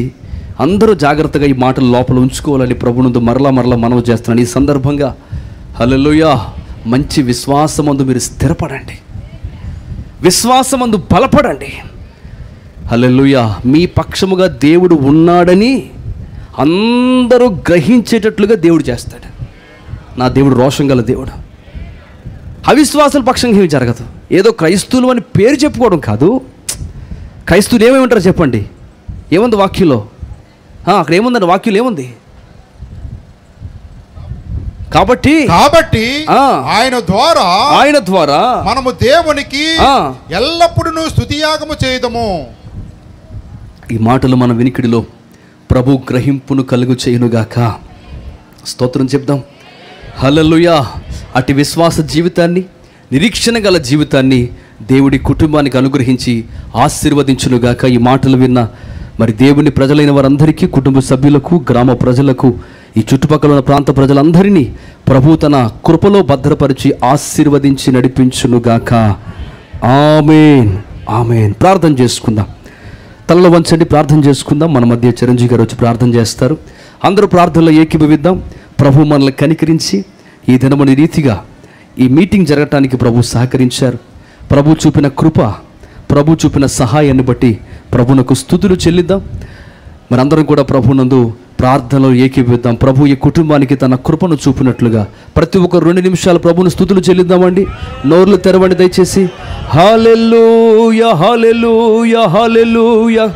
A: అందరూ జాగ్రత్తగా ఈ మాటలు లోపల ఉంచుకోవాలని ప్రభువునందు మరలా మనవి చేస్తున్నాను. ఈ సందర్భంగా హల్లెలూయా, మంచి విశ్వాసమందు మీరు స్థిరపడండి, విశ్వాసమందు బలపడండి. హల్లెలూయా. మీ పక్షముగా దేవుడు ఉన్నాడని అందరూ గ్రహించేటట్లుగా దేవుడు చేస్తాడు. నా దేవుడు రోషం గల దేవుడు. అవిశ్వాసాల పక్షంగా ఏమి జరగదు. ఏదో క్రైస్తవులు అని పేరు చెప్పుకోవడం కాదు. క్రైస్తవులు ఏమేమంటారు చెప్పండి? ఏముంది వాక్యంలో? అక్కడ ఏముందండి? వాక్యంలో ఏముంది? కాబట్టి ఆయన ద్వారా
F: మనము దేవునికి ఎల్లప్పుడూ స్తుతియాగము చేయదము.
A: ఈ మాటలు మన వినికిడిలో ప్రభు గ్రహింపును కలుగు చేయునుగాక. స్తోత్రం చెప్దాం. హల్లెలూయా. అటు విశ్వాస జీవితాన్ని, నిరీక్షణ గల జీవితాన్ని దేవుడి కుటుంబానికి అనుగ్రహించి ఆశీర్వదించునుగాక. ఈ మాటలు విన్న మరి దేవుని ప్రజలైన వారందరికీ, కుటుంబ సభ్యులకు, గ్రామ ప్రజలకు, ఈ చుట్టుపక్కల ఉన్న ప్రాంత ప్రజలందరినీ ప్రభు తన కృపలో భద్రపరిచి ఆశీర్వదించి నడిపించునుగాక. ఆమేన్, ఆమేన్. ప్రార్థన చేసుకుందాం. తలలో వంచండి, ప్రార్థన చేసుకుందాం. మన మధ్య చిరంజీవి గారు వచ్చి ప్రార్థన చేస్తారు. అందరూ ప్రార్థనలో ఏకీభవిద్దాం. ప్రభు మనల్ని కనికరించి ఈ దినమని రీతిగా ఈ మీటింగ్ జరగటానికి ప్రభు సహకరించారు. ప్రభు చూపిన కృప, ప్రభు చూపిన సహాయాన్ని బట్టి ప్రభునకు స్తుతులు చెల్లిద్దాం. మనందరం కూడా ప్రభునందు ప్రార్థనలో ఏకీభవిద్దాం. ప్రభు ఈ కుటుంబానికి తన కృపను చూపినట్లుగా ప్రతి ఒక్క 2 నిమిషాలు ప్రభుని స్తుతులు చెల్లిద్దామండి. నోర్లు తెరవండి దయచేసి. హల్లెలూయా, హల్లెలూయా, హల్లెలూయా.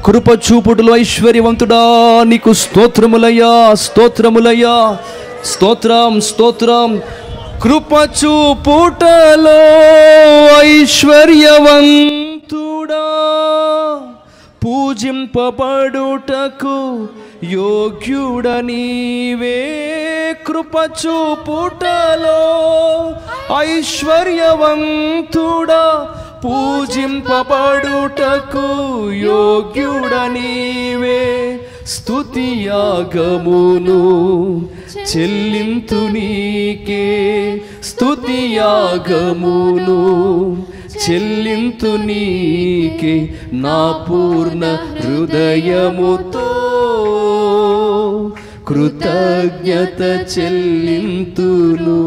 A: కృప చూపుడులో ఐశ్వర్యవంతుడా నీకు స్తోత్రములయ్యా, స్తోత్రములయ్యా. స్తోత్రం, స్తోత్రం. కృప చూపుటలో ఐశ్వర్యవంతుడా, పూజింపబడుటకు యోగ్యుడ నీవే. కృప చూపుటలో ఐశ్వర్యవంతుడా, పూజింపబడుటకు యోగ్యుడ నీవే. స్తుతియాగమును చెల్లింతు నీకే, స్తుతియాగమును చెల్లింతు నీకే. నా పూర్ణ హృదయముతో కృతజ్ఞత చెల్లింతును.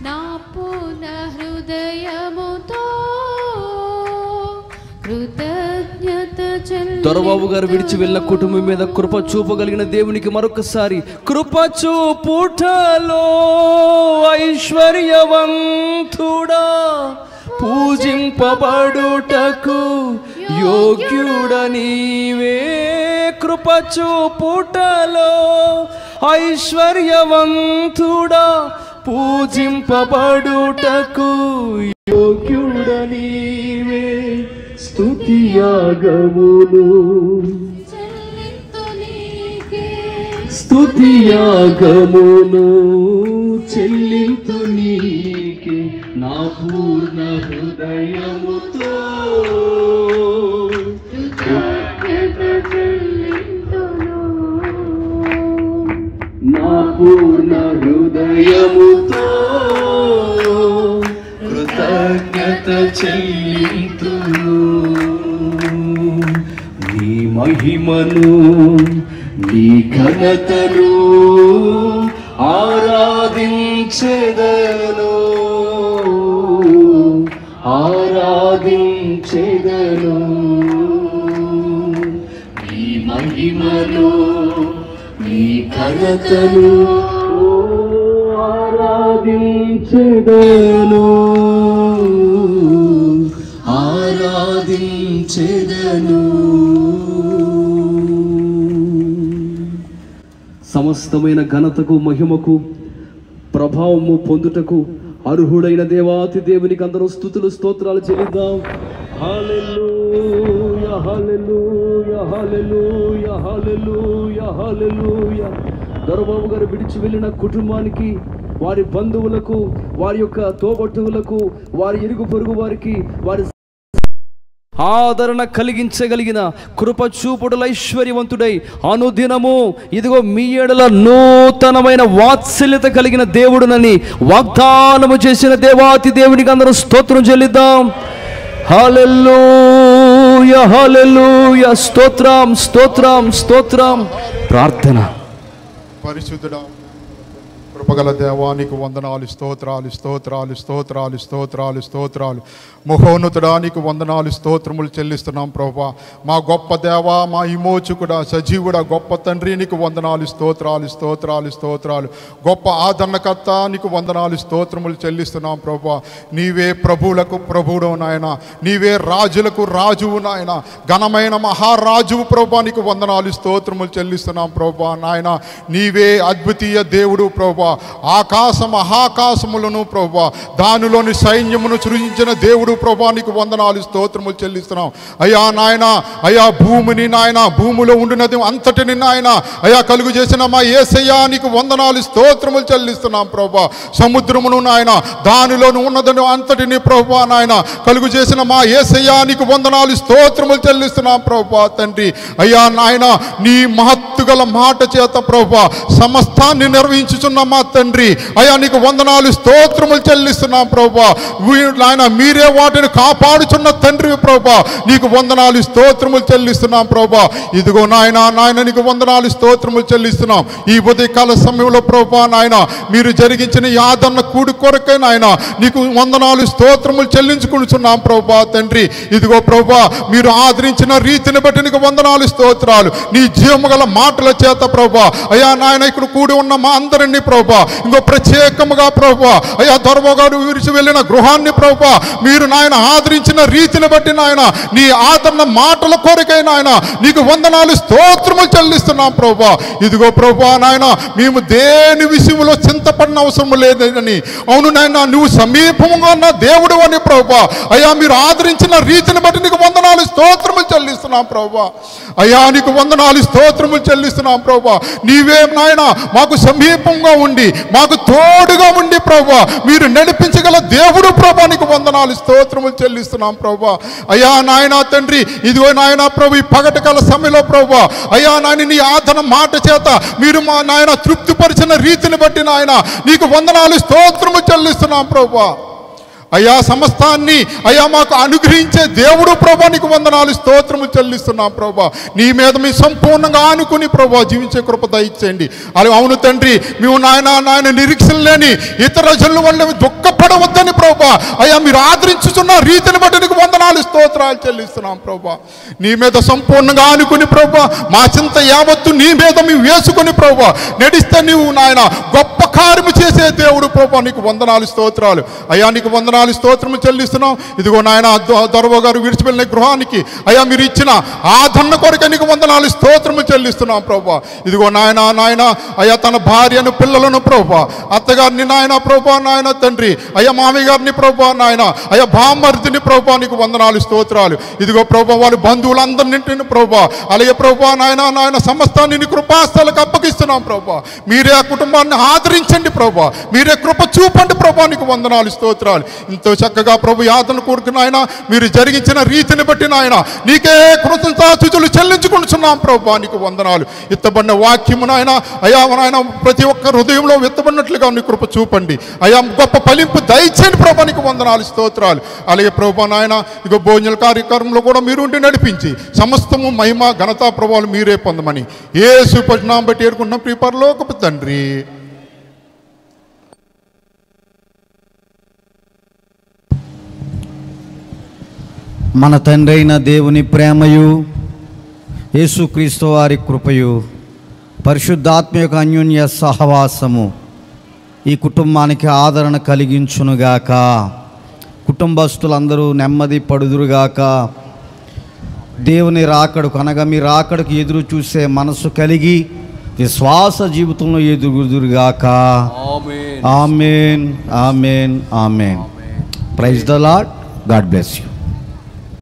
D: నా పూర్ణ హృదయముతో కృతజ్ఞత చెల్లింతును.
A: దొరబాబు గారు విడిచి వెళ్ళిన కుటుంబం మీద కృప చూపగలిగిన దేవునికి మరొకసారి కృప చూపుటలో ఐశ్వర్యవంతుడా, పూజింపబడుటకు యోగ్యుడ నీవే. కృప చూపుటలో ఐశ్వర్యవంతుడా, పూజింపబడుటకు యోగ్యుడ నీవే. స్తుతియాగమును స్తుతియాగమును చెల్లింతు నీకే. నా పూర్ణ హృదయముతో నా పూర్ణ హృదయముతో కృతజ్ఞత చెల్లింతును. నీ మహిమను, నీ ఘనతను ఆరాధించెదను, ఆరాధించెదను. నీ మహిమను, నీ ఘనతను ఆరాధించెదను, ఆరాధించెదను. సమస్తమైన ఘనతకు, మహిమకు, ప్రభావము పొందుటకు అర్హుడైన దేవాతి దేవునికి అందరూ స్తుతులు స్తోత్రాలు చెల్లిద్దాం. హల్లెలూయా హల్లెలూయా హల్లెలూయా హల్లెలూయా హల్లెలూయా. దొరబాబు గారు విడిచి వెళ్ళిన కుటుంబానికి, వారి బంధువులకు, వారి యొక్క తోబట్టువులకు, వారి ఇరుగు పొరుగు వారికి, వారి ఆదరణ కలిగించగలిగిన కృపచూపుడుల ఐశ్వర్యవంతుడై అనుదినము ఇదిగో మీ ఎడల నూతనమైన వాత్సల్యత కలిగిన దేవుడునని వాగ్దానము చేసిన దేవాతి దేవునికి అందరూ స్తోత్రం చెల్లిద్దాం. హల్లెలూయా హల్లెలూయా. స్తోత్రం స్తోత్రం స్తోత్రం. ప్రార్థన.
F: పరిశుద్ధుడా, కృపగల దేవానికి వందనాలు, స్తోత్రాలు స్తోత్రాలు స్తోత్రాలు స్తోత్రాలు స్తోత్రాలు. మహోన్నతుడా నీకు వందనాలు, స్తోత్రములు చెల్లిస్తున్నాం ప్రభువా. మా గొప్ప దేవా, మా విమోచకుడా, సజీవుడా, గొప్ప తండ్రి నీకు వందనాలు, స్తోత్రాలు స్తోత్రాలు స్తోత్రాలు. గొప్ప ఆదరణకర్త నీకు వందనాలు, స్తోత్రములు చెల్లిస్తున్నాం ప్రభువా. నీవే ప్రభువులకు ప్రభువుడు నాయన, నీవే రాజులకు రాజువు నాయన, ఘనమైన మహారాజువు ప్రభువా. నీకు వందనాలు, స్తోత్రములు చెల్లిస్తున్నాం ప్రభువా. నాయన నీవే అద్వితీయ దేవుడు ప్రభువా. ఆకాశ మహాకాశములను ప్రభువా, దానిలోని సైన్యమును సృజించిన దేవుడు ప్రభువా. నీకు వందనాలు, స్తోత్రములు చెల్లిస్తున్నాం అయ్యా. నాయన అయ్యా, భూమిని నాయన, భూమిలో ఉండినది అంతటిని నాయన అయ్యా కలుగు చేసిన మా యేసయ్యా నీకు వందనాలు, స్తోత్రములు చెల్లిస్తున్నాం ప్రభువా. సముద్రమును నాయన, దానిలోను ఉన్నదని అంతటిని ప్రభువా నాయన కలుగు చేసిన మా యేసయ్యా నీకు వందనాలు, స్తోత్రములు చెల్లిస్తున్నాం ప్రభువా. తండ్రి అయ్యా నాయన, నీ మహత్తు గల మాట చేత ప్రభువా సమస్తాన్ని నిర్వహించుచున్న మా తండ్రి అయ్యా నీకు వందనాలు, స్తోత్రములు చెల్లిస్తున్నాం ప్రభువా. నాయన మీరే వాటిని కాపాడుచున్న తండ్రి ప్రభువా. నీకు వందనాలు, స్తోత్రములు చెల్లిస్తున్నాం ప్రభువా. ఇదిగో నాయన నాయన నీకు వందనాలు, స్తోత్రములు చెల్లిస్తున్నాం. ఈ ఉదయకాల సమయంలో ప్రభువా నాయన మీరు జరిగించిన యాదన్న కూడి కొరకే నాయన నీకు వందనాలు, స్తోత్రములు చెల్లించుకుంటున్నాం ప్రభువా. తండ్రి ఇదిగో ప్రభువా, మీరు ఆదరించిన రీతిని బట్టి నీకు వందనాలు, స్తోత్రాలు. నీ జీవము గల మాటల చేత ప్రభువా అయ్యా నాయన ఇక్కడ కూడి ఉన్న మా అందరినీ ప్రభువా ఇంకో ప్రత్యేకముగా ప్రభువా అయ్యా దొరబాబు విడిచి వెళ్ళిన గృహాన్ని ప్రభువా మీరు నాయన ఆదరించిన రీతిని బట్టి నాయన నీ ఆదరణ మాటల కోరికై నాయన నీకు వందనాలు, స్తోత్రములు చెల్లిస్తున్నాం ప్రభువా. ఇదిగో ప్రభువా నాయన మేము దేని విషయంలో చింతపడిన అవసరం లేదని, అవును నాయన నువ్వు సమీపంగా ఉన్న దేవుడు అని ప్రభువా అయ్యా మీరు ఆదరించిన రీతిని బట్టి నీకు వందనాలు, స్తోత్రములు చెల్లిస్తున్నాం ప్రభువా. అయ్యా నీకు వందనాలు, స్తోత్రములు చెల్లిస్తున్నాం ప్రభువా. నీవే నాయన మాకు సమీపంగా ఉండి మాకు తోడుగా ఉండి ప్రభువా మీరు నడిపించగల దేవుడు ప్రభువా. నీకు వందనాలు, స్తోత్రములు చెల్లిస్తున్నాం ప్రభువా. అయ్యా నాయన తండ్రి ఇదిగో నాయన ప్రభు ఈ పగటి కాల సమయంలో ప్రభువా అయ్యా నాయన నీ ఆదరణ మాట చేత మీరు మా నాయన తృప్తిపరిచిన రీతిని బట్టి నాయన నీకు వందనాలు, స్తోత్రములు చెల్లిస్తున్నాం ప్రభువా. అయ్యా సమస్తాన్ని అయ్యా మాకు అనుగ్రహించే దేవుడు ప్రభా నీకు వందనాలు, స్తోత్రము చెల్లిస్తున్నాం ప్రభా. నీ మీద మీ సంపూర్ణంగా ఆనుకుని ప్రభా జీవించే కృప దయచేయండి. అలా అవును తండ్రి మేము నాయన నిరీక్షణ లేని ఇతర జనుల వల్ల దుఃఖపడవద్దని ప్రభా అయ్యా మీరు ఆదరించుతున్న రీతిని బట్టి నీకు వందనాలు, స్తోత్రాలు చెల్లిస్తున్నాం ప్రభా. నీ మీద సంపూర్ణంగా ఆనుకుని ప్రభా మా చింత యావత్తు నీ మీద మేము వేసుకుని ప్రభా నడిస్తే నీవు నాయన గొప్ప కార్యము చేసే దేవుడు ప్రభా. నీకు వందనాలు, స్తోత్రాలు అయ్యా. నీకు వందనాలు, స్తోత్రము చెల్లిస్తున్నాం. ఇదిగో నాయన దొరబాబు గారు విడిచిపెళ్ళిన గృహానికి అయ్యా మీరు ఇచ్చిన ఆదరణ కొరకే నీకు వందనాలు, స్తోత్రము చెల్లిస్తున్నాం ప్రభా. ఇదిగో నాయన అయ్యా తన భార్యను పిల్లలను ప్రభా, అత్తగారిని నాయన ప్రభా నాయన తండ్రి అయ్యా మామయ్య గారిని ప్రభా నాయన అయ్యా బామ్మర్దిని ప్రభా నీకు వందనాలు, స్తోత్రాలు. ఇదిగో ప్రభా వాళ్ళ బంధువులందరినీ ప్రభా అలాగే ప్రభా నాయన సమస్తాన్ని నీ కృపాస్థలకు అప్పగిస్తున్నాం ప్రభా. మీరే ఆ కుటుంబాన్ని ఆదరించండి ప్రభా, మీరే కృప చూపండి ప్రభా. నీకు వందనాలు, స్తోత్రాలు. ఎంతో చక్కగా ప్రభు యాతను కోరుకున్న ఆయన మీరు జరిగించిన రీతిని బట్టి నాయన నీకే కృతజ్ఞతాస్తుతులు చెల్లించుకుంటున్నాం ప్రభా. నీకు వందనాలు. ఎత్తబడిన వాక్యము నాయన అయ్యా నాయన ప్రతి ఒక్క హృదయంలో ఎత్తబడినట్లుగా నీ కృప చూపండి అయ్యా. గొప్ప ఫలింపు దయచేయండి ప్రభా. నీకు వందనాలు, స్తోత్రాలు. అలాగే ప్రభా నాయన ఇక భోజన కార్యక్రమంలో కూడా మీరు ఉండి నడిపించి సమస్తము మహిమ ఘనతా ప్రభావాలు మీరే పొందమని యేసు పరినామం బట్టి ఏరుకున్న ప్రియ పరలోకపు తండ్రి.
E: మన తండ్రి అయిన దేవుని ప్రేమయు యేసుక్రీస్తు వారి కృపయు పరిశుద్ధాత్మ యొక్క అన్యోన్య సహవాసము ఈ కుటుంబానికి ఆదరణ కలిగించునుగాక. కుటుంబస్తులందరూ నెమ్మది పడుదురుగాక. దేవుని రాకడకు అనగా మీ రాకడకు ఎదురు చూసే మనసు కలిగి విశ్వాస జీవితంలో ఎదుగుదురుగాక. ఆమేన్ ఆమేన్ ఆమేన్. Praise the lord. God bless you.